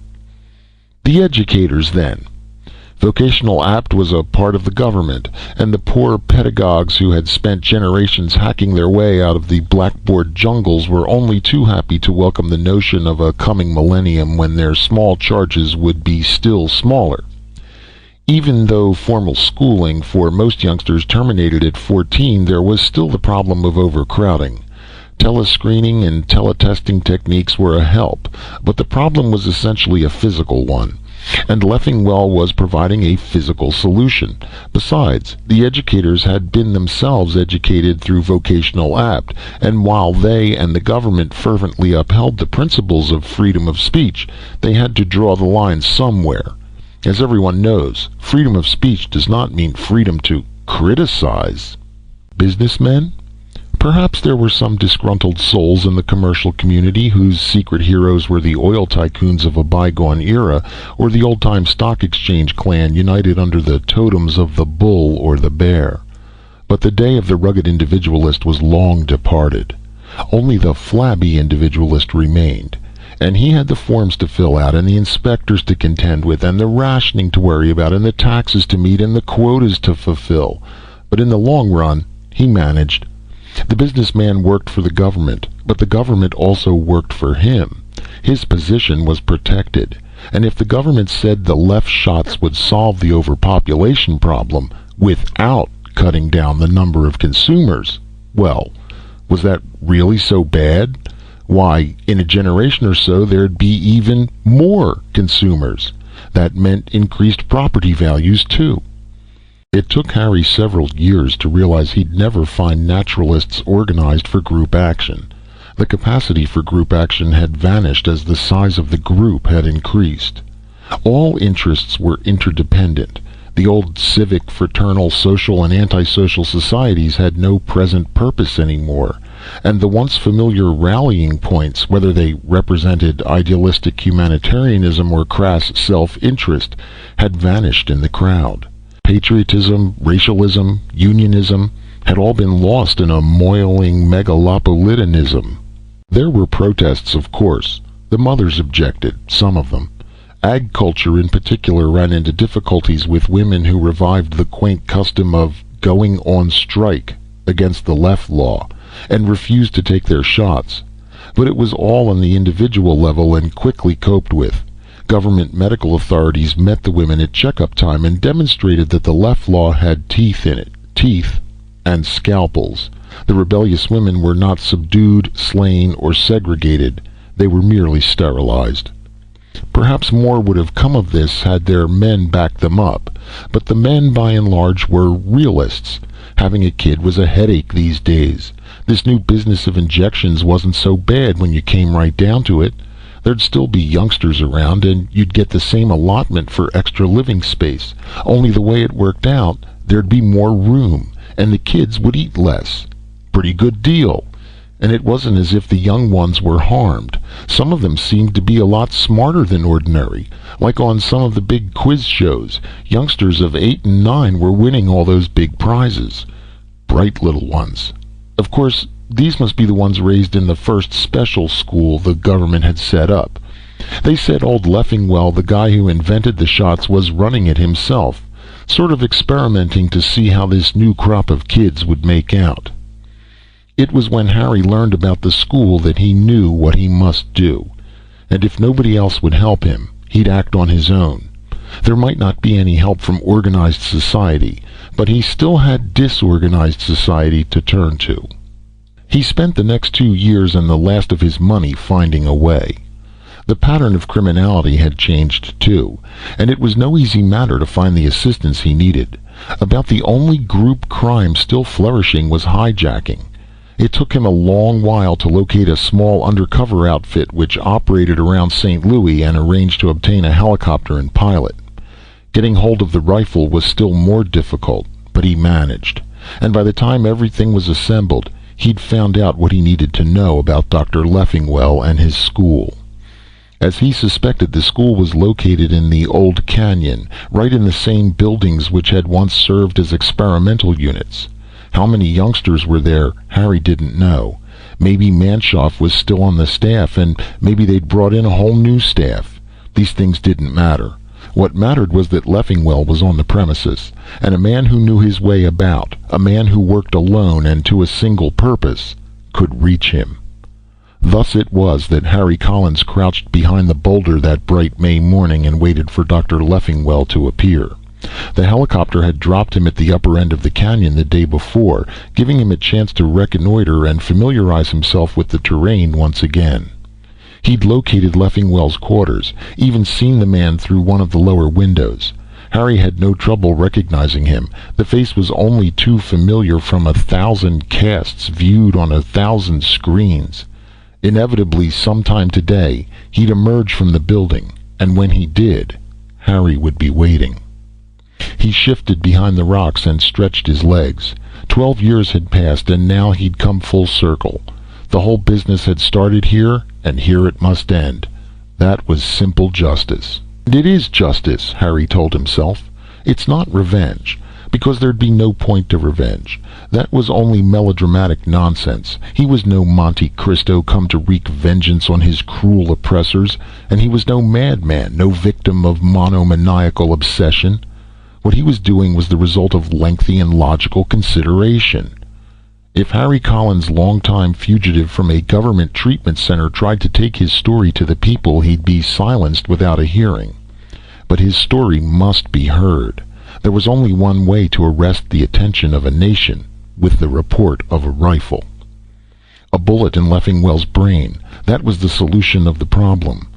The educators, then. Vocational Apt was a part of the government, and the poor pedagogues who had spent generations hacking their way out of the blackboard jungles were only too happy to welcome the notion of a coming millennium when their small charges would be still smaller. Even though formal schooling for most youngsters terminated at 14, there was still the problem of overcrowding. Telescreening and teletesting techniques were a help, but the problem was essentially a physical one. And Leffingwell was providing a physical solution. Besides, the educators had been themselves educated through Vocational Apt, and while they and the government fervently upheld the principles of freedom of speech, they had to draw the line somewhere. As everyone knows, freedom of speech does not mean freedom to criticize. Businessmen? Perhaps there were some disgruntled souls in the commercial community whose secret heroes were the oil tycoons of a bygone era, or the old-time stock exchange clan united under the totems of the bull or the bear. But the day of the rugged individualist was long departed. Only the flabby individualist remained, and he had the forms to fill out, and the inspectors to contend with, and the rationing to worry about, and the taxes to meet, and the quotas to fulfill. But in the long run, he managed. The businessman worked for the government, but the government also worked for him. His position was protected, and if the government said the left shots would solve the overpopulation problem without cutting down the number of consumers, well, was that really so bad? Why, in a generation or so there'd be even more consumers. That meant increased property values too. It took Harry several years to realize he'd never find naturalists organized for group action. The capacity for group action had vanished as the size of the group had increased. All interests were interdependent. The old civic, fraternal, social, and antisocial societies had no present purpose anymore, and the once familiar rallying points, whether they represented idealistic humanitarianism or crass self-interest, had vanished in the crowd. Patriotism, racialism, unionism had all been lost in a moiling megalopolitanism. There were protests, of course. The mothers objected, some of them. Ag culture in particular ran into difficulties with women who revived the quaint custom of going on strike against the left law and refused to take their shots. But it was all on the individual level and quickly coped with. Government medical authorities met the women at checkup time and demonstrated that the left law had teeth in it, teeth and scalpels. The rebellious women were not subdued, slain, or segregated. They were merely sterilized. Perhaps more would have come of this had their men backed them up, but the men by and large were realists. Having a kid was a headache these days. This new business of injections wasn't so bad when you came right down to it. There'd still be youngsters around, and you'd get the same allotment for extra living space. Only the way it worked out, there'd be more room, and the kids would eat less. Pretty good deal. And it wasn't as if the young ones were harmed. Some of them seemed to be a lot smarter than ordinary. Like on some of the big quiz shows, youngsters of 8 and 9 were winning all those big prizes. Bright little ones. Of course, these must be the ones raised in the first special school the government had set up. They said old Leffingwell, the guy who invented the shots, was running it himself, sort of experimenting to see how this new crop of kids would make out. It was when Harry learned about the school that he knew what he must do, and if nobody else would help him, he'd act on his own. There might not be any help from organized society, but he still had disorganized society to turn to. He spent the next 2 years and the last of his money finding a way. The pattern of criminality had changed too, and it was no easy matter to find the assistance he needed. About the only group crime still flourishing was hijacking. It took him a long while to locate a small undercover outfit which operated around St. Louis and arrange to obtain a helicopter and pilot. Getting hold of the rifle was still more difficult, but he managed. And by the time everything was assembled, he'd found out what he needed to know about Dr. Leffingwell and his school. As he suspected, the school was located in the old canyon, right in the same buildings which had once served as experimental units. How many youngsters were there, Harry didn't know. Maybe Manshoff was still on the staff, and maybe they'd brought in a whole new staff. These things didn't matter. What mattered was that Leffingwell was on the premises, and a man who knew his way about, a man who worked alone and to a single purpose, could reach him. Thus it was that Harry Collins crouched behind the boulder that bright May morning and waited for Dr. Leffingwell to appear. The helicopter had dropped him at the upper end of the canyon the day before, giving him a chance to reconnoiter and familiarize himself with the terrain once again. He'd located Leffingwell's quarters, even seen the man through one of the lower windows. Harry had no trouble recognizing him. The face was only too familiar from 1,000 casts viewed on 1,000 screens. Inevitably, sometime today, he'd emerge from the building, and when he did, Harry would be waiting. He shifted behind the rocks and stretched his legs. 12 years had passed, and now he'd come full circle. The whole business had started here, and here it must end. That was simple justice. And it is justice, Harry told himself. It's not revenge, because there'd be no point to revenge. That was only melodramatic nonsense. He was no Monte Cristo come to wreak vengeance on his cruel oppressors, and he was no madman, no victim of monomaniacal obsession. What he was doing was the result of lengthy and logical consideration. If Harry Collins, longtime fugitive from a government treatment center, tried to take his story to the people, he'd be silenced without a hearing. But his story must be heard. There was only one way to arrest the attention of a nation, with the report of a rifle. A bullet in Leffingwell's brain, that was the solution of the problem.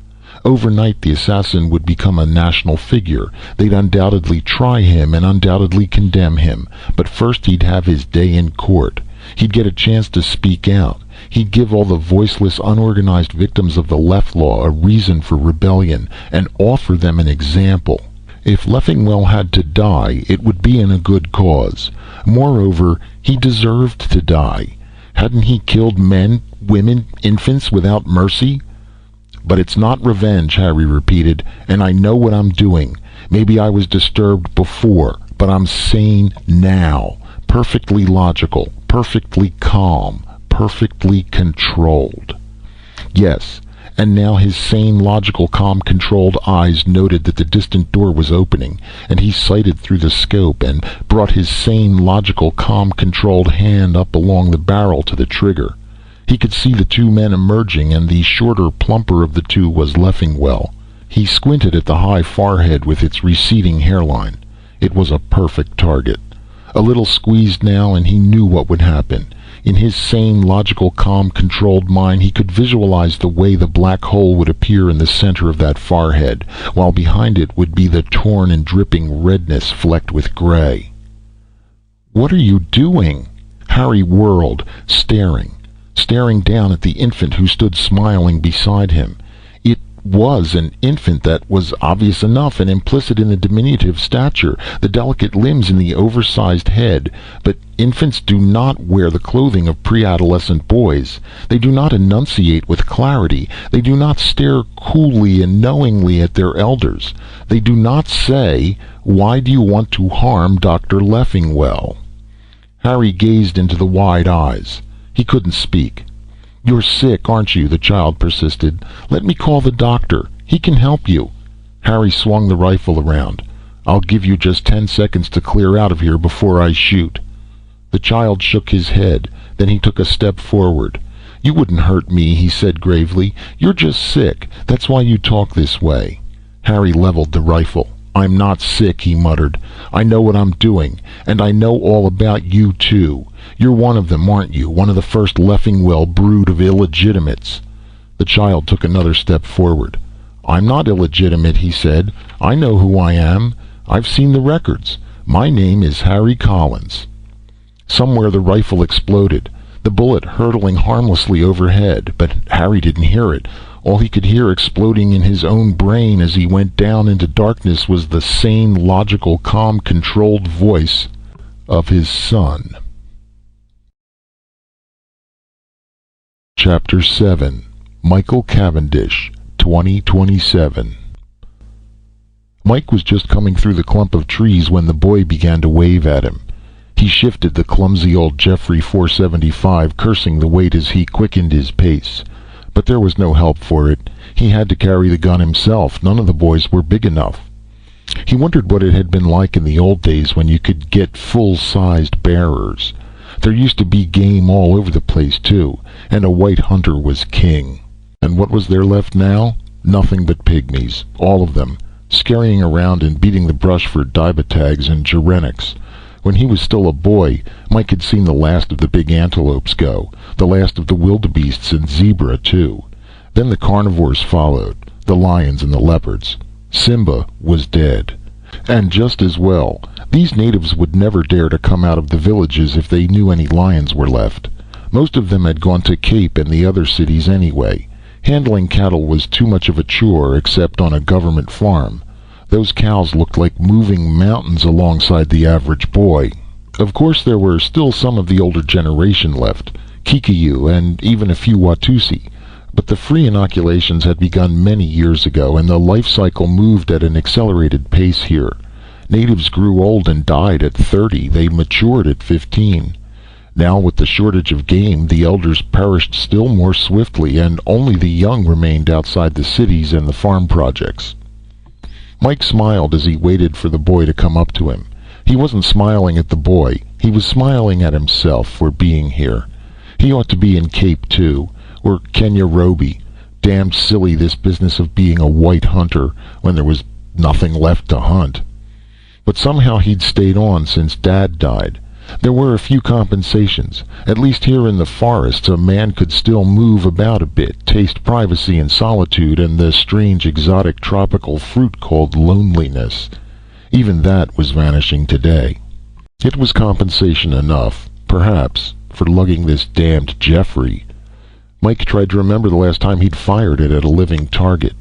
Overnight the assassin would become a national figure. They'd undoubtedly try him and undoubtedly condemn him, but first he'd have his day in court. He'd get a chance to speak out. He'd give all the voiceless, unorganized victims of the Leff Law a reason for rebellion, and offer them an example. If Leffingwell had to die, it would be in a good cause. Moreover, he deserved to die. Hadn't he killed men, women, infants without mercy? But it's not revenge, Harry repeated, and I know what I'm doing. Maybe I was disturbed before, but I'm sane now. Perfectly logical, perfectly calm, perfectly controlled. Yes, and now his sane, logical, calm, controlled eyes noted that the distant door was opening, and he sighted through the scope and brought his sane, logical, calm, controlled hand up along the barrel to the trigger. He could see the two men emerging, and the shorter, plumper of the two was Leffingwell. He squinted at the high forehead with its receding hairline. It was a perfect target. A little squeezed now, and he knew what would happen. In his sane, logical, calm, controlled mind, he could visualize the way the black hole would appear in the center of that forehead, while behind it would be the torn and dripping redness flecked with gray. "What are you doing?" Harry whirled, staring down at the infant who stood smiling beside him. It was an infant, that was obvious enough, and implicit in the diminutive stature, the delicate limbs, and the oversized head. But infants do not wear the clothing of pre-adolescent boys. They do not enunciate with clarity. They do not stare coolly and knowingly at their elders. They do not say, "Why do you want to harm Dr. Leffingwell?" Harry gazed into the wide eyes. He couldn't speak. "You're sick, aren't you?" the child persisted. "Let me call the doctor. He can help you." Harry swung the rifle around. "I'll give you just 10 seconds to clear out of here before I shoot." The child shook his head. Then he took a step forward. "You wouldn't hurt me," he said gravely. "You're just sick. That's why you talk this way." Harry leveled the rifle. "I'm not sick," he muttered. "I know what I'm doing, and I know all about you too. You're one of them, aren't you? One of the first Leffingwell brood of illegitimates." The child took another step forward. "I'm not illegitimate," he said. "I know who I am. I've seen the records. My name is Harry Collins." Somewhere the rifle exploded, the bullet hurtling harmlessly overhead, but Harry didn't hear it. All he could hear exploding in his own brain as he went down into darkness was the sane, logical, calm, controlled voice of his son. Chapter 7. Michael Cavendish, 2027. Mike was just coming through the clump of trees when the boy began to wave at him. He shifted the clumsy old Jeffrey 475, cursing the weight as he quickened his pace. But there was no help for it. He had to carry the gun himself. None of the boys were big enough. He wondered what it had been like in the old days when you could get full-sized bearers. There used to be game all over the place too, and a white hunter was king. And what was there left now? Nothing but pygmies, all of them, scurrying around and beating the brush for dibatags and gerenics. When he was still a boy, Mike had seen the last of the big antelopes go, the last of the wildebeests and zebra too. Then the carnivores followed, the lions and the leopards. Simba was dead. And just as well. These natives would never dare to come out of the villages if they knew any lions were left. Most of them had gone to Cape and the other cities anyway. Handling cattle was too much of a chore, except on a government farm. Those cows looked like moving mountains alongside the average boy. Of course there were still some of the older generation left, Kikuyu and even a few Watusi, but the free inoculations had begun many years ago, and the life cycle moved at an accelerated pace here. Natives grew old and died at 30, they matured at 15. Now with the shortage of game, the elders perished still more swiftly, and only the young remained outside the cities and the farm projects. Mike smiled as he waited for the boy to come up to him. He wasn't smiling at the boy, he was smiling at himself for being here. He ought to be in Cape too, or Kenya Roby. Damned silly this business of being a white hunter when there was nothing left to hunt. But somehow he'd stayed on since Dad died. There were a few compensations. At least here in the forests a man could still move about a bit, taste privacy and solitude and the strange exotic tropical fruit called loneliness. Even that was vanishing today. It was compensation enough, perhaps, for lugging this damned Jeffrey. Mike tried to remember the last time he'd fired it at a living target.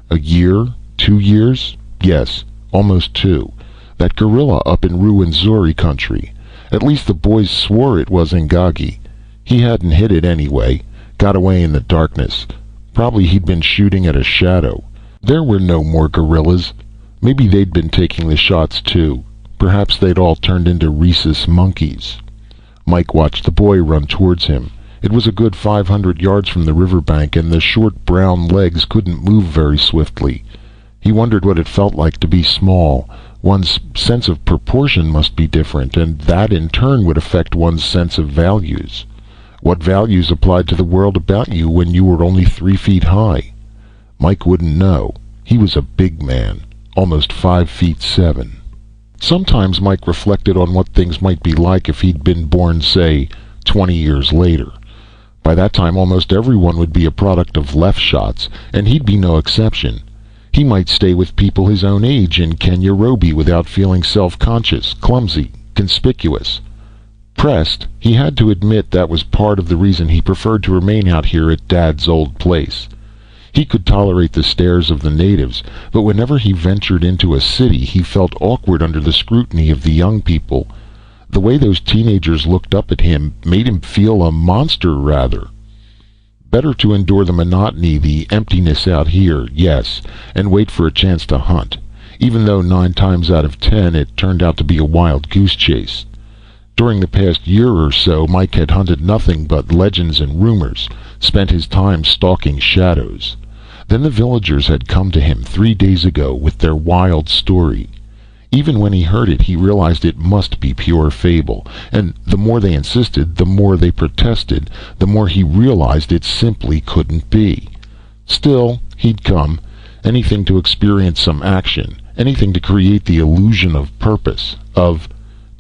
A year? 2 years? Yes, almost 2. That gorilla up in Ruwenzori country. At least the boys swore it was Ngagi. He hadn't hit it anyway. Got away in the darkness. Probably he'd been shooting at a shadow. There were no more gorillas. Maybe they'd been taking the shots too. Perhaps they'd all turned into rhesus monkeys. Mike watched the boy run towards him. It was a good 500 yards from the riverbank, and the short brown legs couldn't move very swiftly. He wondered what it felt like to be small. One's sense of proportion must be different, and that in turn would affect one's sense of values. What values applied to the world about you when you were only 3 feet high? Mike wouldn't know. He was a big man, almost 5'7". Sometimes Mike reflected on what things might be like if he'd been born, say, 20 years later. By that time almost everyone would be a product of left shots, and he'd be no exception. He might stay with people his own age in Kenya Roby without feeling self-conscious, clumsy, conspicuous. Pressed, he had to admit that was part of the reason he preferred to remain out here at Dad's old place. He could tolerate the stares of the natives, but whenever he ventured into a city he felt awkward under the scrutiny of the young people. The way those teenagers looked up at him made him feel a monster, rather. Better to endure the monotony, the emptiness out here, yes, and wait for a chance to hunt, even though 9 times out of 10 it turned out to be a wild goose chase. During the past year or so, Mike had hunted nothing but legends and rumors, spent his time stalking shadows. Then the villagers had come to him 3 days ago with their wild story. Even when he heard it, he realized it must be pure fable, and the more they insisted, the more they protested, the more he realized it simply couldn't be. Still, he'd come, anything to experience some action, anything to create the illusion of purpose, of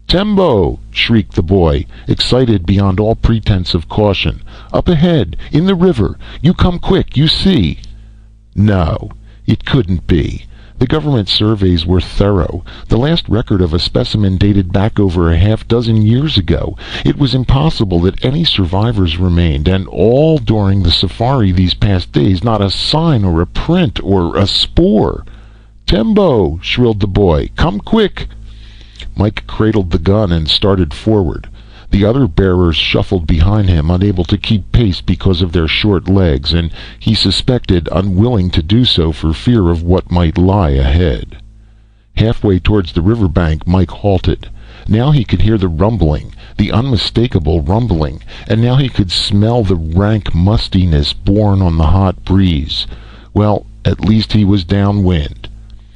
"Tembo!" shrieked the boy, excited beyond all pretense of caution. "Up ahead, in the river! You come quick, you see!" No, it couldn't be. The government surveys were thorough. The last record of a specimen dated back over a half dozen years ago. It was impossible that any survivors remained, and all during the safari these past days, not a sign or a print or a spoor. "Tembo!" shrilled the boy. "Come quick!" Mike cradled the gun and started forward. The other bearers shuffled behind him, unable to keep pace because of their short legs, and he suspected unwilling to do so for fear of what might lie ahead. Halfway towards the riverbank, Mike halted. Now he could hear the rumbling, the unmistakable rumbling, and now he could smell the rank mustiness borne on the hot breeze. Well, at least he was downwind.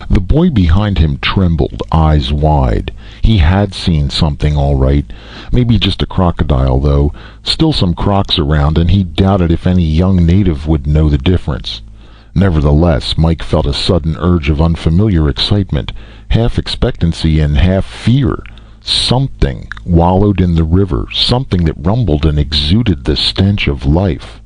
The boy behind him trembled, eyes wide. He had seen something, all right. Maybe just a crocodile, though. Still some crocs around, and he doubted if any young native would know the difference. Nevertheless, Mike felt a sudden urge of unfamiliar excitement, half expectancy and half fear. Something wallowed in the river, something that rumbled and exuded the stench of life.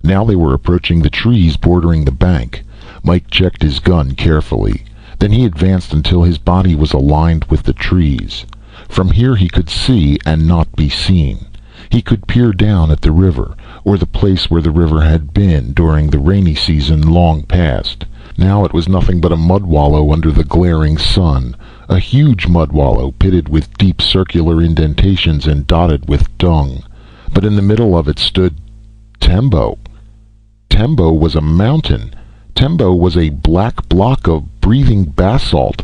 Now they were approaching the trees bordering the bank. Mike checked his gun carefully. Then he advanced until his body was aligned with the trees. From here he could see and not be seen. He could peer down at the river, or the place where the river had been during the rainy season long past. Now it was nothing but a mud wallow under the glaring sun. A huge mud wallow, pitted with deep circular indentations and dotted with dung. But in the middle of it stood Tembo. Tembo was a mountain. Tembo was a black block of breathing basalt.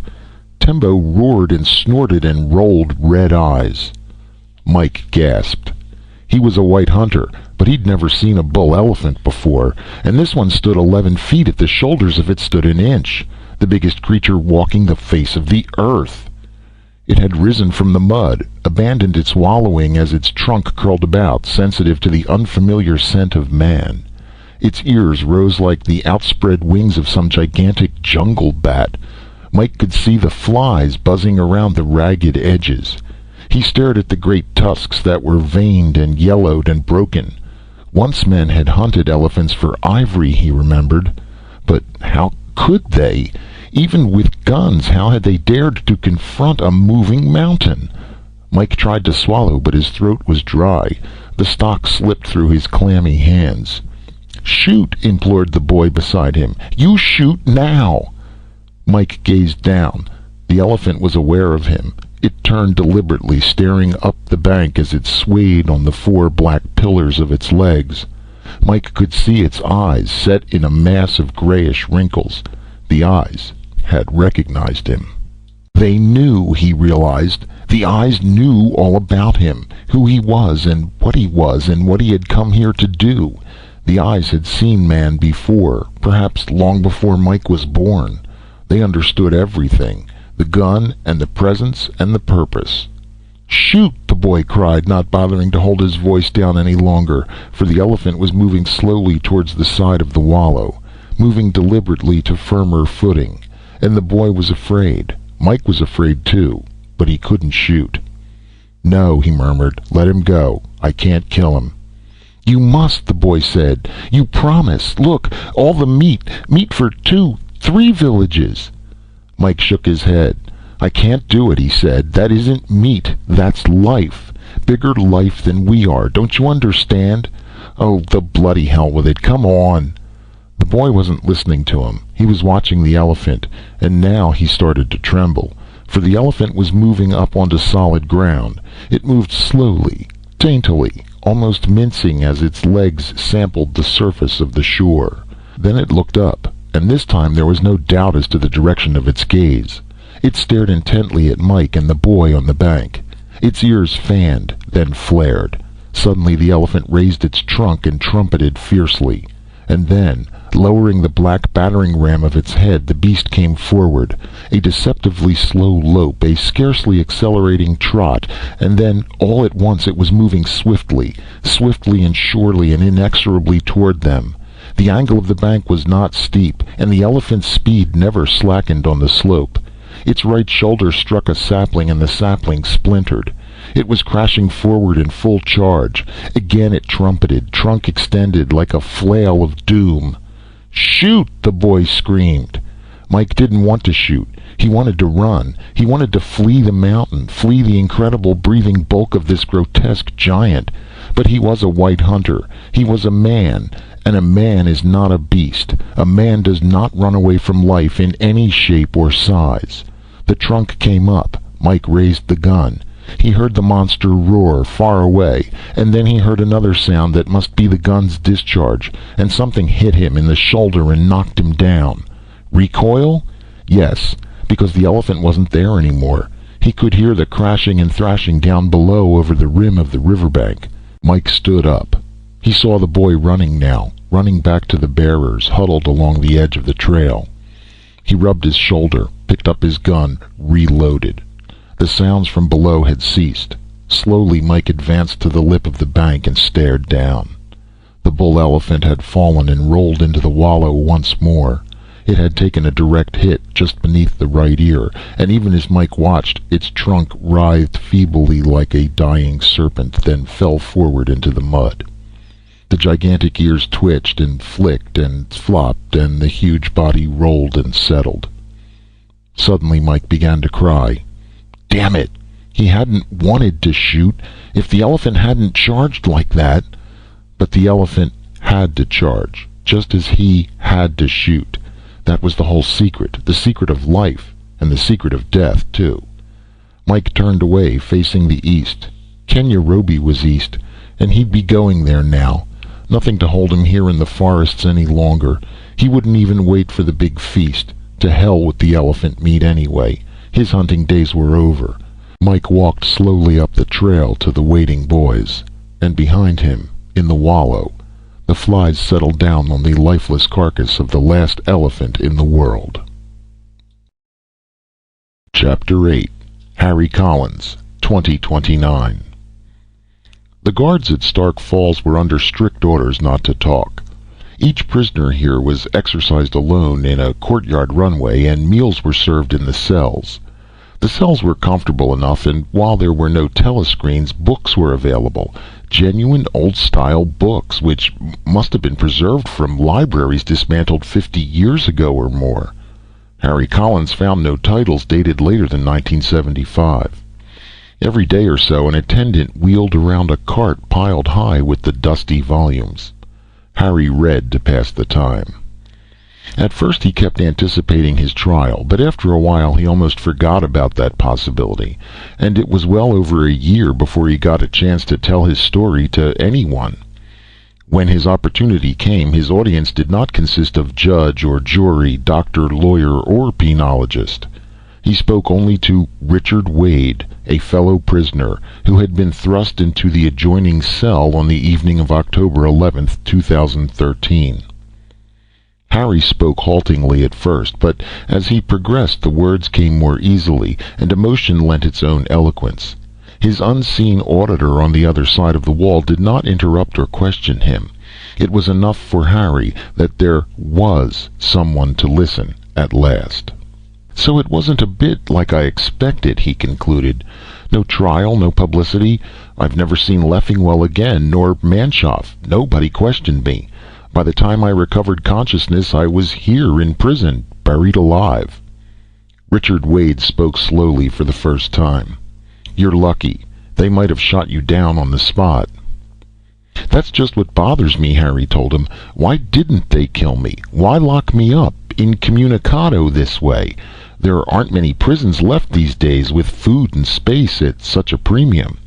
Tembo roared and snorted and rolled red eyes. Mike gasped. He was a white hunter, but he'd never seen a bull elephant before, and this one stood 11 feet at the shoulders of it stood an inch, the biggest creature walking the face of the earth. It had risen from the mud, abandoned its wallowing as its trunk curled about, sensitive to the unfamiliar scent of man. Its ears rose like the outspread wings of some gigantic jungle bat. Mike could see the flies buzzing around the ragged edges. He stared at the great tusks that were veined and yellowed and broken. Once men had hunted elephants for ivory, he remembered. But how could they? Even with guns, how had they dared to confront a moving mountain? Mike tried to swallow, but his throat was dry. The stock slipped through his clammy hands. "Shoot!" implored the boy beside him. "You shoot now!" Mike gazed down. The elephant was aware of him. It turned deliberately, staring up the bank as it swayed on the 4 black pillars of its legs. Mike could see its eyes, set in a mass of grayish wrinkles. The eyes had recognized him. They knew, he realized. The eyes knew all about him, who he was and what he had come here to do. The eyes had seen man before, perhaps long before Mike was born. They understood everything, the gun and the presence and the purpose. "Shoot!" the boy cried, not bothering to hold his voice down any longer, for the elephant was moving slowly towards the side of the wallow, moving deliberately to firmer footing. And the boy was afraid. Mike was afraid too, but he couldn't shoot. "No," he murmured. "Let him go. I can't kill him." "You must," the boy said. "You promise. Look, all the meat for 2, 3 villages." Mike shook his head. "I can't do it," he said. "That isn't meat. That's life. Bigger life than we are. Don't you understand? Oh, the bloody hell with it. Come on." The boy wasn't listening to him. He was watching the elephant, and now he started to tremble, for the elephant was moving up onto solid ground. It moved slowly, daintily, almost mincing as its legs sampled the surface of the shore. Then it looked up, and this time there was no doubt as to the direction of its gaze. It stared intently at Mike and the boy on the bank. Its ears fanned, then flared. Suddenly the elephant raised its trunk and trumpeted fiercely. And then, lowering the black battering ram of its head, the beast came forward, a deceptively slow lope, a scarcely accelerating trot, and then all at once it was moving swiftly and surely and inexorably toward them. The angle of the bank was not steep, and the elephant's speed never slackened on the slope. Its right shoulder struck a sapling, and the sapling splintered. It was crashing forward in full charge. Again it trumpeted, trunk extended like a flail of doom. "Shoot!" the boy screamed. Mike didn't want to shoot. He wanted to run. He wanted to flee the mountain, flee the incredible breathing bulk of this grotesque giant. But he was a white hunter. He was a man, and a man is not a beast. A man does not run away from life in any shape or size. The trunk came up. Mike raised the gun. He heard the monster roar far away, and then he heard another sound that must be the gun's discharge, and something hit him in the shoulder and knocked him down. Recoil? Yes, because the elephant wasn't there anymore. He could hear the crashing and thrashing down below over the rim of the riverbank. Mike stood up. He saw the boy running now, running back to the bearers, huddled along the edge of the trail. He rubbed his shoulder, picked up his gun, reloaded. The sounds from below had ceased. Slowly Mike advanced to the lip of the bank and stared down. The bull elephant had fallen and rolled into the wallow once more. It had taken a direct hit just beneath the right ear, and even as Mike watched, its trunk writhed feebly like a dying serpent, then fell forward into the mud. The gigantic ears twitched and flicked and flopped, and the huge body rolled and settled. Suddenly Mike began to cry. Damn it! He hadn't wanted to shoot. If the elephant hadn't charged like that... But the elephant had to charge, just as he had to shoot. That was the whole secret, the secret of life, and the secret of death, too. Mike turned away, facing the east. Kenya Roby was east, and he'd be going there now. Nothing to hold him here in the forests any longer. He wouldn't even wait for the big feast. To hell with the elephant meat anyway. His hunting days were over. Mike walked slowly up the trail to the waiting boys, and behind him, in the wallow, the flies settled down on the lifeless carcass of the last elephant in the world. Chapter 8. Harry Collins, 2029. The guards at Stark Falls were under strict orders not to talk. Each prisoner here was exercised alone in a courtyard runway, and meals were served in the cells. The cells were comfortable enough, and while there were no telescreens, books were available. Genuine old-style books, which must have been preserved from libraries dismantled 50 years ago or more. Harry Collins found no titles dated later than 1975. Every day or so, an attendant wheeled around a cart piled high with the dusty volumes. Harry read to pass the time. At first he kept anticipating his trial, but after a while he almost forgot about that possibility, and it was well over a year before he got a chance to tell his story to anyone. When his opportunity came, his audience did not consist of judge or jury, doctor, lawyer, or penologist. He spoke only to Richard Wade, a fellow prisoner, who had been thrust into the adjoining cell on the evening of October 11th, 2013. Harry spoke haltingly at first, but as he progressed the words came more easily, and emotion lent its own eloquence. His unseen auditor on the other side of the wall did not interrupt or question him. It was enough for Harry that there was someone to listen at last. So it wasn't a bit like I expected, he concluded. No trial, no publicity. I've never seen Leffingwell again, nor Manshoff. Nobody questioned me. By the time I recovered consciousness, I was here in prison, buried alive. Richard Wade spoke slowly for the first time. You're lucky. They might have shot you down on the spot. That's just what bothers me, Harry told him. Why didn't they kill me? Why lock me up, incommunicado this way? There aren't many prisons left these days with food and space at such a premium.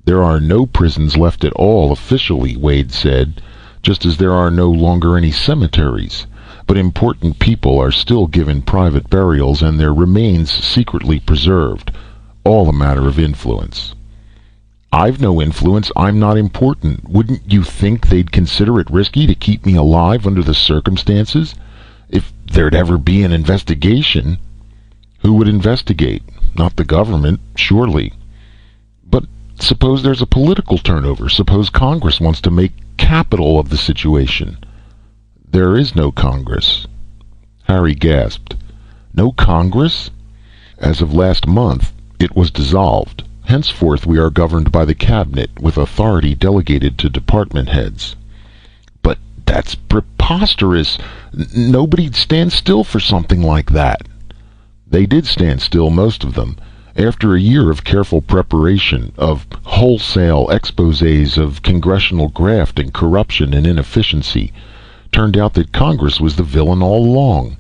There are no prisons left at all officially, Wade said, just as there are no longer any cemeteries. But important people are still given private burials and their remains secretly preserved. All a matter of influence. I've no influence. I'm not important. Wouldn't you think they'd consider it risky to keep me alive under the circumstances? If there'd ever be an investigation... Who would investigate? Not the government, surely. But suppose there's a political turnover. Suppose Congress wants to make capital of the situation. There is no Congress. Harry gasped. No Congress? As of last month, it was dissolved. Henceforth we are governed by the cabinet, with authority delegated to department heads. But that's preposterous. Nobody'd stand still for something like that. They did stand still, most of them. After a year of careful preparation, of wholesale exposés of congressional graft and corruption and inefficiency, turned out that Congress was the villain all along.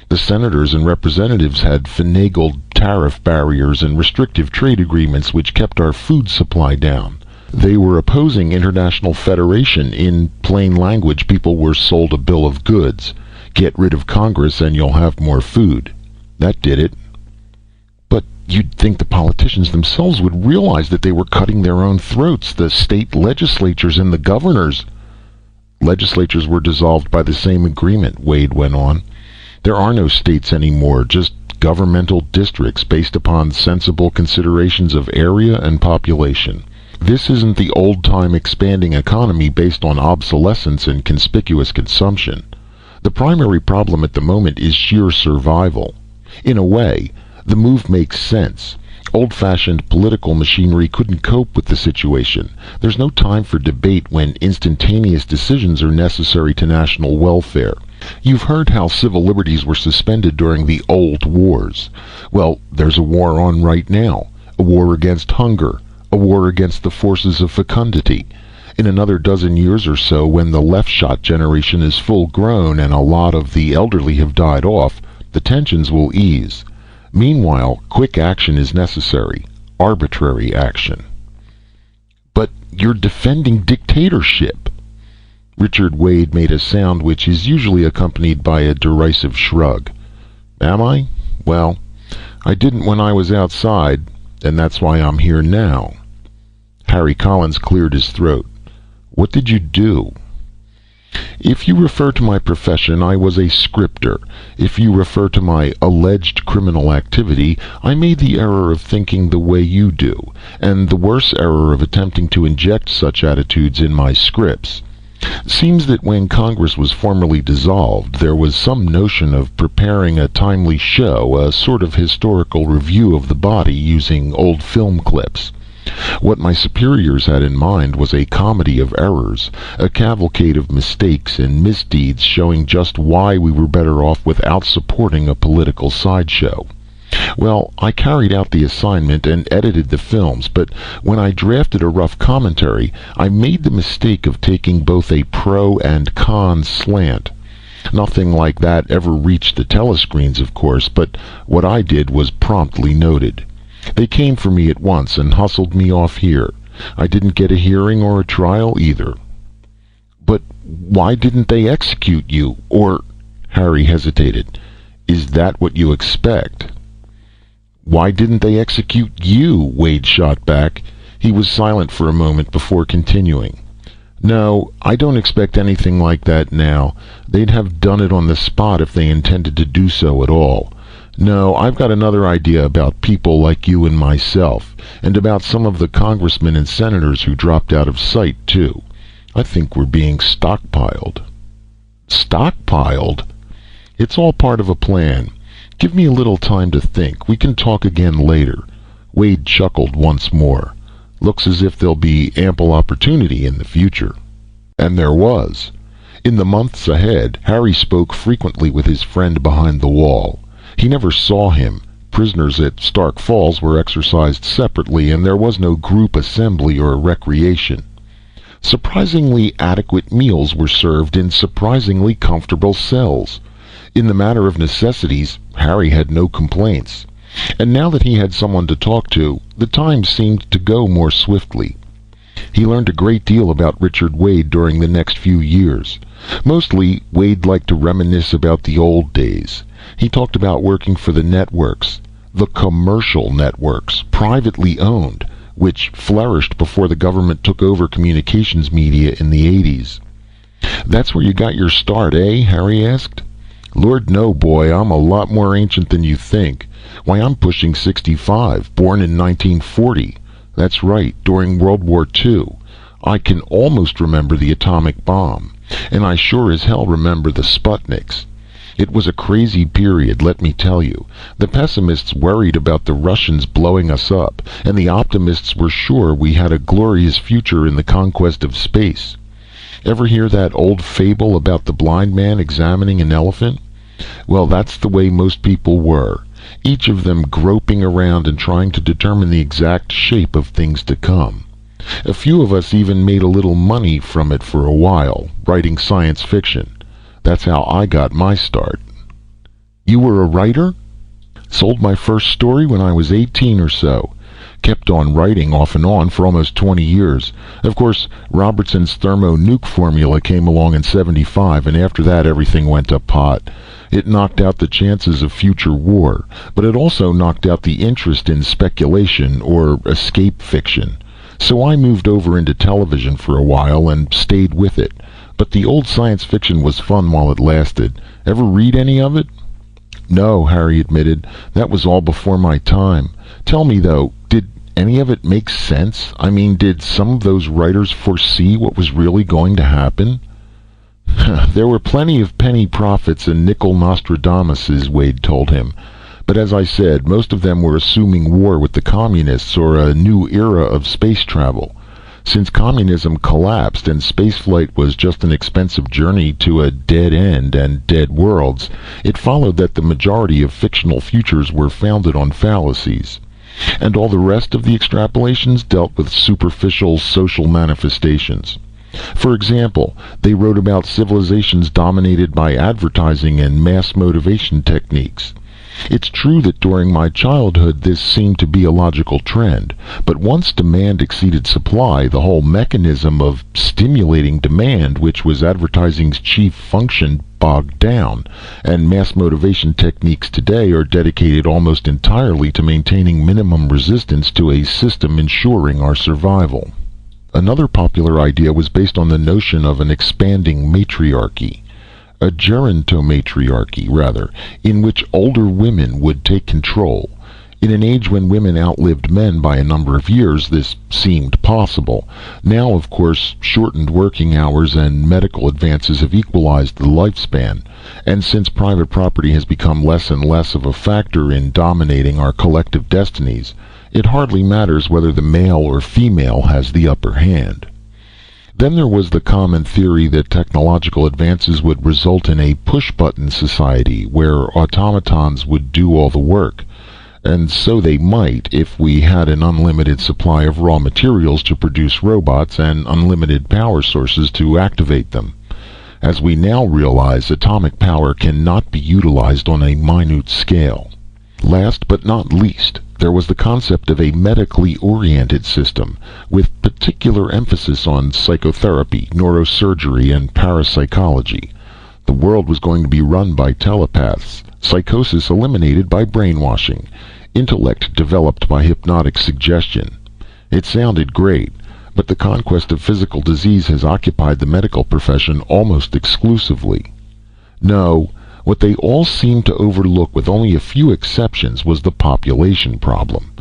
The senators and representatives had finagled tariff barriers and restrictive trade agreements which kept our food supply down. They were opposing international federation. In plain language, people were sold a bill of goods. Get rid of Congress and you'll have more food. That did it. But you'd think the politicians themselves would realize that they were cutting their own throats, the state legislatures and the governors. Legislatures were dissolved by the same agreement, Wade went on. There are no states anymore, just governmental districts based upon sensible considerations of area and population. This isn't the old-time expanding economy based on obsolescence and conspicuous consumption. The primary problem at the moment is sheer survival. In a way, the move makes sense. Old-fashioned political machinery couldn't cope with the situation. There's no time for debate when instantaneous decisions are necessary to national welfare. You've heard how civil liberties were suspended during the old wars. Well, there's a war on right now. A war against hunger. A war against the forces of fecundity. In another dozen years or so, when the left-shot generation is full grown and a lot of the elderly have died off, the tensions will ease. Meanwhile, quick action is necessary. Arbitrary action. But you're defending dictatorship. Richard Wade made a sound which is usually accompanied by a derisive shrug. Am I? Well, I didn't when I was outside, and that's why I'm here now. Harry Collins cleared his throat. What did you do? If you refer to my profession, I was a scripter. If you refer to my alleged criminal activity, I made the error of thinking the way you do, and the worse error of attempting to inject such attitudes in my scripts. Seems that when Congress was formally dissolved, there was some notion of preparing a timely show, a sort of historical review of the body using old film clips. What my superiors had in mind was a comedy of errors, a cavalcade of mistakes and misdeeds showing just why we were better off without supporting a political sideshow. Well, I carried out the assignment and edited the films, but when I drafted a rough commentary, I made the mistake of taking both a pro and con slant. Nothing like that ever reached the telescreens, of course, but what I did was promptly noted. They came for me at once and hustled me off here. I didn't get a hearing or a trial either. But why didn't they execute you? Or, Harry hesitated, is that what you expect? Why didn't they execute you? Wade shot back. He was silent for a moment before continuing. No, I don't expect anything like that now. They'd have done it on the spot if they intended to do so at all. No, I've got another idea about people like you and myself, and about some of the congressmen and senators who dropped out of sight, too. I think we're being stockpiled. Stockpiled? It's all part of a plan. Give me a little time to think. We can talk again later. Wade chuckled once more. Looks as if there'll be ample opportunity in the future. And there was. In the months ahead, Harry spoke frequently with his friend behind the wall. He never saw him. Prisoners at Stark Falls were exercised separately, and there was no group assembly or recreation. Surprisingly adequate meals were served in surprisingly comfortable cells. In the matter of necessities, Harry had no complaints. And now that he had someone to talk to, the time seemed to go more swiftly. He learned a great deal about Richard Wade during the next few years. Mostly, Wade liked to reminisce about the old days. He talked about working for the networks, the commercial networks, privately owned, which flourished before the government took over communications media in the 80s. That's where you got your start, eh? Harry asked. Lord, no, boy, I'm a lot more ancient than you think. Why, I'm pushing 65, born in 1940. That's right, during World War II. I can almost remember the atomic bomb. And I sure as hell remember the Sputniks. It was a crazy period, let me tell you. The pessimists worried about the Russians blowing us up, and the optimists were sure we had a glorious future in the conquest of space. Ever hear that old fable about the blind man examining an elephant? Well, that's the way most people were, each of them groping around and trying to determine the exact shape of things to come. A few of us even made a little money from it for a while, writing science fiction. That's how I got my start. You were a writer? Sold my first story when I was 18 or so. Kept on writing off and on for almost 20 years. Of course, Robertson's thermonuke formula came along in '75, and after that everything went to pot. It knocked out the chances of future war, but it also knocked out the interest in speculation or escape fiction. So I moved over into television for a while and stayed with it. But the old science fiction was fun while it lasted. Ever read any of it? No, Harry admitted. That was all before my time. Tell me though, did any of it make sense? I mean, did some of those writers foresee what was really going to happen? There were plenty of penny prophets and nickel Nostradamuses, Wade told him. But as I said, most of them were assuming war with the communists or a new era of space travel. Since communism collapsed and spaceflight was just an expensive journey to a dead end and dead worlds, it followed that the majority of fictional futures were founded on fallacies. And all the rest of the extrapolations dealt with superficial social manifestations. For example, they wrote about civilizations dominated by advertising and mass motivation techniques. It's true that during my childhood this seemed to be a logical trend, but once demand exceeded supply, the whole mechanism of stimulating demand, which was advertising's chief function, bogged down, and mass motivation techniques today are dedicated almost entirely to maintaining minimum resistance to a system ensuring our survival. Another popular idea was based on the notion of an expanding matriarchy. A gerontomatriarchy, rather, in which older women would take control. In an age when women outlived men by a number of years, this seemed possible. Now, of course, shortened working hours and medical advances have equalized the lifespan, and since private property has become less and less of a factor in dominating our collective destinies, it hardly matters whether the male or female has the upper hand. Then there was the common theory that technological advances would result in a push-button society where automatons would do all the work. And so they might if we had an unlimited supply of raw materials to produce robots and unlimited power sources to activate them. As we now realize, atomic power cannot be utilized on a minute scale. Last but not least, there was the concept of a medically oriented system, with particular emphasis on psychotherapy, neurosurgery, and parapsychology. The world was going to be run by telepaths, psychosis eliminated by brainwashing, intellect developed by hypnotic suggestion. It sounded great, but the conquest of physical disease has occupied the medical profession almost exclusively. No, what they all seemed to overlook, with only a few exceptions, was the population problem.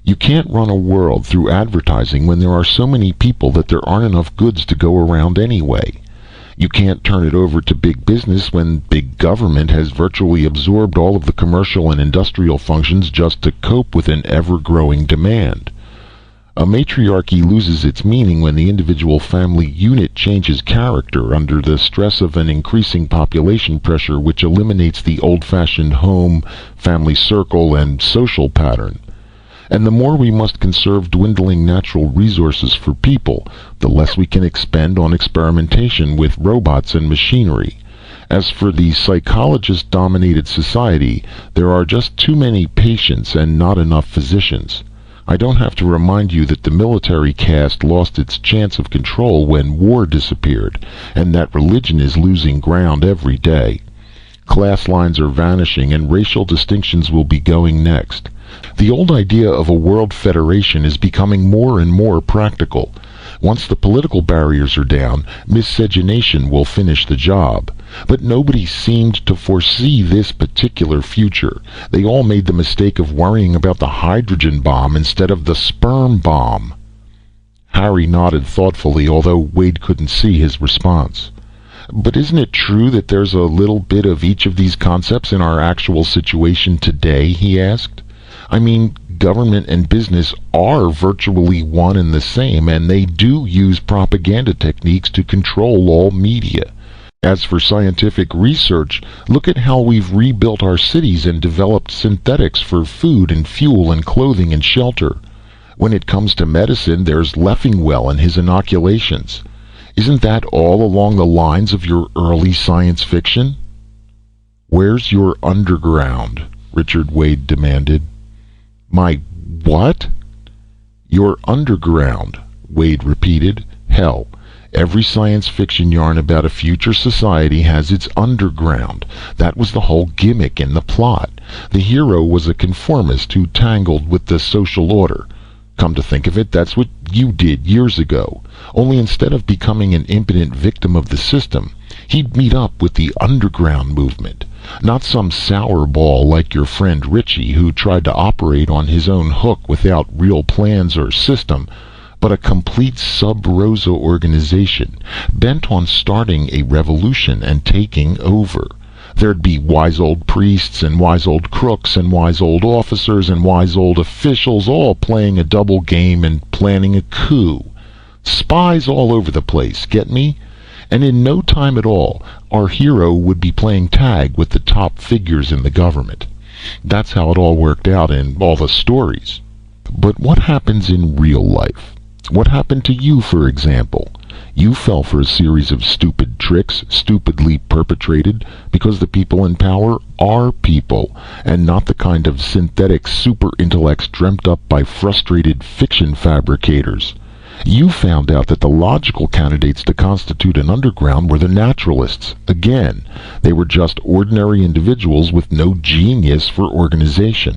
You can't run a world through advertising when there are so many people that there aren't enough goods to go around anyway. You can't turn it over to big business when big government has virtually absorbed all of the commercial and industrial functions just to cope with an ever-growing demand. A matriarchy loses its meaning when the individual family unit changes character under the stress of an increasing population pressure which eliminates the old-fashioned home, family circle, and social pattern. And the more we must conserve dwindling natural resources for people, the less we can expend on experimentation with robots and machinery. As for the psychologist-dominated society, there are just too many patients and not enough physicians. I don't have to remind you that the military caste lost its chance of control when war disappeared, and that religion is losing ground every day. Class lines are vanishing, and racial distinctions will be going next. The old idea of a world federation is becoming more and more practical. Once the political barriers are down, miscegenation will finish the job. But nobody seemed to foresee this particular future. They all made the mistake of worrying about the hydrogen bomb instead of the sperm bomb. Harry nodded thoughtfully, although Wade couldn't see his response. But isn't it true that there's a little bit of each of these concepts in our actual situation today, he asked. I mean, government and business are virtually one and the same, and they do use propaganda techniques to control all media. As for scientific research, look at how we've rebuilt our cities and developed synthetics for food and fuel and clothing and shelter. When it comes to medicine, there's Leffingwell and his inoculations. Isn't that all along the lines of your early science fiction? Where's your underground? Richard Wade demanded. My what? Your underground, Wade repeated. Hell, every science fiction yarn about a future society has its underground. That was the whole gimmick in the plot. The hero was a conformist who tangled with the social order. Come to think of it, that's what you did years ago. Only instead of becoming an impotent victim of the system, he'd meet up with the underground movement. Not some sour ball like your friend Richie, who tried to operate on his own hook without real plans or system, but a complete sub-rosa organization bent on starting a revolution and taking over. There'd be wise old priests and wise old crooks and wise old officers and wise old officials all playing a double game and planning a coup. Spies all over the place, get me? And in no time at all, our hero would be playing tag with the top figures in the government. That's how it all worked out in all the stories. But what happens in real life? What happened to you, for example? You fell for a series of stupid tricks, stupidly perpetrated, because the people in power are people, and not the kind of synthetic super intellects dreamt up by frustrated fiction fabricators. You found out that the logical candidates to constitute an underground were the naturalists. Again, they were just ordinary individuals with no genius for organization.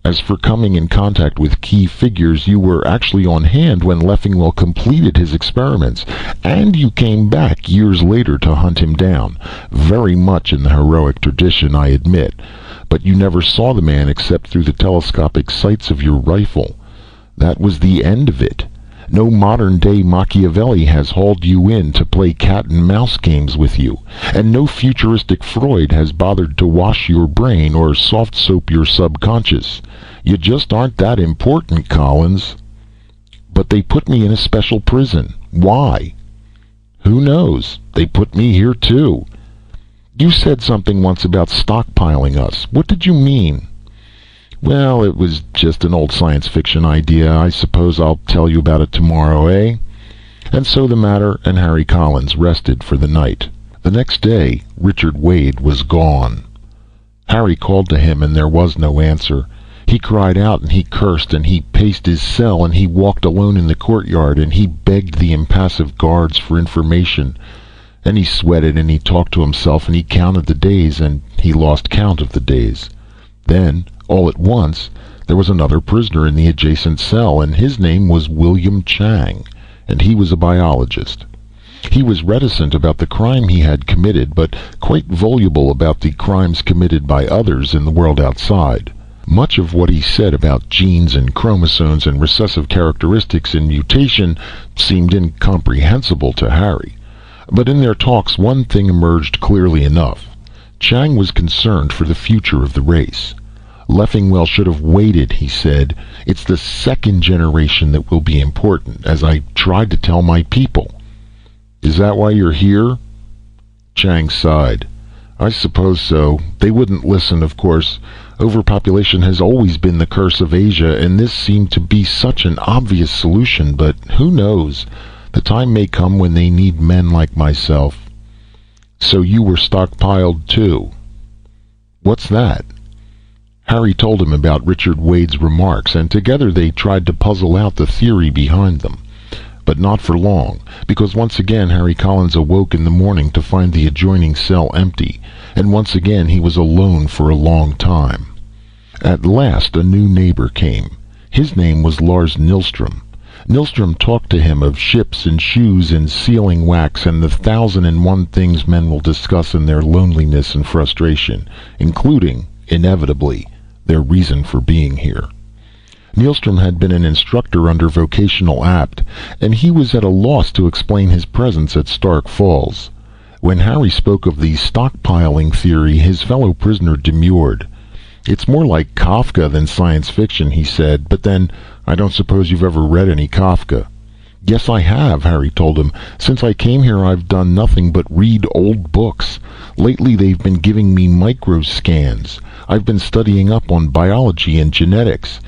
As for coming in contact with key figures, you were actually on hand when Leffingwell completed his experiments, and you came back years later to hunt him down. Very much in the heroic tradition, I admit. But you never saw the man except through the telescopic sights of your rifle. That was the end of it. No modern-day Machiavelli has hauled you in to play cat-and-mouse games with you, and no futuristic Freud has bothered to wash your brain or soft-soap your subconscious. You just aren't that important, Collins. But they put me in a special prison. Why? Who knows? They put me here, too. You said something once about stockpiling us. What did you mean? Well, it was just an old science fiction idea. I suppose I'll tell you about it tomorrow, eh? And so the matter and Harry Collins rested for the night. The next day, Richard Wade was gone. Harry called to him and there was no answer. He cried out and he cursed and he paced his cell and he walked alone in the courtyard and he begged the impassive guards for information. And he sweated and he talked to himself and he counted the days and he lost count of the days. Then, all at once, there was another prisoner in the adjacent cell, and his name was William Chang, and he was a biologist. He was reticent about the crime he had committed, but quite voluble about the crimes committed by others in the world outside. Much of what he said about genes and chromosomes and recessive characteristics and mutation seemed incomprehensible to Harry. But in their talks, one thing emerged clearly enough. Chang was concerned for the future of the race. Leffingwell should have waited, he said. It's the second generation that will be important, as I tried to tell my people. Is that why you're here? Chang sighed. I suppose so. They wouldn't listen, of course. Overpopulation has always been the curse of Asia, and this seemed to be such an obvious solution, but who knows? The time may come when they need men like myself. So you were stockpiled too. What's that? Harry told him about Richard Wade's remarks, and together they tried to puzzle out the theory behind them. But not for long, because once again Harry Collins awoke in the morning to find the adjoining cell empty, and once again he was alone for a long time. At last a new neighbor came. His name was Lars Nilstrom. Nilstrom talked to him of ships and shoes and sealing wax and the 1,001 things men will discuss in their loneliness and frustration, including, inevitably, their reason for being here. Nilstrom had been an instructor under Vocational Apt, and he was at a loss to explain his presence at Stark Falls. When Harry spoke of the stockpiling theory, his fellow prisoner demurred. "It's more like Kafka than science fiction," he said, "but then, I don't suppose you've ever read any Kafka." "Yes, I have," Harry told him. "Since I came here I've done nothing but read old books. Lately they've been giving me micro scans. I've been studying up on biology and genetics.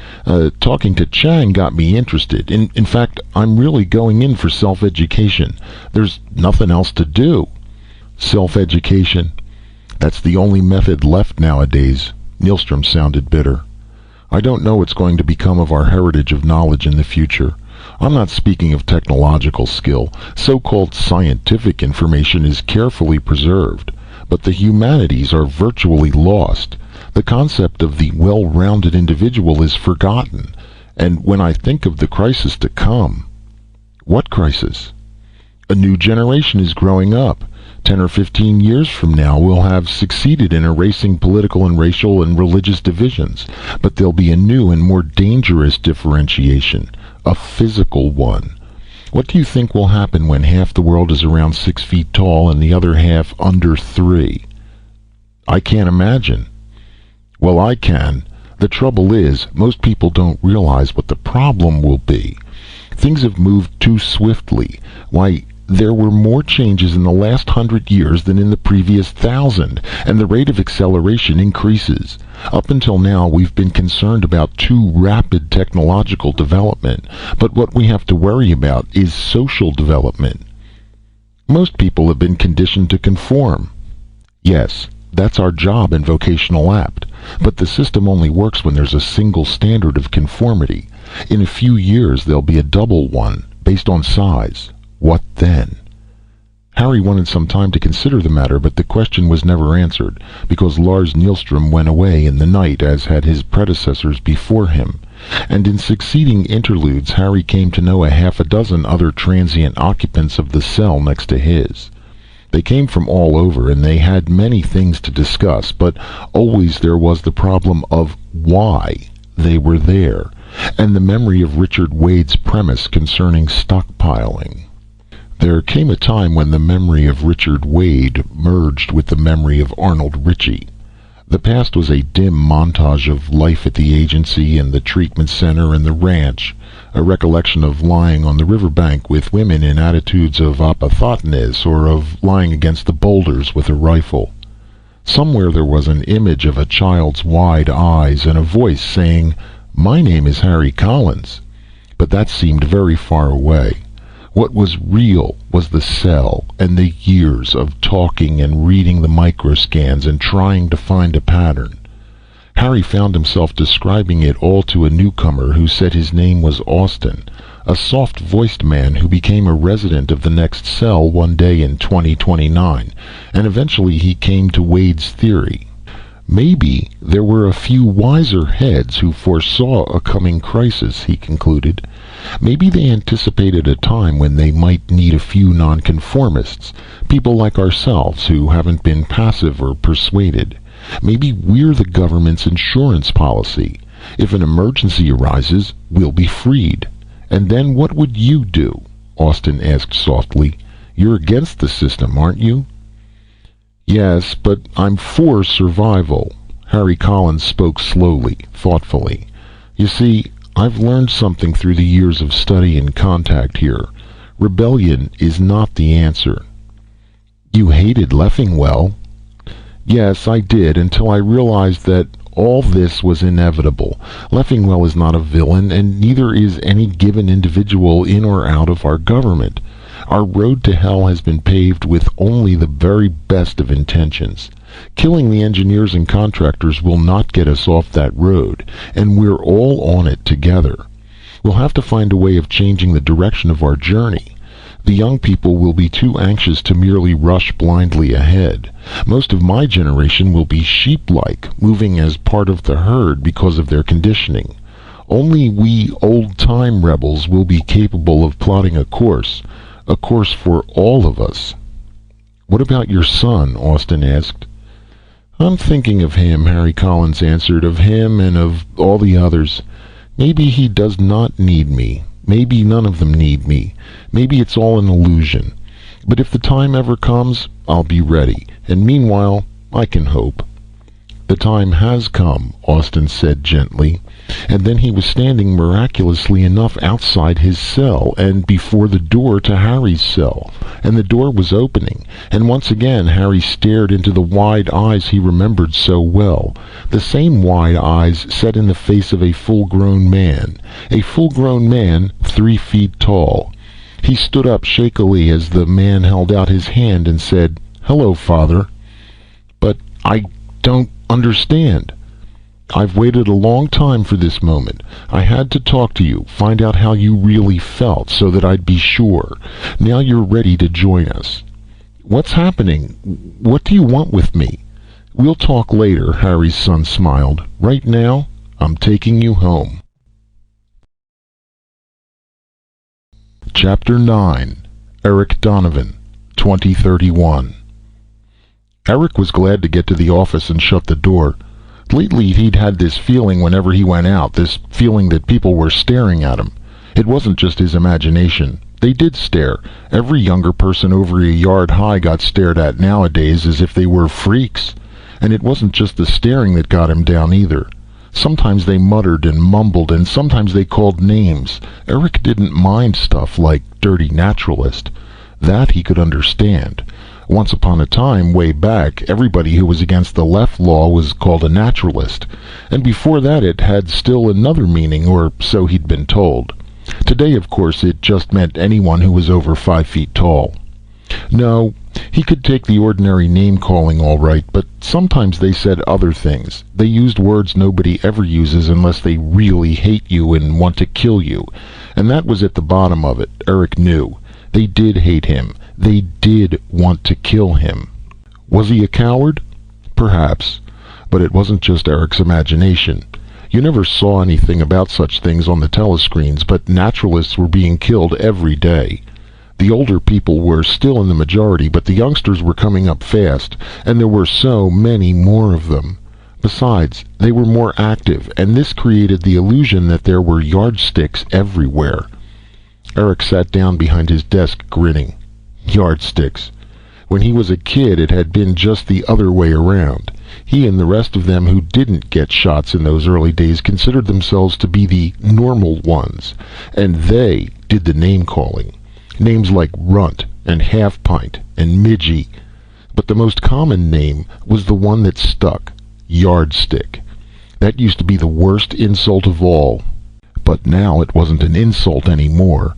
Talking to Chang got me interested. In fact, I'm really going in for self-education. There's nothing else to do." Self-education? That's the only method left nowadays. Nielstrom sounded bitter. "I don't know what's going to become of our heritage of knowledge in the future. I'm not speaking of technological skill. So-called scientific information is carefully preserved, but the humanities are virtually lost. The concept of the well-rounded individual is forgotten. And when I think of the crisis to come..." "What crisis?" "A new generation is growing up. 10 or 15 years from now we'll have succeeded in erasing political and racial and religious divisions. But there'll be a new and more dangerous differentiation, a physical one. What do you think will happen when half the world is around 6 feet tall and the other half under 3? "I can't imagine." "Well, I can. The trouble is, most people don't realize what the problem will be. Things have moved too swiftly. Why, there were more changes in the last 100 years than in the previous 1,000, and the rate of acceleration increases. Up until now, we've been concerned about too rapid technological development, but what we have to worry about is social development. Most people have been conditioned to conform." "Yes, that's our job in vocational apt, but the system only works when there's a single standard of conformity. In a few years there'll be a double one, based on size. What then?" Harry wanted some time to consider the matter, but the question was never answered, because Lars Nielstrom went away in the night, as had his predecessors before him. And in succeeding interludes Harry came to know a half a dozen other transient occupants of the cell next to his. They came from all over, and they had many things to discuss, but always there was the problem of why they were there, and the memory of Richard Wade's premise concerning stockpiling. There came a time when the memory of Richard Wade merged with the memory of Arnold Ritchie. The past was a dim montage of life at the agency and the treatment center and the ranch, a recollection of lying on the riverbank with women in attitudes of apathotonis, or of lying against the boulders with a rifle. Somewhere there was an image of a child's wide eyes and a voice saying, "My name is Harry Collins." But that seemed very far away. What was real was the cell and the years of talking and reading the microscans and trying to find a pattern. Harry found himself describing it all to a newcomer who said his name was Austin, a soft-voiced man who became a resident of the next cell one day in 2029, and eventually he came to Wade's theory. Maybe there were a few wiser heads who foresaw a coming crisis, he concluded. Maybe they anticipated a time when they might need a few nonconformists, people like ourselves who haven't been passive or persuaded. Maybe we're the government's insurance policy. If an emergency arises, we'll be freed. And then what would you do? Austin asked softly. You're against the system, aren't you? Yes, but I'm for survival. Harry Collins spoke slowly, thoughtfully. You see, I've learned something through the years of study and contact here. Rebellion is not the answer. You hated Leffingwell. Yes, I did, until I realized that all this was inevitable. Leffingwell is not a villain, and neither is any given individual in or out of our government. Our road to hell has been paved with only the very best of intentions. Killing the engineers and contractors will not get us off that road, and we're all on it together. We'll have to find a way of changing the direction of our journey. The young people will be too anxious to merely rush blindly ahead. Most of my generation will be sheep-like, moving as part of the herd because of their conditioning. Only we old-time rebels will be capable of plotting a course for all of us. What about your son? Austin asked. I'm thinking of him, Harry Collins answered, of him and of all the others. Maybe he does not need me. Maybe none of them need me. Maybe it's all an illusion. But if the time ever comes, I'll be ready, and meanwhile, I can hope." "The time has come," Austin said gently, and then he was standing miraculously enough outside his cell and before the door to Harry's cell, and the door was opening, and once again Harry stared into the wide eyes he remembered so well, the same wide eyes set in the face of a full-grown man 3 feet tall. He stood up shakily as the man held out his hand and said, "Hello, Father." "But I don't understand." "I've waited a long time for this moment. I had to talk to you, find out how you really felt, so that I'd be sure. Now you're ready to join us." "What's happening? What do you want with me?" "We'll talk later," Harry's son smiled. "Right now, I'm taking you home." Chapter 9. Eric Donovan, 2031. Eric was glad to get to the office and shut the door. Lately he'd had this feeling whenever he went out, this feeling that people were staring at him. It wasn't just his imagination. They did stare. Every younger person over a yard high got stared at nowadays as if they were freaks. And it wasn't just the staring that got him down either. Sometimes they muttered and mumbled, and sometimes they called names. Eric didn't mind stuff like dirty naturalist. That he could understand. Once upon a time, way back, everybody who was against the left law was called a naturalist. And before that it had still another meaning, or so he'd been told. Today, of course, it just meant anyone who was over 5 feet tall. No, he could take the ordinary name-calling all right, but sometimes they said other things. They used words nobody ever uses unless they really hate you and want to kill you. And that was at the bottom of it, Eric knew. They did hate him. They did want to kill him. Was he a coward? Perhaps. But it wasn't just Eric's imagination. You never saw anything about such things on the telescreens, but naturalists were being killed every day. The older people were still in the majority, but the youngsters were coming up fast, and there were so many more of them. Besides, they were more active, and this created the illusion that there were yardsticks everywhere. Eric sat down behind his desk, grinning. Yardsticks. When he was a kid, it had been just the other way around. He and the rest of them who didn't get shots in those early days considered themselves to be the normal ones, and they did the name-calling. Names like Runt and Half-Pint and Midgie. But the most common name was the one that stuck, Yardstick. That used to be the worst insult of all. But now it wasn't an insult anymore.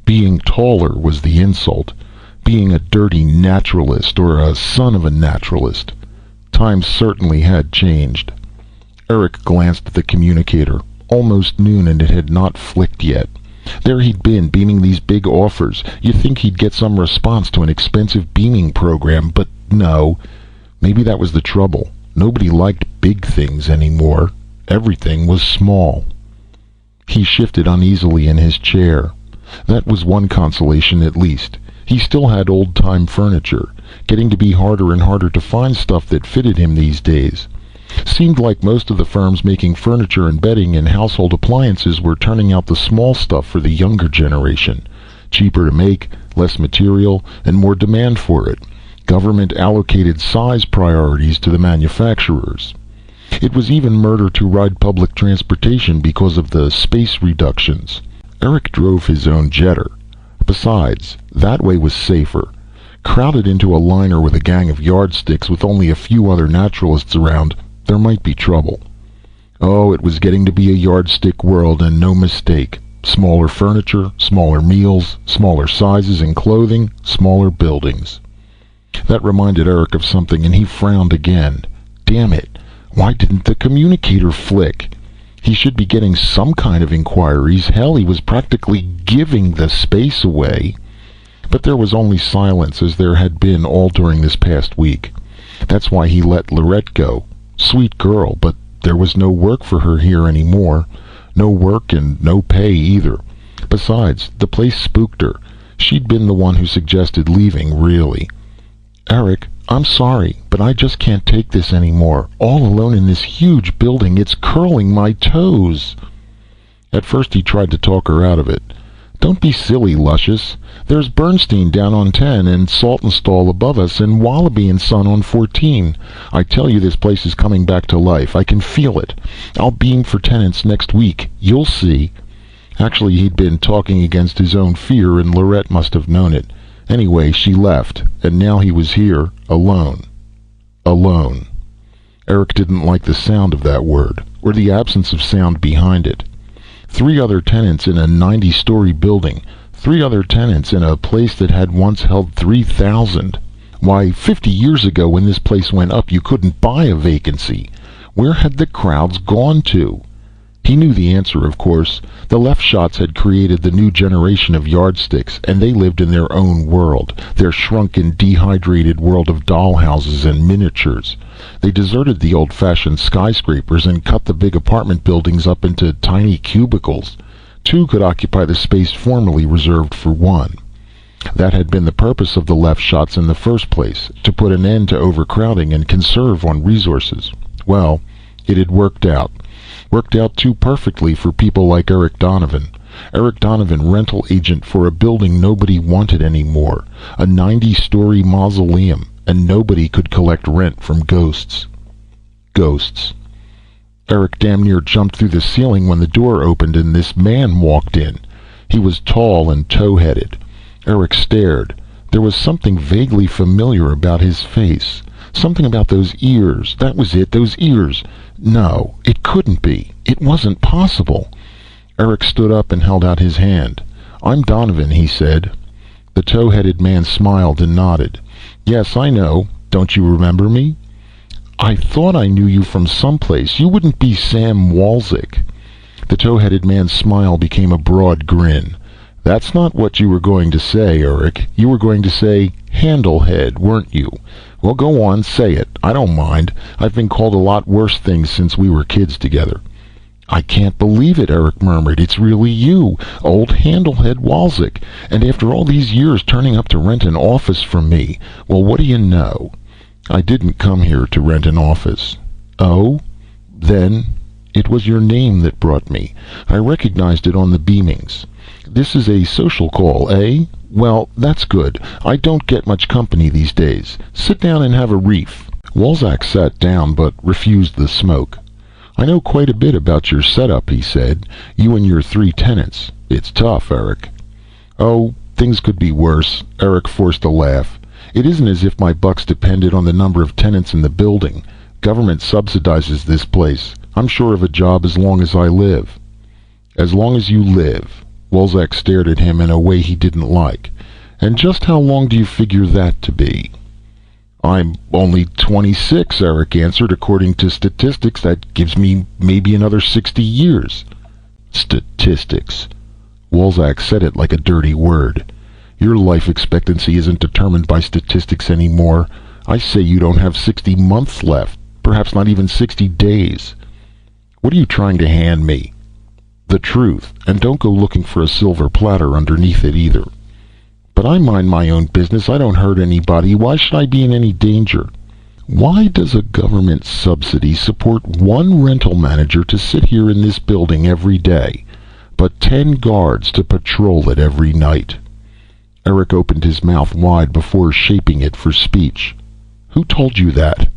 Being taller was the insult. Being a dirty naturalist or a son of a naturalist. Times certainly had changed. Eric glanced at the communicator. Almost noon and it had not flicked yet. There he'd been, beaming these big offers. You'd think he'd get some response to an expensive beaming program, but no. Maybe that was the trouble. Nobody liked big things anymore. Everything was small. He shifted uneasily in his chair. That was one consolation at least. He still had old-time furniture, getting to be harder and harder to find stuff that fitted him these days. Seemed like most of the firms making furniture and bedding and household appliances were turning out the small stuff for the younger generation. Cheaper to make, less material, and more demand for it. Government allocated size priorities to the manufacturers. It was even murder to ride public transportation because of the space reductions. Eric drove his own jetter. Besides, that way was safer. Crowded into a liner with a gang of yardsticks with only a few other naturalists around, there might be trouble. Oh, it was getting to be a yardstick world, and no mistake. Smaller furniture, smaller meals, smaller sizes and clothing, smaller buildings. That reminded Eric of something, and he frowned again. Damn it, why didn't the communicator flick? He should be getting some kind of inquiries. Hell, he was practically giving the space away. But there was only silence, as there had been all during this past week. That's why he let Lorette go. Sweet girl, but there was no work for her here anymore. No work and no pay either. Besides, the place spooked her. She'd been the one who suggested leaving, really. Eric, I'm sorry, but I just can't take this anymore. All alone in this huge building, it's curling my toes. At first he tried to talk her out of it. Don't be silly, Luscious. There's Bernstein down on 10 and Saltonstall above us and Wallaby and Son on 14. I tell you this place is coming back to life. I can feel it. I'll beam for tenants next week. You'll see. Actually, he'd been talking against his own fear and Lorette must have known it. Anyway, she left, and now he was here, alone. Alone. Eric didn't like the sound of that word, or the absence of sound behind it. 3 other tenants in a 90-story building. 3 other tenants in a place that had once held 3,000. Why, 50 years ago when this place went up, you couldn't buy a vacancy. Where had the crowds gone to? He knew the answer, of course. The left shots had created the new generation of yardsticks, and they lived in their own world, their shrunken, dehydrated world of dollhouses and miniatures. They deserted the old-fashioned skyscrapers and cut the big apartment buildings up into tiny cubicles. 2 could occupy the space formerly reserved for 1. That had been the purpose of the left shots in the first place, to put an end to overcrowding and conserve on resources. Well, it had worked out. Worked out too perfectly for people like Eric Donovan. Eric Donovan, rental agent for a building nobody wanted anymore. A 90-story mausoleum, and nobody could collect rent from ghosts. Ghosts. Eric damn near jumped through the ceiling when the door opened and this man walked in. He was tall and tow-headed. Eric stared. There was something vaguely familiar about his face. Something about those ears. That was it, those ears. No, it couldn't be. It wasn't possible. Eric stood up and held out his hand. "I'm Donovan," he said. The tow-headed man smiled and nodded. "Yes, I know. Don't you remember me?" "I thought I knew you from someplace. You wouldn't be Sam Walzik." The tow-headed man's smile became a broad grin. "That's not what you were going to say, Eric. You were going to say Handlehead, weren't you? Well, go on, say it. I don't mind. I've been called a lot worse things since we were kids together." "I can't believe it," Eric murmured. "It's really you, old Handlehead Walzik. And after all these years turning up to rent an office from me. Well, what do you know?" "I didn't come here to rent an office." "Oh? Then it was your name that brought me. I recognized it on the beamings. This is a social call, eh? Well, that's good. I don't get much company these days. Sit down and have a reef." Walzak sat down but refused the smoke. "I know quite a bit about your setup," he said. "You and your 3 tenants. It's tough, Eric." "Oh, things could be worse." Eric forced a laugh. "It isn't as if my bucks depended on the number of tenants in the building. Government subsidizes this place. I'm sure of a job as long as I live." "As long as you live." Walzak stared at him in a way he didn't like. "And just how long do you figure that to be?" "I'm only 26, Eric answered. "According to statistics, that gives me maybe another 60 years. "Statistics." Walzak said it like a dirty word. "Your life expectancy isn't determined by statistics anymore. I say you don't have 60 months left. Perhaps not even 60 days. What are you trying to hand me?" "The truth, and don't go looking for a silver platter underneath it either." "But I mind my own business. I don't hurt anybody. Why should I be in any danger?" "Why does a government subsidy support 1 rental manager to sit here in this building every day, but 10 guards to patrol it every night?" Eric opened his mouth wide before shaping it for speech. "Who told you that?"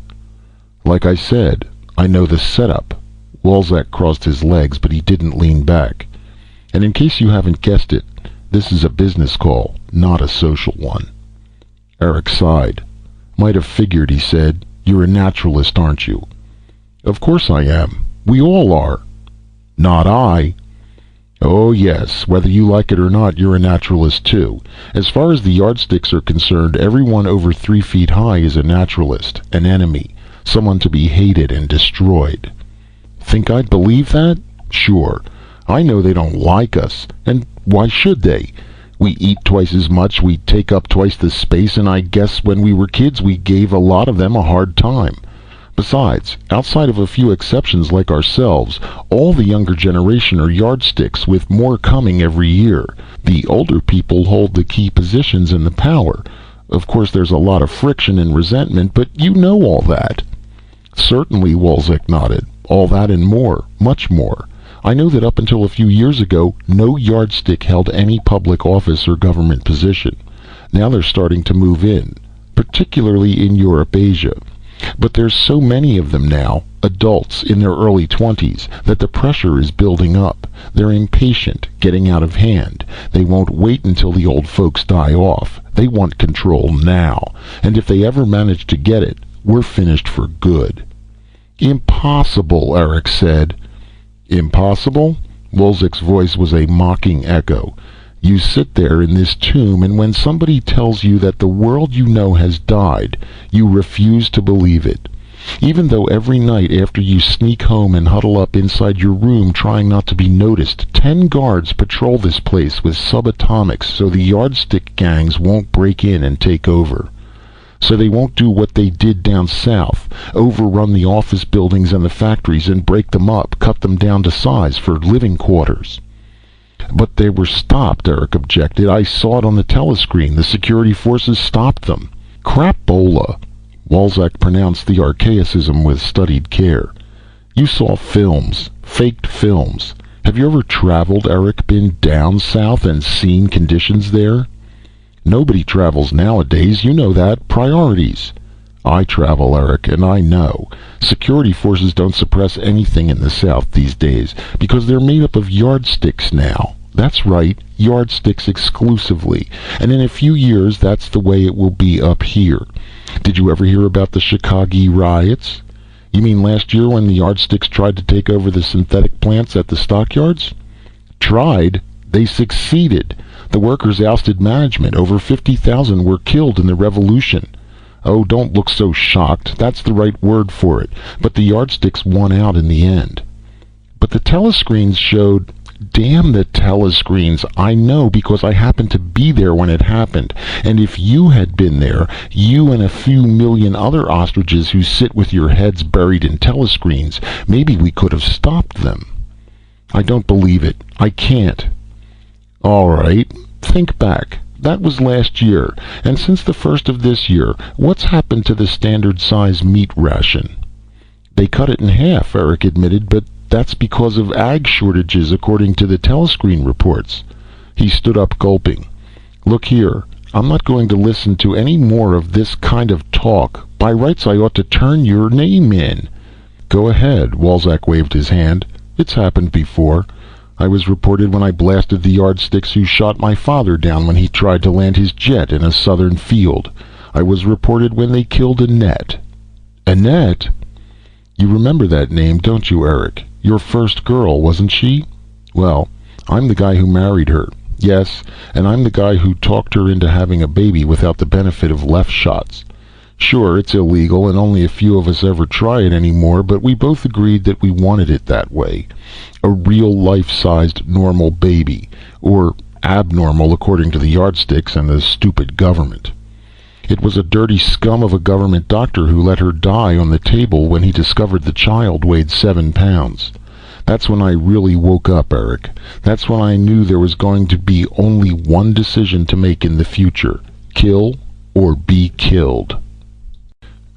"Like I said, I know the setup." Walzak crossed his legs, but he didn't lean back. "And in case you haven't guessed it, this is a business call, not a social one." Eric sighed. "Might have figured," he said. "You're a naturalist, aren't you?" "Of course I am. We all are." "Not I." "Oh yes, whether you like it or not, you're a naturalist too. As far as the yardsticks are concerned, everyone over 3 feet high is a naturalist, an enemy, someone to be hated and destroyed." "Think I'd believe that? Sure. I know they don't like us, and why should they? We eat twice as much, we take up twice the space, and I guess when we were kids we gave a lot of them a hard time. Besides, outside of a few exceptions like ourselves, all the younger generation are yardsticks, with more coming every year. The older people hold the key positions and the power. Of course there's a lot of friction and resentment, but you know all that." "Certainly," Walzak nodded. "All that and more, much more. I know that up until a few years ago, no yardstick held any public office or government position. Now they're starting to move in, particularly in Europe, Asia. But there's so many of them now, adults in their early 20s, that the pressure is building up. They're impatient, getting out of hand. They won't wait until the old folks die off. They want control now. And if they ever manage to get it, we're finished for good. Impossible, Eric said. Impossible? Wolzek's voice was a mocking echo. You sit there in this tomb, and when somebody tells you that the world you know has died, you refuse to believe it. Even though every night after you sneak home and huddle up inside your room trying not to be noticed, 10 guards patrol this place with subatomics so the yardstick gangs won't break in and take over. So they won't do what they did down south, overrun the office buildings and the factories and break them up, cut them down to size for living quarters. But they were stopped, Eric objected. I saw it on the telescreen. The security forces stopped them. Crapola. Wolzek pronounced the archaicism with studied care. You saw films, faked films. Have you ever traveled, Eric, been down south and seen conditions there? Nobody travels nowadays, you know that. Priorities. I travel, Eric, and I know. Security forces don't suppress anything in the South these days because they're made up of yardsticks now. That's right, yardsticks exclusively. And in a few years, that's the way it will be up here. Did you ever hear about the Chicago riots? You mean last year when the yardsticks tried to take over the synthetic plants at the stockyards? Tried? They succeeded. The workers ousted management. Over 50,000 were killed in the revolution. Oh, don't look so shocked. That's the right word for it. But the yardsticks won out in the end. But the telescreens showed... Damn the telescreens. I know because I happened to be there when it happened. And if you had been there, you and a few million other ostriches who sit with your heads buried in telescreens, maybe we could have stopped them. I don't believe it. I can't. All right. Think back. That was last year. And since the first of this year, what's happened to the standard size meat ration? They cut it in half, Eric admitted, but that's because of ag shortages, according to the telescreen reports. He stood up, gulping. Look here, I'm not going to listen to any more of this kind of talk. By rights, I ought to turn your name in. Go ahead, Wolzek waved his hand. It's happened before. I was reported when I blasted the yardsticks who shot my father down when he tried to land his jet in a southern field. I was reported when they killed Annette. Annette? You remember that name, don't you, Eric? Your first girl, wasn't she? Well, I'm the guy who married her. Yes, and I'm the guy who talked her into having a baby without the benefit of left shots. Sure, it's illegal and only a few of us ever try it anymore, but we both agreed that we wanted it that way. A real life-sized normal baby. Or abnormal according to the yardsticks and the stupid government. It was a dirty scum of a government doctor who let her die on the table when he discovered the child weighed 7 pounds. That's when I really woke up, Eric. That's when I knew there was going to be only one decision to make in the future. Kill or be killed.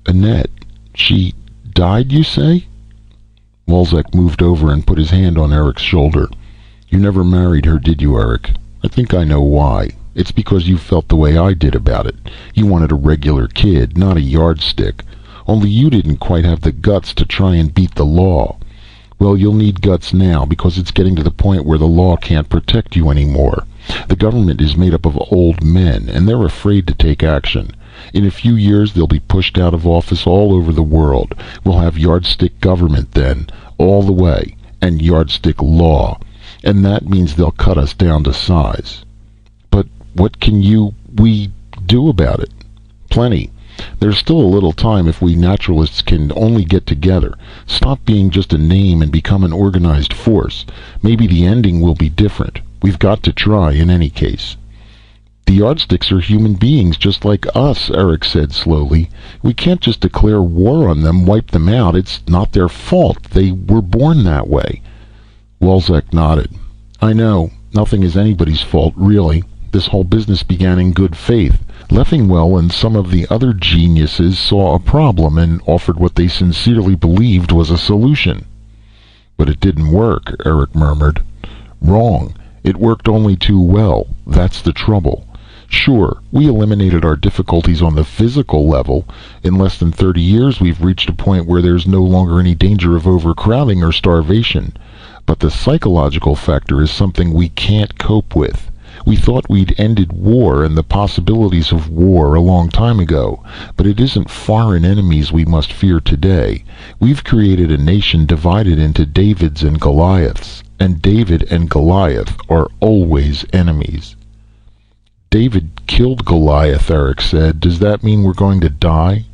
Annette, she died, you say? Wolzek moved over and put his hand on Eric's shoulder. You never married her, did you, Eric? I think I know why. It's because you felt the way I did about it. You wanted a regular kid, not a yardstick. Only you didn't quite have the guts to try and beat the law. Well, you'll need guts now, because it's getting to the point where the law can't protect you anymore. The government is made up of old men, and they're afraid to take action. In a few years, they'll be pushed out of office all over the world. We'll have yardstick government then, all the way, and yardstick law. And that means they'll cut us down to size. But what can we do about it? Plenty. There's still a little time if we naturalists can only get together. Stop being just a name and become an organized force. Maybe the ending will be different. We've got to try in any case. The yardsticks are human beings just like us, Eric said slowly. We can't just declare war on them, wipe them out. It's not their fault. They were born that way. Wolzek nodded. I know. Nothing is anybody's fault, really. This whole business began in good faith. Leffingwell and some of the other geniuses saw a problem and offered what they sincerely believed was a solution. But it didn't work, Eric murmured. Wrong. It worked only too well. That's the trouble. Sure, we eliminated our difficulties on the physical level. In less than 30 years, we've reached a point where there's no longer any danger of overcrowding or starvation. But the psychological factor is something we can't cope with. We thought we'd ended war and the possibilities of war a long time ago, but it isn't foreign enemies we must fear today. We've created a nation divided into Davids and Goliaths, and David and Goliath are always enemies. David killed Goliath, Eric said. Does that mean we're going to die?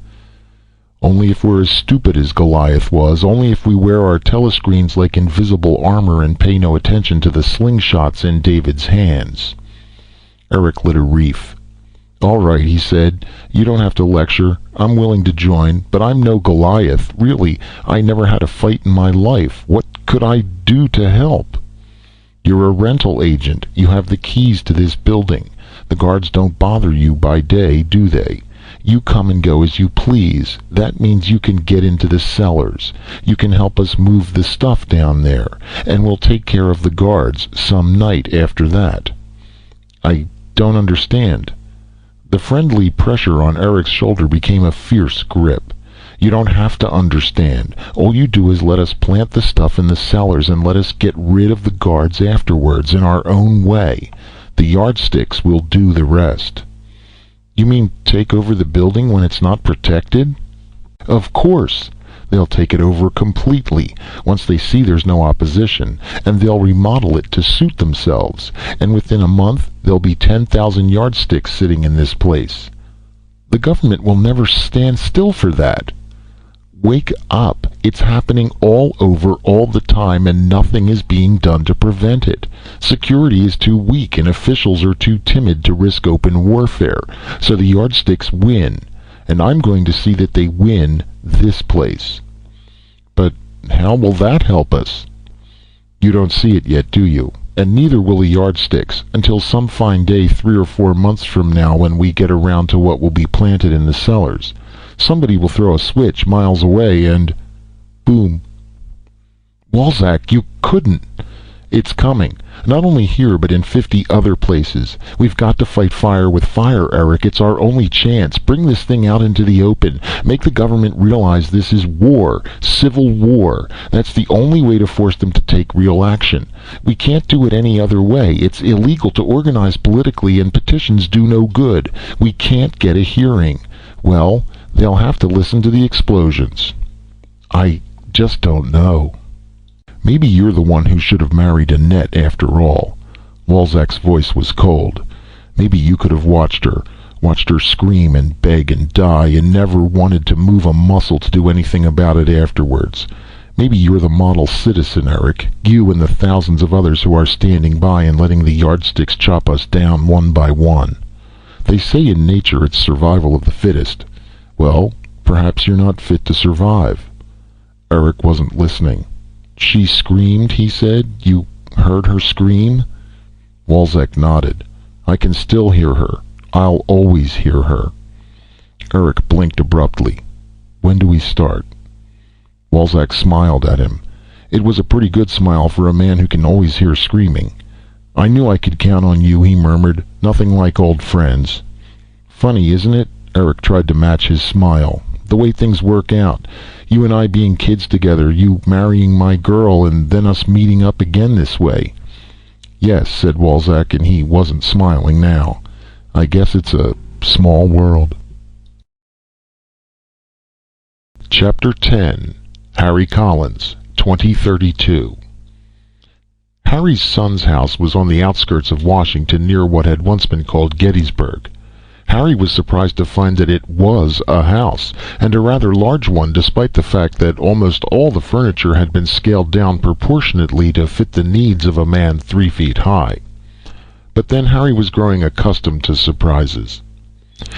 Only if we're as stupid as Goliath was, only if we wear our telescreens like invisible armor and pay no attention to the slingshots in David's hands. Eric lit a reef. All right, he said. You don't have to lecture. I'm willing to join, but I'm no Goliath. Really, I never had a fight in my life. What could I do to help? You're a rental agent. You have the keys to this building. The guards don't bother you by day, do they? You come and go as you please. That means you can get into the cellars. You can help us move the stuff down there, and we'll take care of the guards some night after that. I don't understand. The friendly pressure on Eric's shoulder became a fierce grip. You don't have to understand. All you do is let us plant the stuff in the cellars and let us get rid of the guards afterwards in our own way. The yardsticks will do the rest. You mean take over the building when it's not protected? Of course. They'll take it over completely once they see there's no opposition, and they'll remodel it to suit themselves. And within a month, there'll be 10,000 yardsticks sitting in this place. The government will never stand still for that. Wake up. It's happening all over all the time, and nothing is being done to prevent it. Security is too weak and officials are too timid to risk open warfare. So the yardsticks win, and I'm going to see that they win this place. But how will that help us? You don't see it yet, do you? And neither will the yardsticks, until some fine day 3 or 4 months from now when we get around to what will be planted in the cellars. Somebody will throw a switch miles away and... boom. Walzak, you couldn't. It's coming. Not only here, but in 50 other places. We've got to fight fire with fire, Eric. It's our only chance. Bring this thing out into the open. Make the government realize this is war. Civil war. That's the only way to force them to take real action. We can't do it any other way. It's illegal to organize politically, and petitions do no good. We can't get a hearing. Well, they'll have to listen to the explosions. I just don't know. Maybe you're the one who should have married Annette after all. Walzak's voice was cold. Maybe you could have watched her scream and beg and die, and never wanted to move a muscle to do anything about it afterwards. Maybe you're the model citizen, Eric. You and the thousands of others who are standing by and letting the yardsticks chop us down one by one. They say in nature it's survival of the fittest. Well, perhaps you're not fit to survive. Eric wasn't listening. She screamed, he said. You heard her scream? Walzak nodded. I can still hear her. I'll always hear her. Eric blinked abruptly. When do we start? Walzak smiled at him. It was a pretty good smile for a man who can always hear screaming. I knew I could count on you, he murmured. Nothing like old friends. Funny, isn't it? Eric tried to match his smile. The way things work out. You and I being kids together, you marrying my girl, and then us meeting up again this way. Yes, said Walzak, and he wasn't smiling now. I guess it's a small world. Chapter 10. Harry Collins, 2032. Harry's son's house was on the outskirts of Washington, near what had once been called Gettysburg. Harry was surprised to find that it was a house, and a rather large one, despite the fact that almost all the furniture had been scaled down proportionately to fit the needs of a man 3 feet high. But then Harry was growing accustomed to surprises.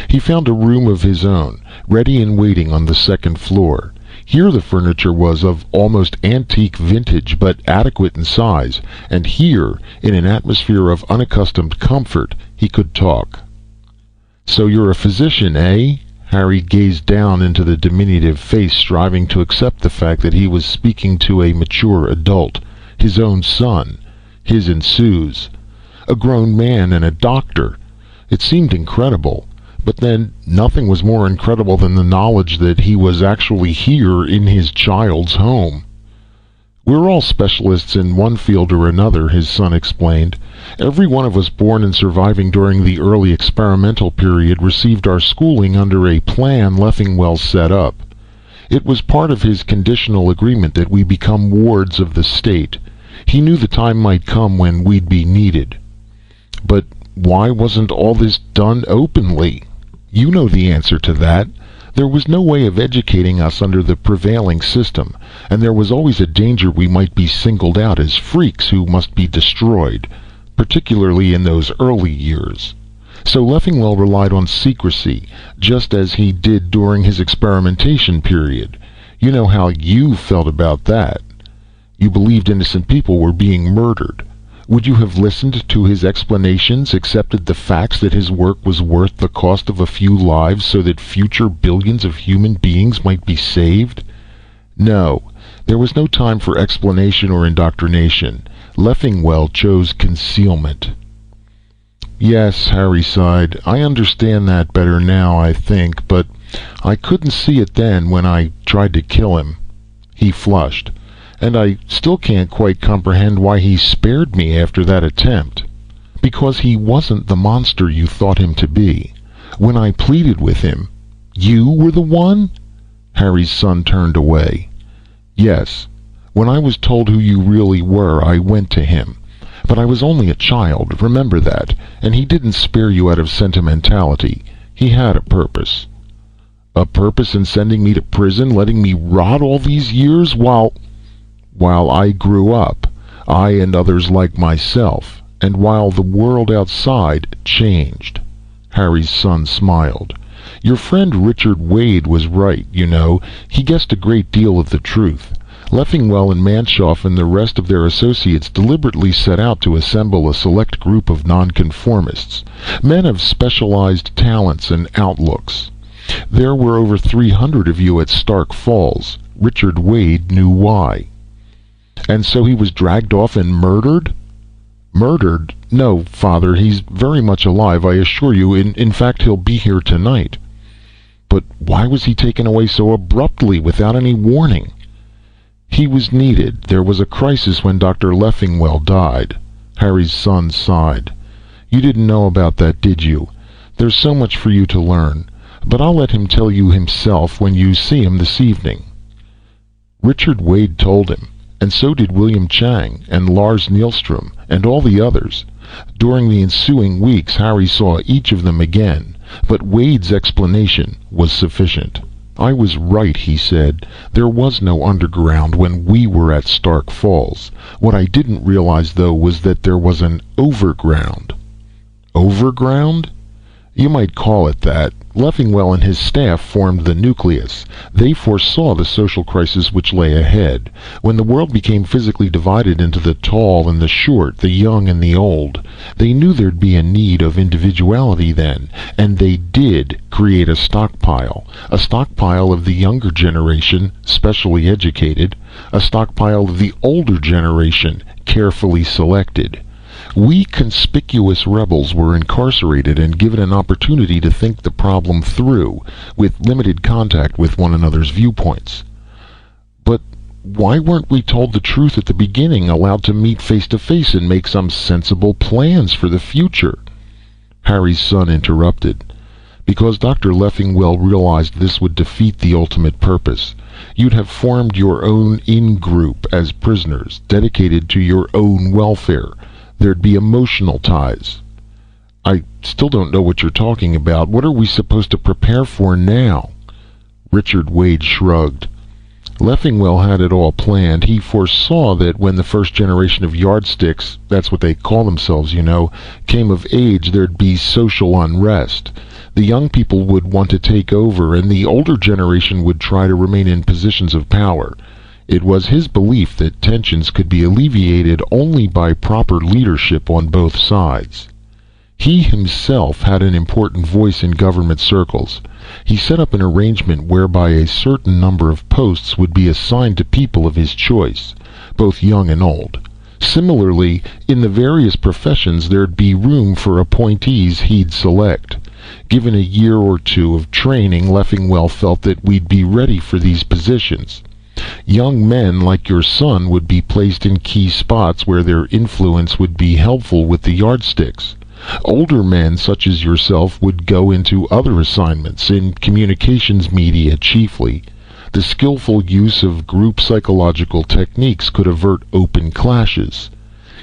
He found a room of his own, ready and waiting on the second floor. Here the furniture was of almost antique vintage, but adequate in size, and here, in an atmosphere of unaccustomed comfort, he could talk. So you're a physician, eh? Harry gazed down into the diminutive face, striving to accept the fact that he was speaking to a mature adult, his own son, his and Sue's, a grown man and a doctor. It seemed incredible, but then nothing was more incredible than the knowledge that he was actually here in his child's home. "We're all specialists in one field or another," his son explained. "Every one of us born and surviving during the early experimental period received our schooling under a plan Leffingwell set up. It was part of his conditional agreement that we become wards of the state. He knew the time might come when we'd be needed." "But why wasn't all this done openly?" "You know the answer to that. There was no way of educating us under the prevailing system, and there was always a danger we might be singled out as freaks who must be destroyed, particularly in those early years. So Leffingwell relied on secrecy, just as he did during his experimentation period. You know how you felt about that. You believed innocent people were being murdered. Would you have listened to his explanations, accepted the facts that his work was worth the cost of a few lives so that future billions of human beings might be saved? No, there was no time for explanation or indoctrination. Leffingwell chose concealment." "Yes," Harry sighed. "I understand that better now, I think, but I couldn't see it then when I tried to kill him." He flushed. "And I still can't quite comprehend why he spared me after that attempt." "Because he wasn't the monster you thought him to be. When I pleaded with him—" "You were the one?" Harry's son turned away. "Yes. When I was told who you really were, I went to him. But I was only a child, remember that, and he didn't spare you out of sentimentality. He had a purpose." "A purpose in sending me to prison, letting me rot all these years while I grew up, I and others like myself, and while the world outside changed." Harry's son smiled. "Your friend Richard Wade was right, you know. He guessed a great deal of the truth. Leffingwell and Manshoff and the rest of their associates deliberately set out to assemble a select group of nonconformists, men of specialized talents and outlooks. There were over 300 of you at Stark Falls. Richard Wade knew why." "And so he was dragged off and murdered?" "Murdered? No, Father. He's very much alive, I assure you. In fact, he'll be here tonight." "But why was he taken away so abruptly, without any warning?" "He was needed. There was a crisis when Dr. Leffingwell died." Harry's son sighed. "You didn't know about that, did you? There's so much for you to learn. But I'll let him tell you himself when you see him this evening." Richard Wade told him. And so did William Chang, and Lars Nielstrom, and all the others. During the ensuing weeks, Harry saw each of them again, but Wade's explanation was sufficient. "I was right," he said. "There was no underground when we were at Stark Falls. What I didn't realize, though, was that there was an overground." "Overground?" "You might call it that. Leffingwell and his staff formed the nucleus. They foresaw the social crisis which lay ahead. When the world became physically divided into the tall and the short, the young and the old, they knew there'd be a need of individuality then, and they did create a stockpile of the younger generation, specially educated, a stockpile of the older generation, carefully selected. We conspicuous rebels were incarcerated and given an opportunity to think the problem through, with limited contact with one another's viewpoints." "But why weren't we told the truth at the beginning, allowed to meet face to face and make some sensible plans for the future?" Harry's son interrupted. "Because Dr. Leffingwell realized this would defeat the ultimate purpose. You'd have formed your own in-group as prisoners, dedicated to your own welfare. There'd be emotional ties." "I still don't know what you're talking about. What are we supposed to prepare for now?" Richard Wade shrugged. "Leffingwell had it all planned. He foresaw that when the first generation of yardsticks, that's what they call themselves, you know, came of age, there'd be social unrest. The young people would want to take over, and the older generation would try to remain in positions of power. It was his belief that tensions could be alleviated only by proper leadership on both sides." He himself had an important voice in government circles. He set up an arrangement whereby a certain number of posts would be assigned to people of his choice, both young and old. Similarly, in the various professions there'd be room for appointees he'd select. Given a year or two of training, Leffingwell felt that we'd be ready for these positions. Young men like your son would be placed in key spots where their influence would be helpful with the yardsticks. Older men such as yourself would go into other assignments, in communications media chiefly. The skillful use of group psychological techniques could avert open clashes.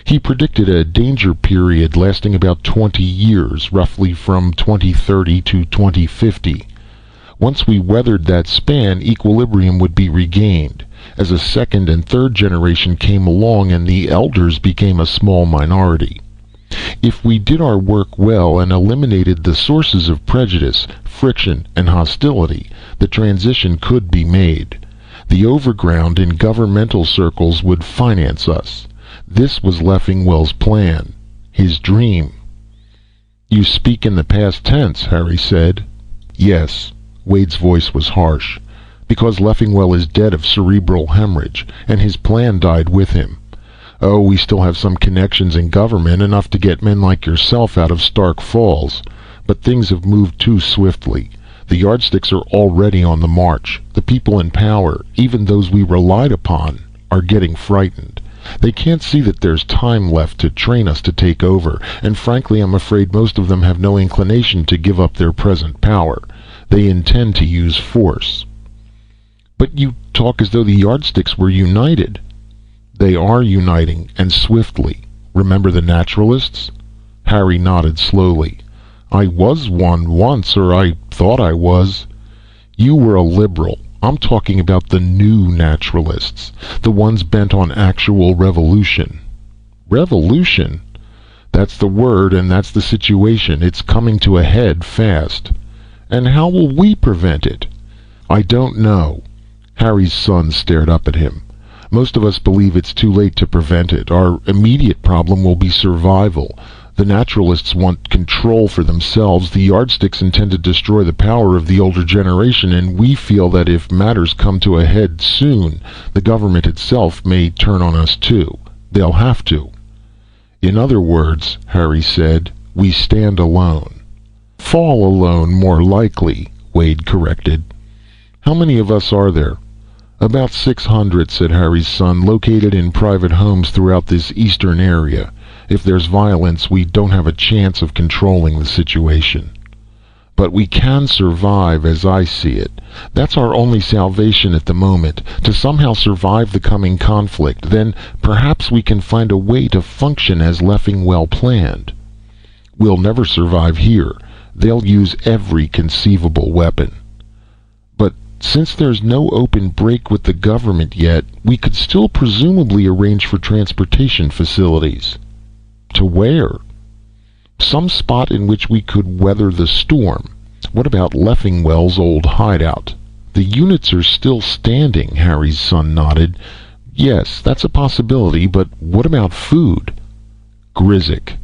He predicted a danger period lasting about 20 years, roughly from 2030 to 2050. Once we weathered that span, equilibrium would be regained, as a second and third generation came along and the elders became a small minority. If we did our work well and eliminated the sources of prejudice, friction, and hostility, the transition could be made. The overground in governmental circles would finance us. This was Leffingwell's plan, his dream. "You speak in the past tense," Harry said. "Yes." Wade's voice was harsh. "Because Leffingwell is dead of cerebral hemorrhage, and his plan died with him. Oh, we still have some connections in government, enough to get men like yourself out of Stark Falls. But things have moved too swiftly. The yardsticks are already on the march. The people in power, even those we relied upon, are getting frightened. They can't see that there's time left to train us to take over, and frankly I'm afraid most of them have no inclination to give up their present power. They intend to use force." "But you talk as though the yardsticks were united." "They are uniting, and swiftly. Remember the naturalists?" Harry nodded slowly. "I was one once, or I thought I was." "You were a liberal. I'm talking about the new naturalists, the ones bent on actual revolution." "Revolution?" "That's the word, and that's the situation. It's coming to a head fast." "And how will we prevent it?" "I don't know." Harry's son stared up at him. "Most of us believe it's too late to prevent it. Our immediate problem will be survival. The naturalists want control for themselves. The yardsticks intend to destroy the power of the older generation, and we feel that if matters come to a head soon, the government itself may turn on us too. They'll have to." "In other words," Harry said, "we stand alone." "Fall alone, more likely," Wade corrected. "How many of us are there?" "About 600, said Harry's son, "located in private homes throughout this eastern area. If there's violence, we don't have a chance of controlling the situation." "But we can survive, as I see it. That's our only salvation at the moment, to somehow survive the coming conflict. Then perhaps we can find a way to function as Leffingwell planned." "We'll never survive here. They'll use every conceivable weapon." "But since there's no open break with the government yet, we could still presumably arrange for transportation facilities." "To where?" "Some spot in which we could weather the storm. What about Leffingwell's old hideout?" "The units are still standing," Harry's son nodded. "Yes, that's a possibility, but what about food?" "Grizek."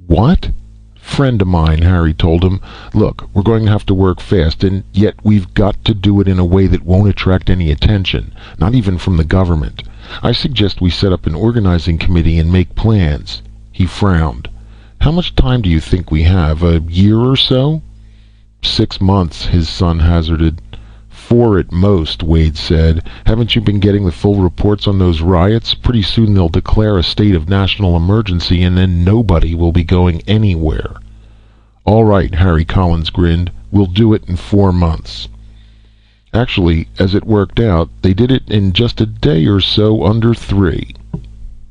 "What?" "Friend of mine," Harry told him. "Look, we're going to have to work fast, and yet we've got to do it in a way that won't attract any attention, not even from the government. I suggest we set up an organizing committee and make plans." He frowned. "How much time do you think we have? A year or so?" 6 months, his son hazarded. 4 at most, Wade said. "Haven't you been getting the full reports on those riots? Pretty soon they'll declare a state of national emergency, and then nobody will be going anywhere." "All right," Harry Collins grinned. "We'll do it in 4 months." Actually, as it worked out, they did it in just a day or so under 3.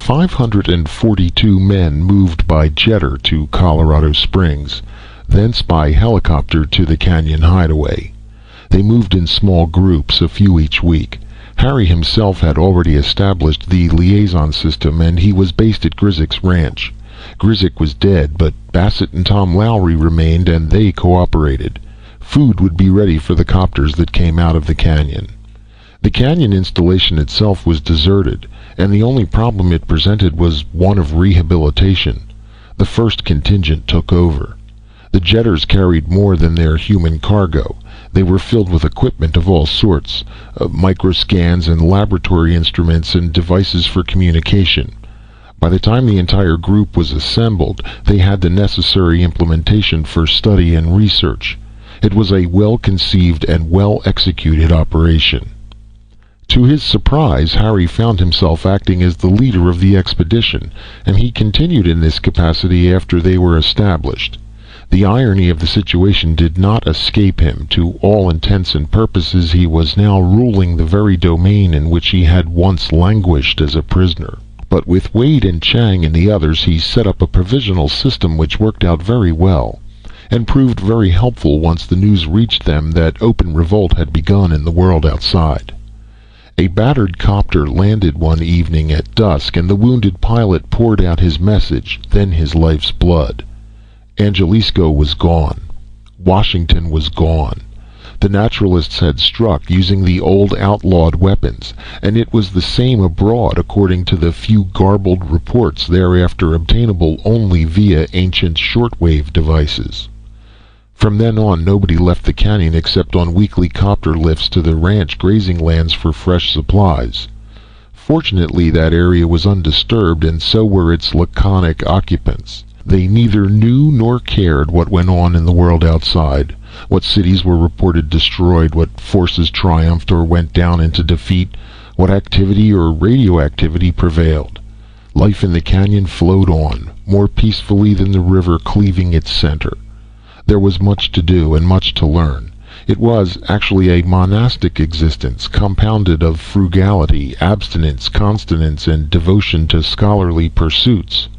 542 men moved by jetter to Colorado Springs, thence by helicopter to the Canyon Hideaway. They moved in small groups, a few each week. Harry himself had already established the liaison system, and he was based at Grizek's ranch. Grizek was dead, but Bassett and Tom Lowry remained, and they cooperated. Food would be ready for the copters that came out of the canyon. The canyon installation itself was deserted, and the only problem it presented was one of rehabilitation. The first contingent took over. The jetters carried more than their human cargo. They were filled with equipment of all sorts, microscans and laboratory instruments and devices for communication. By the time the entire group was assembled, they had the necessary implementation for study and research. It was a well-conceived and well-executed operation. To his surprise, Harry found himself acting as the leader of the expedition, and he continued in this capacity after they were established. The irony of the situation did not escape him. To all intents and purposes, he was now ruling the very domain in which he had once languished as a prisoner. But with Wade and Chang and the others, he set up a provisional system which worked out very well, and proved very helpful once the news reached them that open revolt had begun in the world outside. A battered copter landed one evening at dusk, and the wounded pilot poured out his message, then his life's blood. Angelisco was gone. Washington was gone. The naturalists had struck using the old outlawed weapons, and it was the same abroad according to the few garbled reports thereafter obtainable only via ancient shortwave devices. From then on, nobody left the canyon except on weekly copter lifts to the ranch grazing lands for fresh supplies. Fortunately, that area was undisturbed, and so were its laconic occupants. They neither knew nor cared what went on in the world outside, what cities were reported destroyed, what forces triumphed or went down into defeat, what activity or radioactivity prevailed. Life in the canyon flowed on, more peacefully than the river cleaving its center. There was much to do and much to learn. It was actually a monastic existence, compounded of frugality, abstinence, continence, and devotion to scholarly pursuits.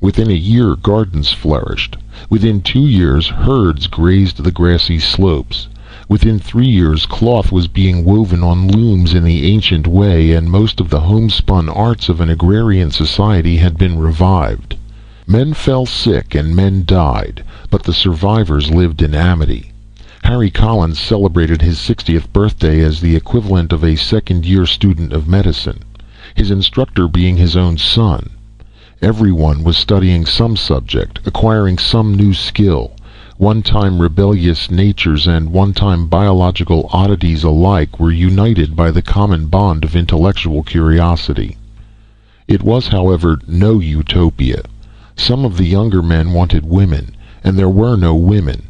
Within a year, gardens flourished. Within 2 years, herds grazed the grassy slopes. Within 3 years, cloth was being woven on looms in the ancient way, and most of the homespun arts of an agrarian society had been revived. Men fell sick and men died, but the survivors lived in amity. Harry Collins celebrated his 60th birthday as the equivalent of a second-year student of medicine, his instructor being his own son. Everyone was studying some subject, acquiring some new skill. One-time rebellious natures and one-time biological oddities alike were united by the common bond of intellectual curiosity. It was, however, no utopia. Some of the younger men wanted women, and there were no women.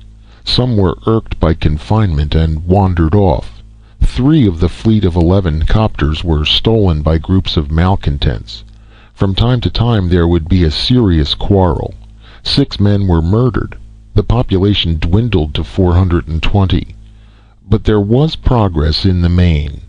Some were irked by confinement and wandered off. 3 of the fleet of 11 copters were stolen by groups of malcontents. From time to time there would be a serious quarrel. 6 men were murdered. The population dwindled to 420. But there was progress in the main.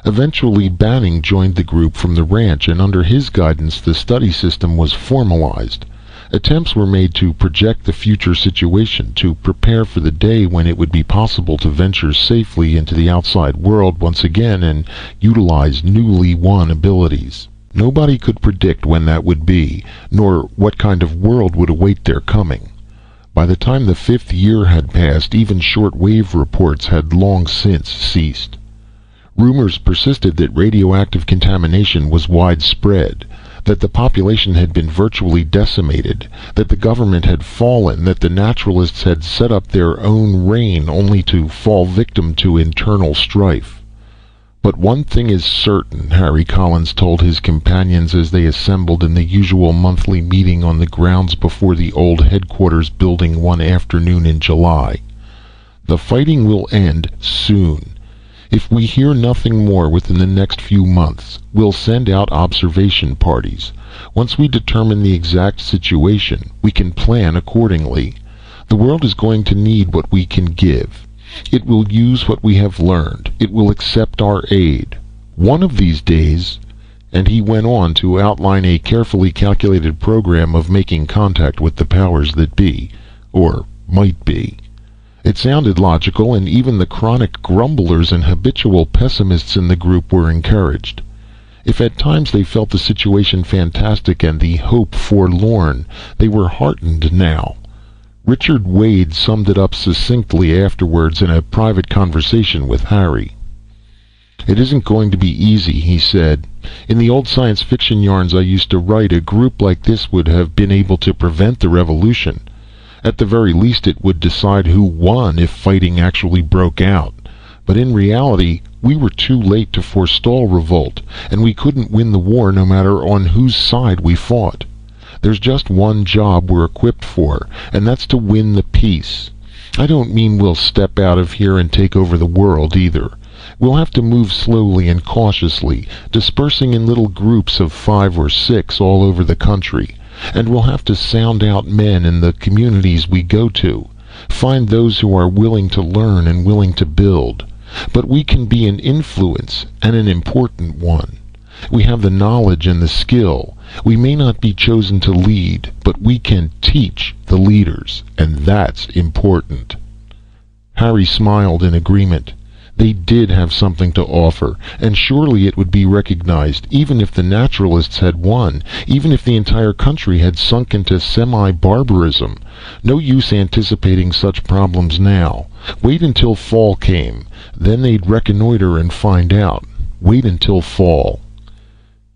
Eventually Banning joined the group from the ranch, and under his guidance the study system was formalized. Attempts were made to project the future situation, to prepare for the day when it would be possible to venture safely into the outside world once again and utilize newly won abilities. Nobody could predict when that would be, nor what kind of world would await their coming. By the time the 5th year had passed, even short-wave reports had long since ceased. Rumors persisted that radioactive contamination was widespread, that the population had been virtually decimated, that the government had fallen, that the naturalists had set up their own reign only to fall victim to internal strife. But one thing is certain, Harry Collins told his companions as they assembled in the usual monthly meeting on the grounds before the old headquarters building one afternoon in July. The fighting will end soon. If we hear nothing more within the next few months, we'll send out observation parties. Once we determine the exact situation, we can plan accordingly. The world is going to need what we can give. It will use what we have learned. It will accept our aid. One of these days, and he went on to outline a carefully calculated program of making contact with the powers that be, or might be. It sounded logical, and even the chronic grumblers and habitual pessimists in the group were encouraged. If at times they felt the situation fantastic and the hope forlorn, they were heartened now. Richard Wade summed it up succinctly afterwards in a private conversation with Harry. "It isn't going to be easy," he said. "In the old science fiction yarns I used to write, a group like this would have been able to prevent the revolution. At the very least it would decide who won if fighting actually broke out. But in reality, we were too late to forestall revolt, and we couldn't win the war no matter on whose side we fought. There's just one job we're equipped for, and that's to win the peace. I don't mean we'll step out of here and take over the world either. We'll have to move slowly and cautiously, dispersing in little groups of 5 or 6 all over the country. And we'll have to sound out men in the communities we go to, find those who are willing to learn and willing to build. But we can be an influence, and an important one. We have the knowledge and the skill. We may not be chosen to lead, but we can teach the leaders, and that's important." Harry smiled in agreement. They did have something to offer, and surely it would be recognized, even if the naturalists had won, even if the entire country had sunk into semi-barbarism. No use anticipating such problems now. Wait until fall came. Then they'd reconnoiter and find out. Wait until fall.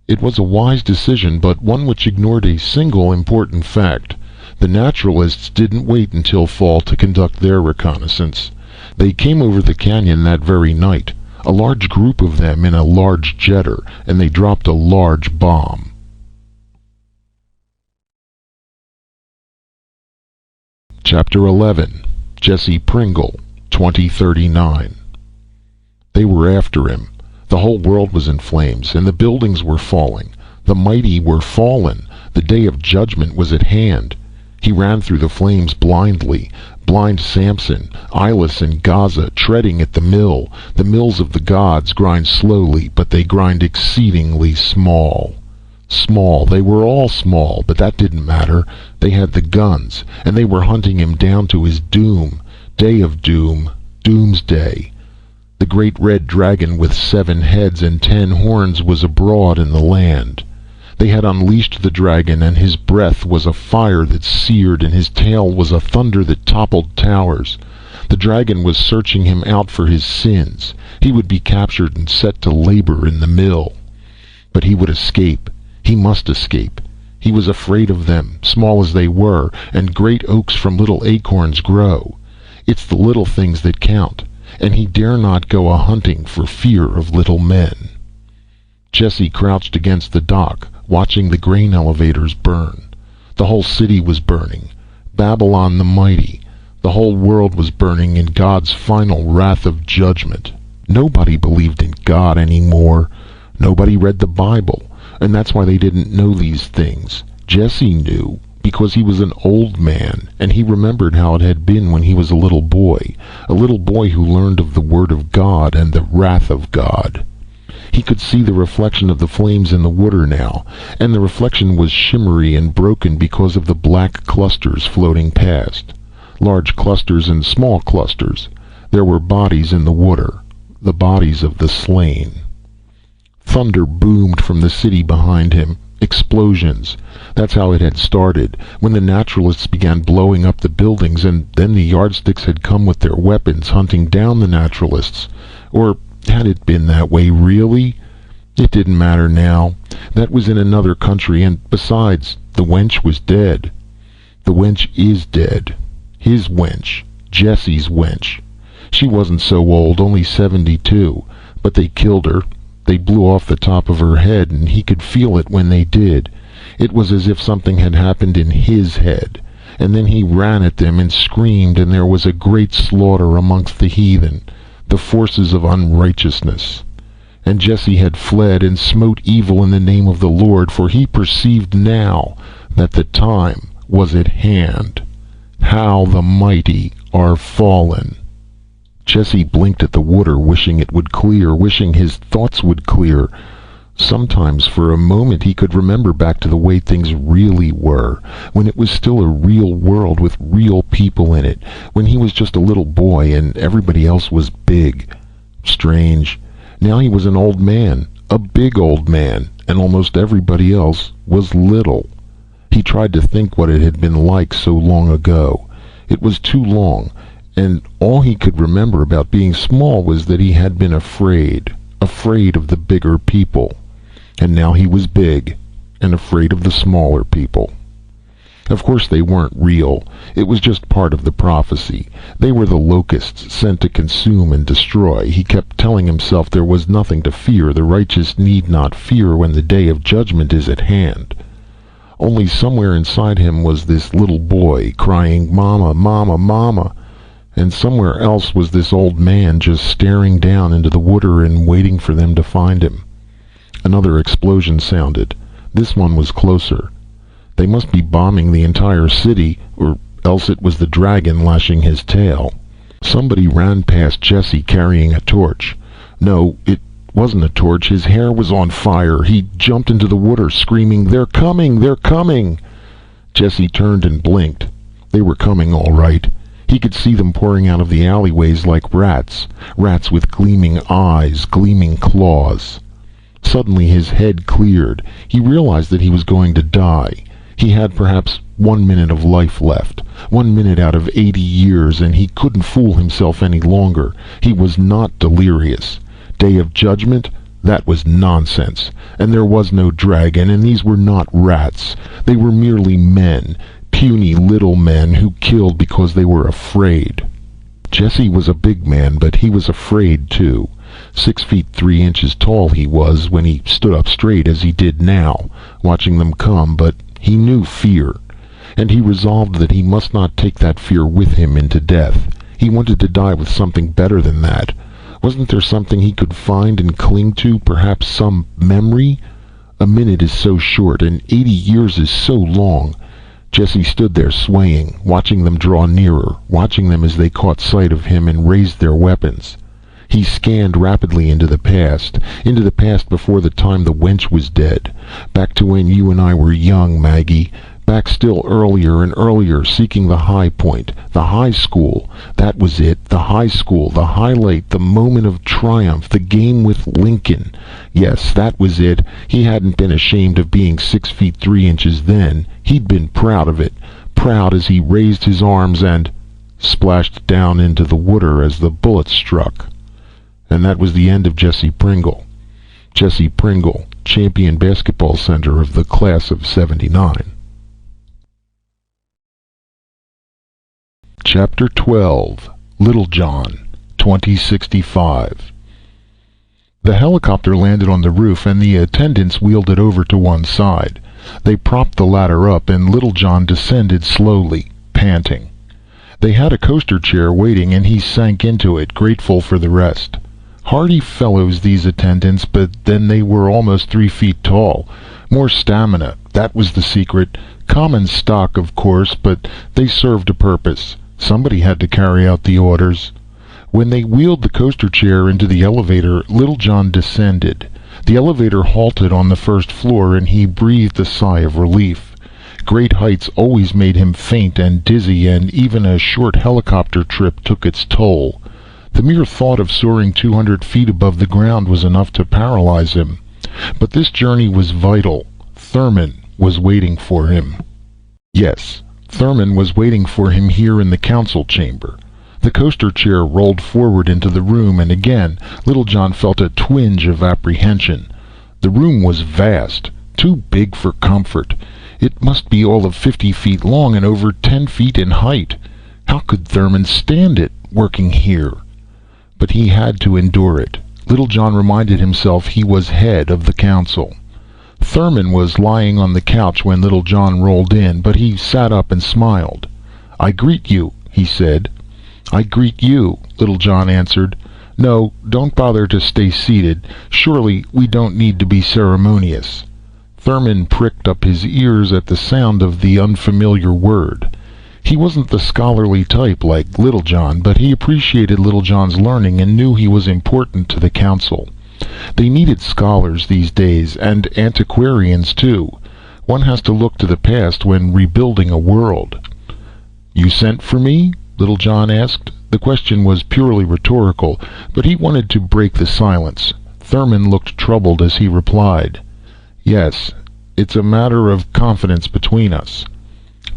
It was a wise decision, but one which ignored a single important fact. The naturalists didn't wait until fall to conduct their reconnaissance. They came over the canyon that very night, a large group of them in a large jetter, and they dropped a large bomb. Chapter 11. Jesse Pringle, 2039. They were after him. The whole world was in flames, and the buildings were falling. The mighty were fallen. The day of judgment was at hand. He ran through the flames blindly. Blind Samson, eyeless in Gaza, treading at the mill. The mills of the gods grind slowly, but they grind exceedingly small. Small, they were all small, but that didn't matter. They had the guns, and they were hunting him down to his doom. Day of doom, doomsday. The great red dragon with 7 heads and 10 horns was abroad in the land. They had unleashed the dragon, and his breath was a fire that seared, and his tail was a thunder that toppled towers. The dragon was searching him out for his sins. He would be captured and set to labor in the mill. But he would escape. He must escape. He was afraid of them, small as they were, and great oaks from little acorns grow. It's the little things that count, and he dare not go a-hunting for fear of little men. Jesse crouched against the dock, watching the grain elevators burn. The whole city was burning. Babylon the mighty. The whole world was burning in God's final wrath of judgment. Nobody believed in God anymore. Nobody read the Bible, and that's why they didn't know these things. Jesse knew, because he was an old man, and he remembered how it had been when he was a little boy who learned of the Word of God and the wrath of God. He could see the reflection of the flames in the water now, and the reflection was shimmery and broken because of the black clusters floating past. Large clusters and small clusters. There were bodies in the water, the bodies of the slain. Thunder boomed from the city behind him. Explosions. That's how it had started, when the naturalists began blowing up the buildings, and then the yardsticks had come with their weapons, hunting down the naturalists. Or had it been that way, really? It didn't matter now. That was in another country, and besides, the wench was dead. The wench is dead. His wench. Jesse's wench. She wasn't so old, only 72, but they killed her. They blew off the top of her head, and he could feel it when they did. It was as if something had happened in his head. And then he ran at them and screamed, and there was a great slaughter amongst the heathen, the forces of unrighteousness. And Jesse had fled and smote evil in the name of the Lord, for he perceived now that the time was at hand. How the mighty are fallen. Jesse blinked at the water, wishing it would clear, wishing his thoughts would clear. Sometimes, for a moment, he could remember back to the way things really were, when it was still a real world with real people in it, when he was just a little boy and everybody else was big. Strange. Now he was an old man, a big old man, and almost everybody else was little. He tried to think what it had been like so long ago. It was too long, and all he could remember about being small was that he had been afraid. afraid of the bigger people. And now he was big and afraid of the smaller people. Of course they weren't real. It was just part of the prophecy. They were the locusts sent to consume and destroy. He kept telling himself there was nothing to fear. The righteous need not fear when the day of judgment is at hand. Only somewhere inside him was this little boy crying, "Mama, Mama, Mama." And somewhere else was this old man just staring down into the water and waiting for them to find him. Another explosion sounded. This one was closer. They must be bombing the entire city, or else it was the dragon lashing his tail. Somebody ran past Jesse carrying a torch. No, it wasn't a torch. His hair was on fire. He jumped into the water, screaming, "They're coming! They're coming!" Jesse turned and blinked. They were coming, all right. He could see them pouring out of the alleyways like rats. Rats with gleaming eyes, gleaming claws. Suddenly his head cleared. He realized that he was going to die. He had perhaps 1 minute of life left. 1 minute out of 80 years, and he couldn't fool himself any longer. He was not delirious. Day of judgment? That was nonsense. And there was no dragon, and these were not rats. They were merely men. Puny little men who killed because they were afraid. Jesse was a big man, but he was afraid too. 6 feet 3 inches tall he was when he stood up straight as he did now, watching them come, but he knew fear, and he resolved that he must not take that fear with him into death. He wanted to die with something better than that. Wasn't there something he could find and cling to, perhaps some memory? A minute is so short, and 80 years is so long. Jesse stood there swaying, watching them draw nearer, watching them as they caught sight of him and raised their weapons. He scanned rapidly into the past before the time the wench was dead. Back to when you and I were young, Maggie. Back still earlier and earlier, seeking the high point, the high school. That was it, the high school, the highlight, the moment of triumph, the game with Lincoln. Yes, that was it. He hadn't been ashamed of being 6 feet 3 inches then. He'd been proud of it. Proud as he raised his arms and splashed down into the water as the bullet struck. And that was the end of Jesse Pringle. Jesse Pringle, champion basketball center of the class of '79. Chapter 12. Littlejohn, 2065. The helicopter landed on the roof and the attendants wheeled it over to one side. They propped the ladder up and Littlejohn descended slowly, panting. They had a coaster chair waiting and he sank into it, grateful for the rest. Hardy fellows, these attendants, but then they were almost 3 feet tall. More stamina, that was the secret. Common stock, of course, but they served a purpose. Somebody had to carry out the orders. When they wheeled the coaster chair into the elevator, Littlejohn descended. The elevator halted on the first floor and he breathed a sigh of relief. Great heights always made him faint and dizzy, and even a short helicopter trip took its toll. The mere thought of soaring 200 feet above the ground was enough to paralyze him. But this journey was vital. Thurman was waiting for him. Yes, Thurman was waiting for him here in the council chamber. The coaster chair rolled forward into the room, and again Littlejohn felt a twinge of apprehension. The room was vast, too big for comfort. It must be all of 50 feet long and over 10 feet in height. How could Thurman stand it, working here? But he had to endure it. Littlejohn reminded himself he was head of the council. Thurman was lying on the couch when Littlejohn rolled in, but he sat up and smiled. "I greet you," he said. "I greet you," Littlejohn answered. "No, don't bother to stay seated. Surely we don't need to be ceremonious." Thurman pricked up his ears at the sound of the unfamiliar word. He wasn't the scholarly type like Littlejohn, but he appreciated Littlejohn's learning and knew he was important to the council. They needed scholars these days, and antiquarians too. One has to look to the past when rebuilding a world. "You sent for me?" Littlejohn asked. The question was purely rhetorical, but he wanted to break the silence. Thurman looked troubled as he replied, "Yes, it's a matter of confidence between us."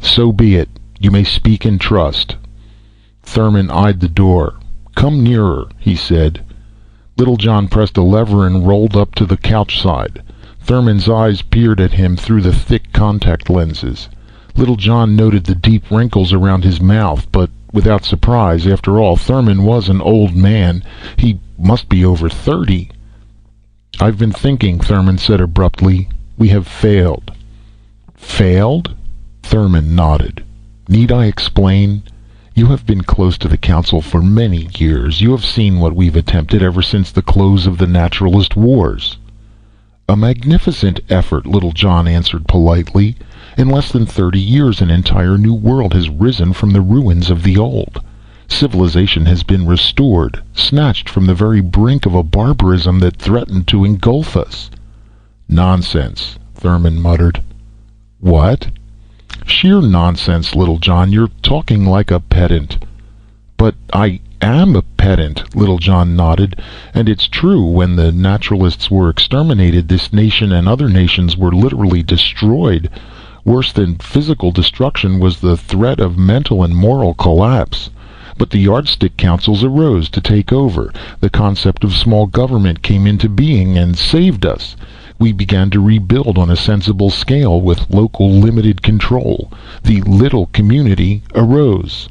"So be it. You may speak in trust." Thurman eyed the door. "Come nearer," he said. Littlejohn pressed a lever and rolled up to the couch side. Thurman's eyes peered at him through the thick contact lenses. Littlejohn noted the deep wrinkles around his mouth, but without surprise. After all, Thurman was an old man. He must be over 30. "I've been thinking," Thurman said abruptly. "We have failed." "Failed?" Thurman nodded. "Need I explain? You have been close to the Council for many years. You have seen what we've attempted ever since the close of the Naturalist Wars." "A magnificent effort," Littlejohn answered politely. "In less than 30 years an entire new world has risen from the ruins of the old. Civilization has been restored, snatched from the very brink of a barbarism that threatened to engulf us." "Nonsense," Thurman muttered. "What?" "Sheer nonsense, Littlejohn. You're talking like a pedant." "But I am a pedant," Littlejohn nodded. "And it's true, when the naturalists were exterminated, this nation and other nations were literally destroyed. Worse than physical destruction was the threat of mental and moral collapse. But the yardstick councils arose to take over. The concept of small government came into being and saved us. We began to rebuild on a sensible scale with local limited control. The little community arose."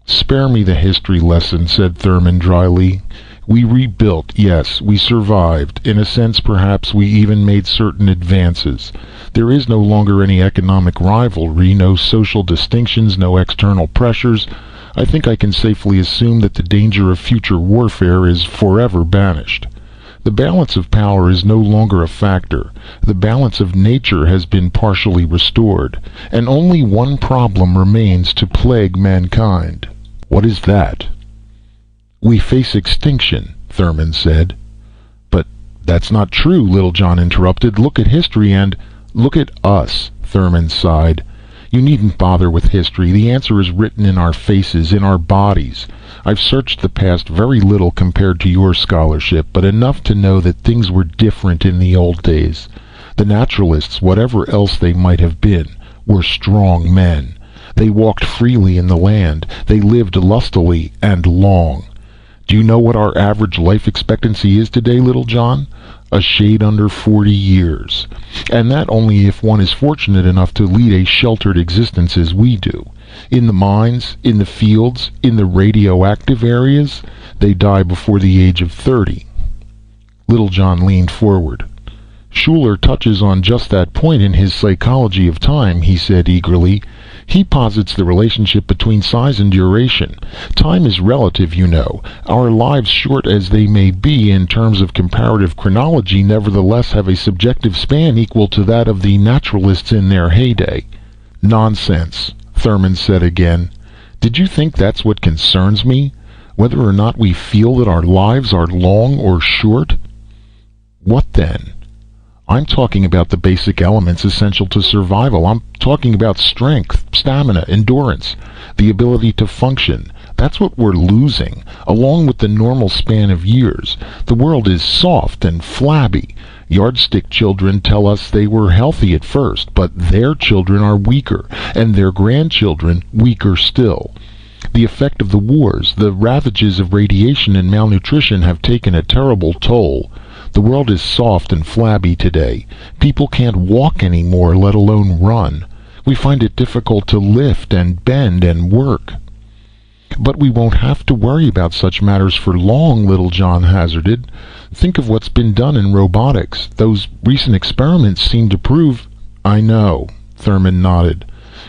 "Spare me the history lesson," said Thurman dryly. "We rebuilt, yes, we survived. In a sense, perhaps, we even made certain advances. There is no longer any economic rivalry, no social distinctions, no external pressures. I think I can safely assume that the danger of future warfare is forever banished. The balance of power is no longer a factor. The balance of nature has been partially restored, and only one problem remains to plague mankind." "What is that?" "We face extinction," Thurman said. "But that's not true," Littlejohn interrupted. "Look at history and—" "Look at us," Thurman sighed. "You needn't bother with history. The answer is written in our faces, in our bodies. I've searched the past very little compared to your scholarship, but enough to know that things were different in the old days. The naturalists, whatever else they might have been, were strong men. They walked freely in the land. They lived lustily and long. Do you know what our average life expectancy is today, Littlejohn? A shade under 40 years. And that only if one is fortunate enough to lead a sheltered existence as we do. In the mines, in the fields, in the radioactive areas, they die before the age of 30. Littlejohn leaned forward. "Schuller touches on just that point in his Psychology of Time," he said eagerly. "He posits the relationship between size and duration. Time is relative, you know. Our lives, short as they may be in terms of comparative chronology, nevertheless have a subjective span equal to that of the naturalists in their heyday." "Nonsense," Thurman said again. "Did you think that's what concerns me? Whether or not we feel that our lives are long or short?" "What then?" "I'm talking about the basic elements essential to survival. I'm talking about strength, stamina, endurance, the ability to function. That's what we're losing, along with the normal span of years. The world is soft and flabby. Yardstick children tell us they were healthy at first, but their children are weaker, and their grandchildren weaker still. The effect of the wars, the ravages of radiation and malnutrition have taken a terrible toll. The world is soft and flabby today. People can't walk anymore, let alone run. We find it difficult to lift and bend and work." "But we won't have to worry about such matters for long," Littlejohn hazarded. "Think of what's been done in robotics. Those recent experiments seem to prove—" "I know," Thurman nodded.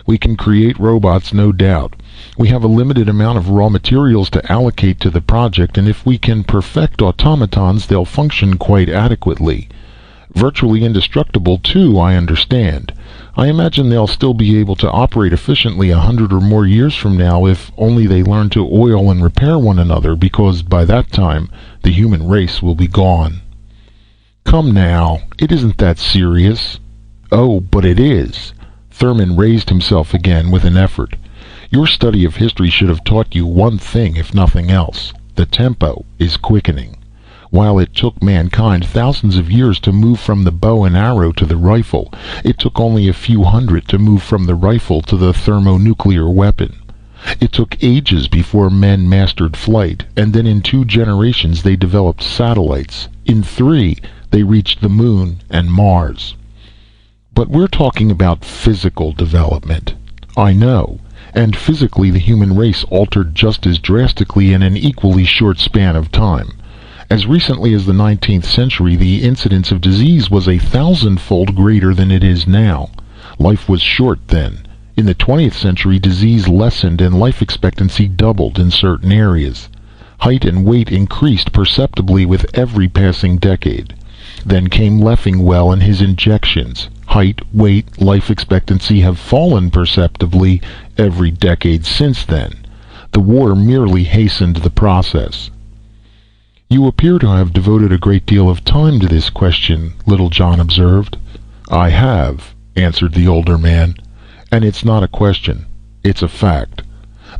"We can create robots, no doubt. We have a limited amount of raw materials to allocate to the project, and if we can perfect automatons, they'll function quite adequately. Virtually indestructible, too, I understand. I imagine they'll still be able to operate efficiently 100 or more years from now, if only they learn to oil and repair one another, because by that time the human race will be gone." "Come now, it isn't that serious." "Oh, but it is." Thurman raised himself again with an effort. "Your study of history should have taught you one thing, if nothing else. The tempo is quickening. While it took mankind thousands of years to move from the bow and arrow to the rifle, it took only a few hundred to move from the rifle to the thermonuclear weapon. It took ages before men mastered flight, and then in 2 generations they developed satellites. In 3, they reached the moon and Mars. But we're talking about physical development. I know. And physically the human race altered just as drastically in an equally short span of time. As recently as the 19th century, the incidence of disease was 1,000-fold greater than it is now. Life was short then. In the 20th century, disease lessened and life expectancy doubled in certain areas. Height and weight increased perceptibly with every passing decade. Then came Leffingwell and his injections. Height, weight, life expectancy have fallen perceptibly every decade since then. The war merely hastened the process. "You appear to have devoted a great deal of time to this question," Littlejohn observed. "I have," answered the older man. "And it's not a question. It's a fact.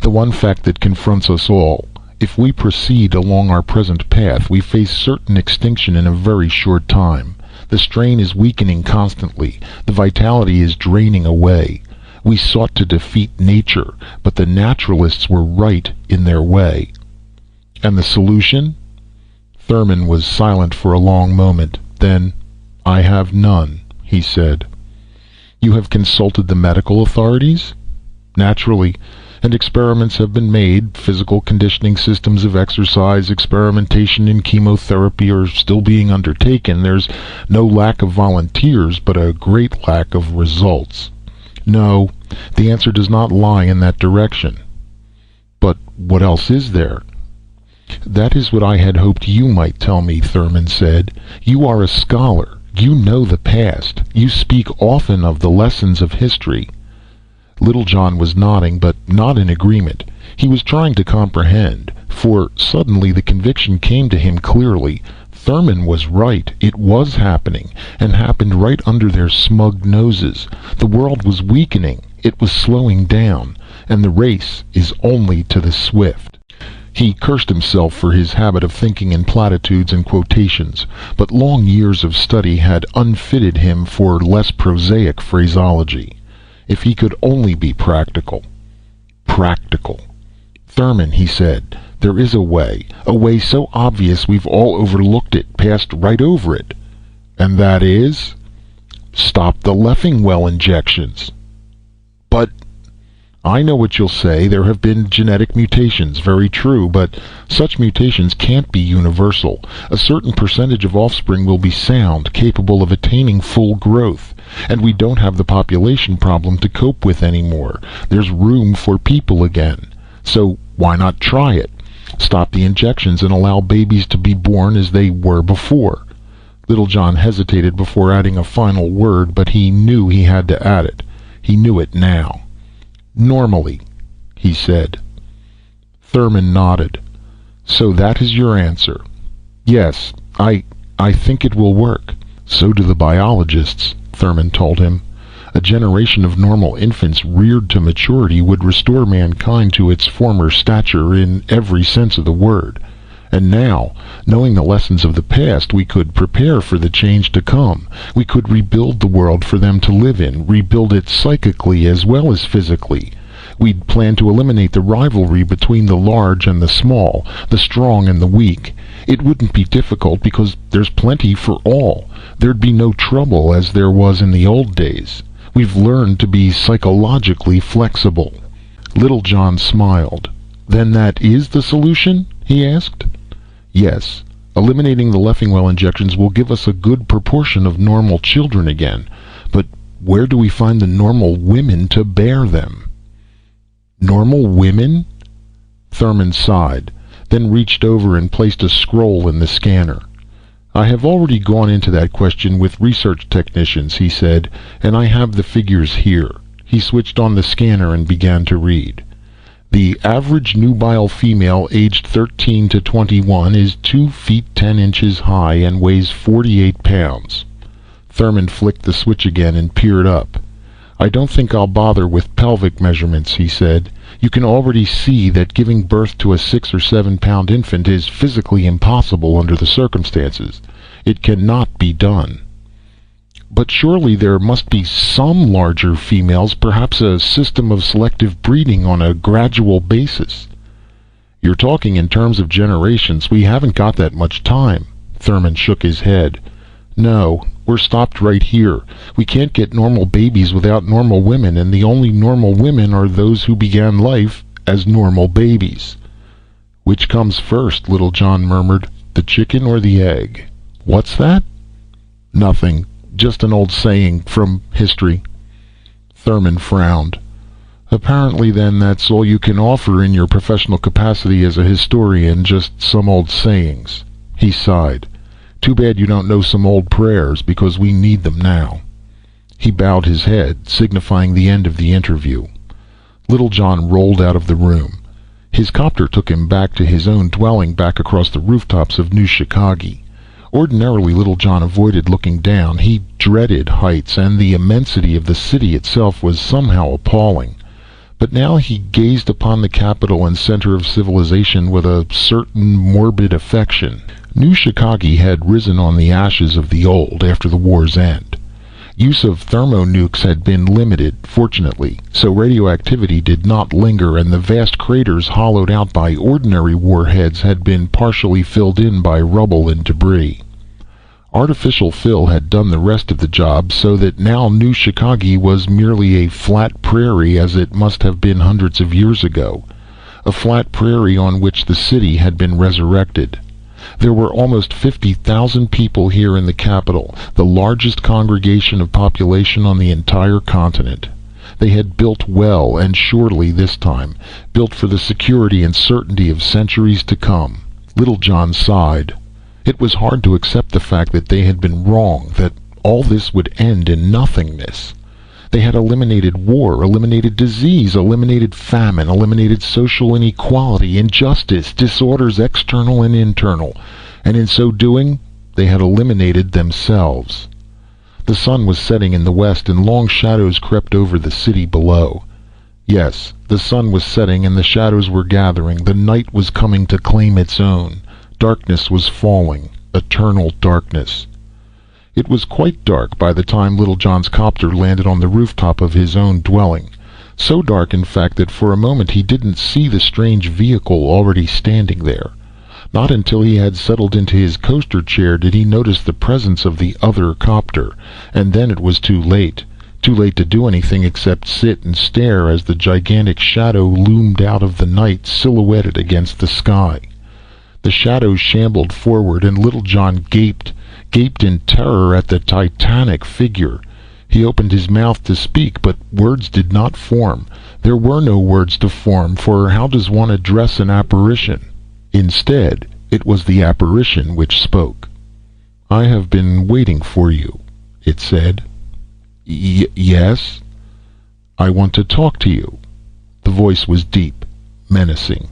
The one fact that confronts us all. If we proceed along our present path, we face certain extinction in a very short time. The strain is weakening constantly. The vitality is draining away. We sought to defeat nature, but the naturalists were right in their way." "And the solution?" Thurman was silent for a long moment. Then, "I have none," he said. "You have consulted the medical authorities?" "Naturally. And experiments have been made. Physical conditioning systems of exercise, experimentation in chemotherapy are still being undertaken. There's no lack of volunteers, but a great lack of results. No, the answer does not lie in that direction." "But what else is there?" "That is what I had hoped you might tell me," Thurman said. "You are a scholar. You know the past. You speak often of the lessons of history." Littlejohn was nodding, but not in agreement. He was trying to comprehend, for suddenly the conviction came to him clearly. Thurman was right. It was happening, and happened right under their smug noses. The world was weakening. It was slowing down, and the race is only to the swift. He cursed himself for his habit of thinking in platitudes and quotations, but long years of study had unfitted him for less prosaic phraseology. If he could only be practical. Practical. "Thurman," he said, "there is a way so obvious we've all overlooked it, passed right over it." "And that is?" "Stop the Leffingwell injections." "But—" "I know what you'll say. There have been genetic mutations. Very true, but such mutations can't be universal. A certain percentage of offspring will be sound, capable of attaining full growth. And we don't have the population problem to cope with anymore. There's room for people again. So why not try it? Stop the injections and allow babies to be born as they were before." Littlejohn hesitated before adding a final word, but he knew he had to add it. He knew it now. "Normally," he said. Thurman nodded. "So that is your answer?" "Yes, I think it will work." "So do the biologists," Thurman told him. "A generation of normal infants reared to maturity would restore mankind to its former stature in every sense of the word. And now, knowing the lessons of the past, we could prepare for the change to come. We could rebuild the world for them to live in, rebuild it psychically as well as physically. We'd plan to eliminate the rivalry between the large and the small, the strong and the weak. It wouldn't be difficult because there's plenty for all. There'd be no trouble as there was in the old days. We've learned to be psychologically flexible." Littlejohn smiled. "Then that is the solution?" he asked. "Yes. Eliminating the Leffingwell injections will give us a good proportion of normal children again. But where do we find the normal women to bear them?" "Normal women?" Thurman sighed, then reached over and placed a scroll in the scanner. "I have already gone into that question with research technicians," he said, "and I have the figures here." He switched on the scanner and began to read. "The average nubile female aged 13 to 21 is 2 feet 10 inches high and weighs 48 pounds. Thurman flicked the switch again and peered up. "I don't think I'll bother with pelvic measurements," he said. "You can already see that giving birth to a 6 or 7 pound infant is physically impossible under the circumstances. It cannot be done." But surely there must be some larger females, perhaps a system of selective breeding on a gradual basis." "You're talking in terms of generations. We haven't got that much time." Thurman shook his head. "No, we're stopped right here. We can't get normal babies without normal women, and the only normal women are those who began life as normal babies." "Which comes first?" Littlejohn murmured. "The chicken or the egg?" "What's that?" "Nothing. Just an old saying from history." Thurman frowned. "Apparently, then, that's all you can offer in your professional capacity as a historian, just some old sayings." He sighed. "Too bad you don't know some old prayers, because we need them now." He bowed his head, signifying the end of the interview. Littlejohn rolled out of the room. His copter took him back to his own dwelling back across the rooftops of New Chicago. Ordinarily, Littlejohn avoided looking down. He dreaded heights, and the immensity of the city itself was somehow appalling. But now he gazed upon the capital and center of civilization with a certain morbid affection. New Chicago had risen on the ashes of the old after the war's end. Use of thermonukes had been limited, fortunately, so radioactivity did not linger, and the vast craters hollowed out by ordinary warheads had been partially filled in by rubble and debris. Artificial fill had done the rest of the job, so that now New Chicago was merely a flat prairie, as it must have been hundreds of years ago. A flat prairie on which the city had been resurrected. There were almost 50,000 people here in the capital, the largest congregation of population on the entire continent. They had built well, and surely this time, built for the security and certainty of centuries to come. Littlejohn sighed. It was hard to accept the fact that they had been wrong, that all this would end in nothingness. They had eliminated war, eliminated disease, eliminated famine, eliminated social inequality, injustice, disorders external and internal, and in so doing, they had eliminated themselves. The sun was setting in the west, and long shadows crept over the city below. Yes, the sun was setting, and the shadows were gathering. The night was coming to claim its own. Darkness was falling, eternal darkness. It was quite dark by the time Littlejohn's copter landed on the rooftop of his own dwelling. So dark, in fact, that for a moment he didn't see the strange vehicle already standing there. Not until he had settled into his coaster chair did he notice the presence of the other copter, and then it was too late. Too late to do anything except sit and stare as the gigantic shadow loomed out of the night, silhouetted against the sky. The shadow shambled forward, and Littlejohn gaped in terror at the titanic figure. He opened his mouth to speak, but words did not form. There were no words to form, for how does one address an apparition? Instead, it was the apparition which spoke. "I have been waiting for you," it said. Yes?" "I want to talk to you." The voice was deep, menacing.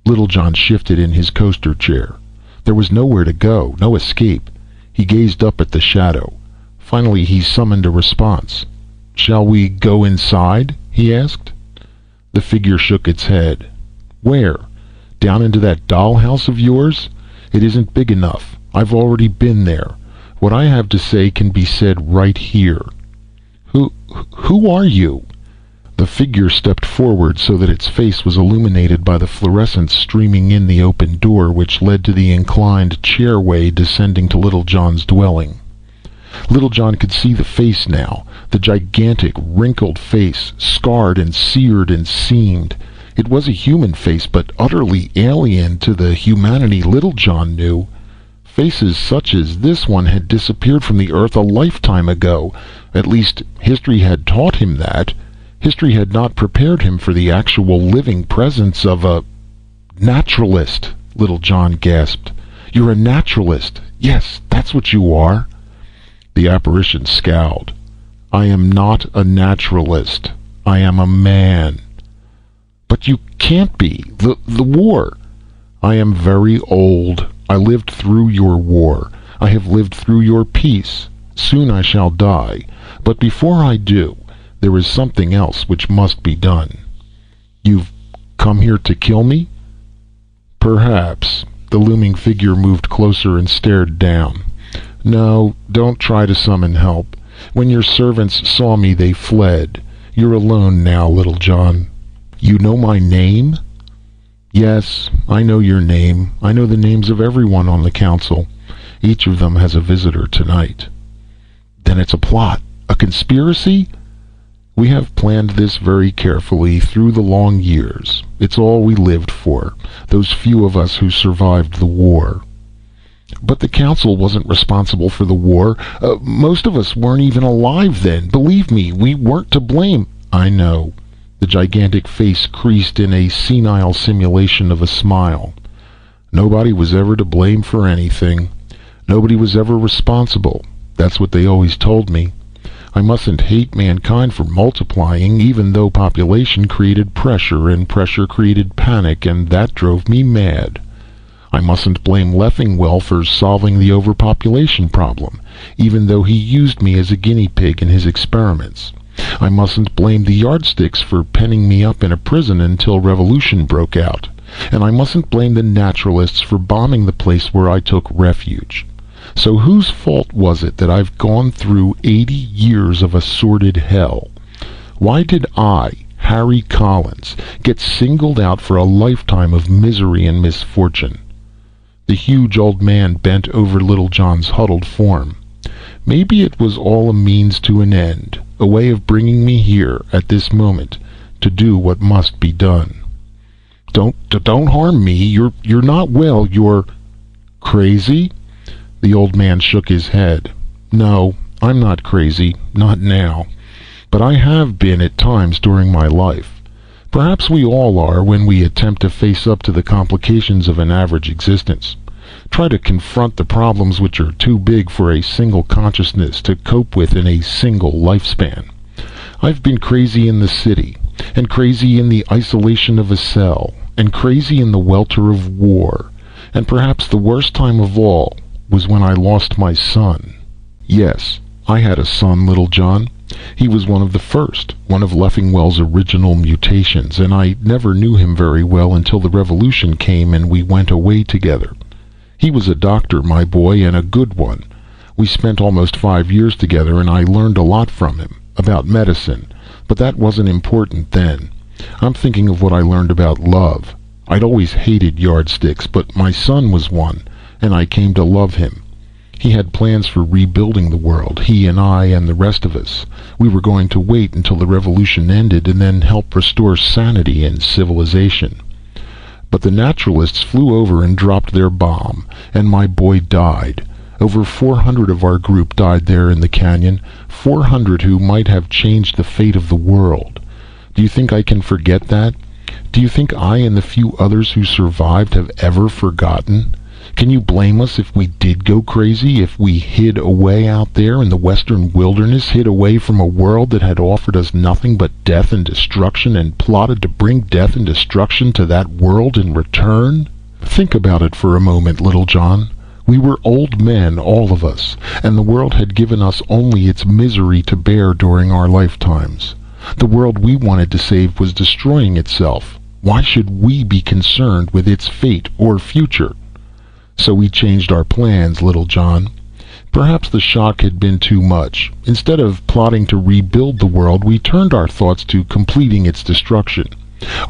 Littlejohn shifted in his coaster chair. There was nowhere to go, no escape. He gazed up at the shadow. Finally he summoned a response. "Shall we go inside?" he asked. The figure shook its head. "Where? Down into that dollhouse of yours? It isn't big enough. I've already been there. What I have to say can be said right here." Who are you?" The figure stepped forward so that its face was illuminated by the fluorescence streaming in the open door which led to the inclined chairway descending to Littlejohn's dwelling. Littlejohn could see the face now, the gigantic, wrinkled face, scarred and seared and seamed. It was a human face, but utterly alien to the humanity Littlejohn knew. Faces such as this one had disappeared from the earth a lifetime ago. At least, history had taught him that. History had not prepared him for the actual living presence of a... "Naturalist," Littlejohn gasped. "You're a naturalist. Yes, that's what you are." The apparition scowled. "I am not a naturalist. I am a man." "But you can't be. The war." "I am very old. I lived through your war. I have lived through your peace. Soon I shall die. But before I do, there is something else which must be done." "You've come here to kill me?" "Perhaps." The looming figure moved closer and stared down. No, don't try to summon help. When your servants saw me, they fled. You're alone now, Little John. You know my name? Yes, I know your name. I know the names of everyone on the council. Each of them has a visitor tonight. Then it's a plot. A conspiracy? We have planned this very carefully through the long years. It's all we lived for, those few of us who survived the war. But the council wasn't responsible for the war. Most of us weren't even alive then. Believe me, we weren't to blame. I know. The gigantic face creased in a senile simulation of a smile. Nobody was ever to blame for anything. Nobody was ever responsible. That's what they always told me. I mustn't hate mankind for multiplying, even though population created pressure, and pressure created panic, and that drove me mad. I mustn't blame Leffingwell for solving the overpopulation problem, even though he used me as a guinea pig in his experiments. I mustn't blame the yardsticks for penning me up in a prison until revolution broke out. And I mustn't blame the naturalists for bombing the place where I took refuge. So whose fault was it that I've gone through 80 years of a sordid hell? Why did I, Harry Collins, get singled out for a lifetime of misery and misfortune? The huge old man bent over Little John's huddled form. Maybe it was all a means to an end, a way of bringing me here at this moment to do what must be done. Don't harm me. You're not well. You're crazy? The old man shook his head. No, I'm not crazy, not now. But I have been at times during my life. Perhaps we all are when we attempt to face up to the complications of an average existence. Try to confront the problems which are too big for a single consciousness to cope with in a single lifespan. I've been crazy in the city, and crazy in the isolation of a cell, and crazy in the welter of war. And perhaps the worst time of all was when I lost my son. Yes, I had a son, Little John. He was one of the first, one of Leffingwell's original mutations, and I never knew him very well until the revolution came and we went away together. He was a doctor, my boy, and a good one. We spent almost 5 years together, and I learned a lot from him, about medicine, but that wasn't important then. I'm thinking of what I learned about love. I'd always hated yardsticks, but my son was one, and I came to love him. He had plans for rebuilding the world, he and I and the rest of us. We were going to wait until the revolution ended and then help restore sanity and civilization. But the naturalists flew over and dropped their bomb, and my boy died. Over 400 of our group died there in the canyon, 400 who might have changed the fate of the world. Do you think I can forget that? Do you think I and the few others who survived have ever forgotten? Can you blame us if we did go crazy, if we hid away out there in the western wilderness, hid away from a world that had offered us nothing but death and destruction, and plotted to bring death and destruction to that world in return? Think about it for a moment, Little John. We were old men, all of us, and the world had given us only its misery to bear during our lifetimes. The world we wanted to save was destroying itself. Why should we be concerned with its fate or future? So we changed our plans, Little John. Perhaps the shock had been too much. Instead of plotting to rebuild the world, we turned our thoughts to completing its destruction.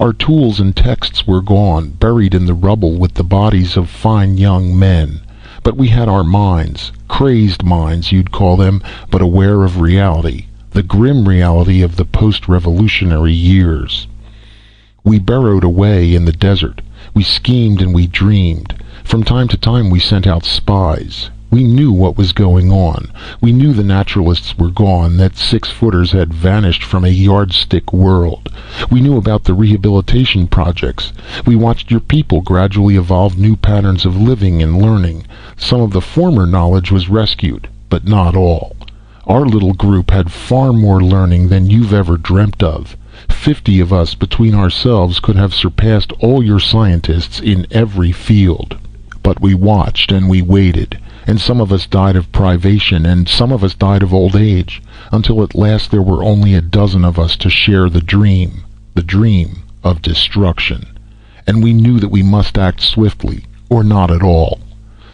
Our tools and texts were gone, buried in the rubble with the bodies of fine young men. But we had our minds, crazed minds you'd call them, but aware of reality, the grim reality of the post-revolutionary years. We burrowed away in the desert. We schemed and we dreamed. From time to time we sent out spies. We knew what was going on. We knew the naturalists were gone, that 6-footers had vanished from a yardstick world. We knew about the rehabilitation projects. We watched your people gradually evolve new patterns of living and learning. Some of the former knowledge was rescued, but not all. Our little group had far more learning than you've ever dreamt of. 50 of us between ourselves could have surpassed all your scientists in every field. But we watched and we waited, and some of us died of privation and some of us died of old age, until at last there were only a dozen of us to share the dream of destruction. And we knew that we must act swiftly, or not at all.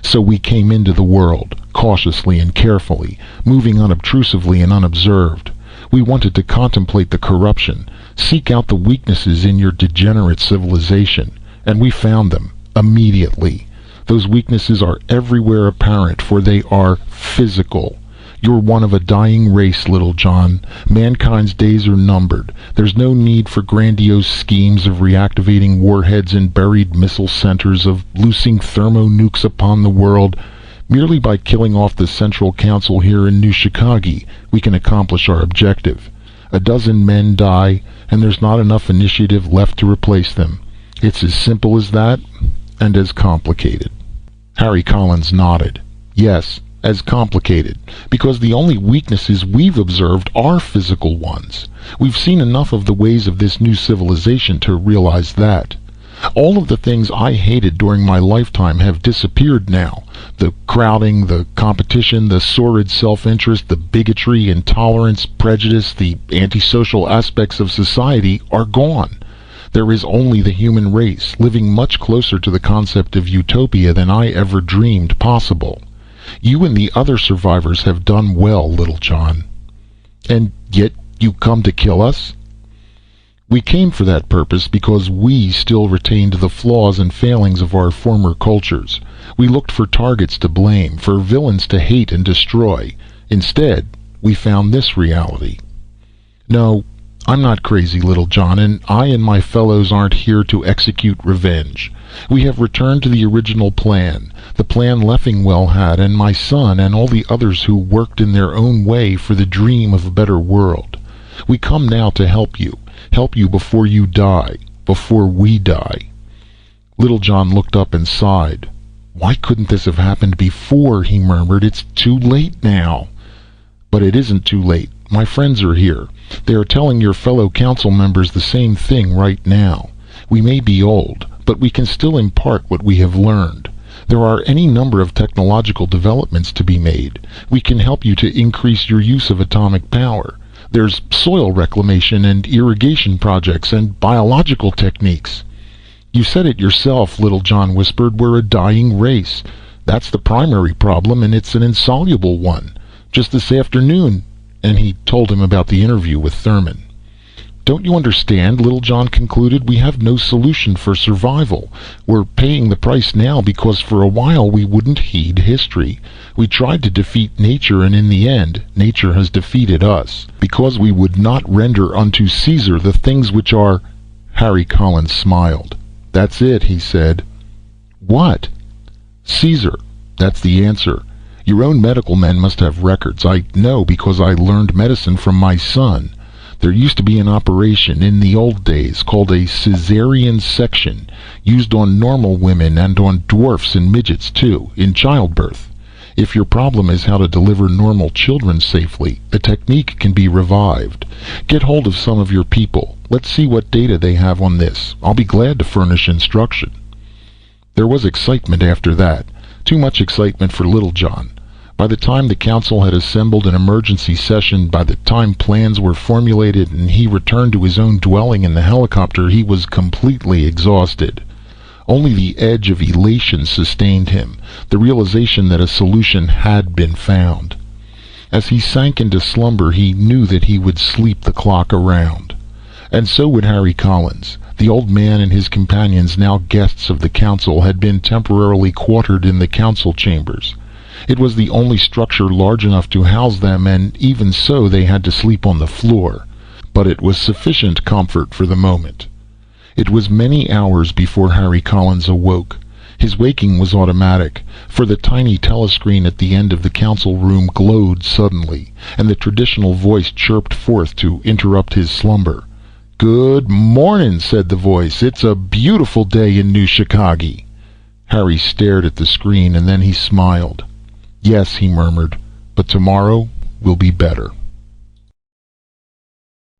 So we came into the world, cautiously and carefully, moving unobtrusively and unobserved. We wanted to contemplate the corruption, seek out the weaknesses in your degenerate civilization, and we found them, immediately. Those weaknesses are everywhere apparent, for they are physical. You're one of a dying race, Little John. Mankind's days are numbered. There's no need for grandiose schemes of reactivating warheads in buried missile centers, of loosing thermonukes upon the world. Merely by killing off the Central Council here in New Chicago, we can accomplish our objective. A dozen men die, and there's not enough initiative left to replace them. It's as simple as that, and as complicated. Harry Collins nodded. Yes, as complicated, because the only weaknesses we've observed are physical ones. We've seen enough of the ways of this new civilization to realize that. All of the things I hated during my lifetime have disappeared now. The crowding, the competition, the sordid self-interest, the bigotry, intolerance, prejudice, the antisocial aspects of society are gone. There is only the human race, living much closer to the concept of utopia than I ever dreamed possible. You and the other survivors have done well, Little John. And yet you come to kill us? We came for that purpose because we still retained the flaws and failings of our former cultures. We looked for targets to blame, for villains to hate and destroy. Instead, we found this reality. No, I'm not crazy, Little John, and I and my fellows aren't here to execute revenge. We have returned to the original plan, the plan Leffingwell had, and my son, and all the others who worked in their own way for the dream of a better world. We come now to help you before you die, before we die. Little John looked up and sighed. Why couldn't this have happened before, he murmured. It's too late now. But it isn't too late. My friends are here. They are telling your fellow council members the same thing right now. We may be old, but we can still impart what we have learned. There are any number of technological developments to be made. We can help you to increase your use of atomic power. There's soil reclamation and irrigation projects and biological techniques. You said it yourself, Little John whispered. We're a dying race. That's the primary problem, and it's an insoluble one. Just this afternoon, and he told him about the interview with Thurman. Don't you understand, Little John concluded, we have no solution for survival. We're paying the price now because for a while we wouldn't heed history. We tried to defeat nature, and in the end, nature has defeated us, because we would not render unto Caesar the things which are... Harry Collins smiled. That's it, he said. What? Caesar. That's the answer. Your own medical men must have records. I know because I learned medicine from my son. There used to be an operation in the old days called a cesarean section, used on normal women and on dwarfs and midgets too, in childbirth. If your problem is how to deliver normal children safely, the technique can be revived. Get hold of some of your people. Let's see what data they have on this. I'll be glad to furnish instruction. There was excitement after that. Too much excitement for Little John. By the time the council had assembled an emergency session, by the time plans were formulated and he returned to his own dwelling in the helicopter, he was completely exhausted. Only the edge of elation sustained him, the realization that a solution had been found. As he sank into slumber, he knew that he would sleep the clock around. And so would Harry Collins. The old man and his companions, now guests of the council, had been temporarily quartered in the council chambers. It was the only structure large enough to house them, and even so they had to sleep on the floor. But it was sufficient comfort for the moment. It was many hours before Harry Collins awoke. His waking was automatic, for the tiny telescreen at the end of the council room glowed suddenly, and the traditional voice chirped forth to interrupt his slumber. "Good morning," said the voice. "It's a beautiful day in New Chicago." Harry stared at the screen, and then he smiled. "Yes," he murmured, "but tomorrow will be better."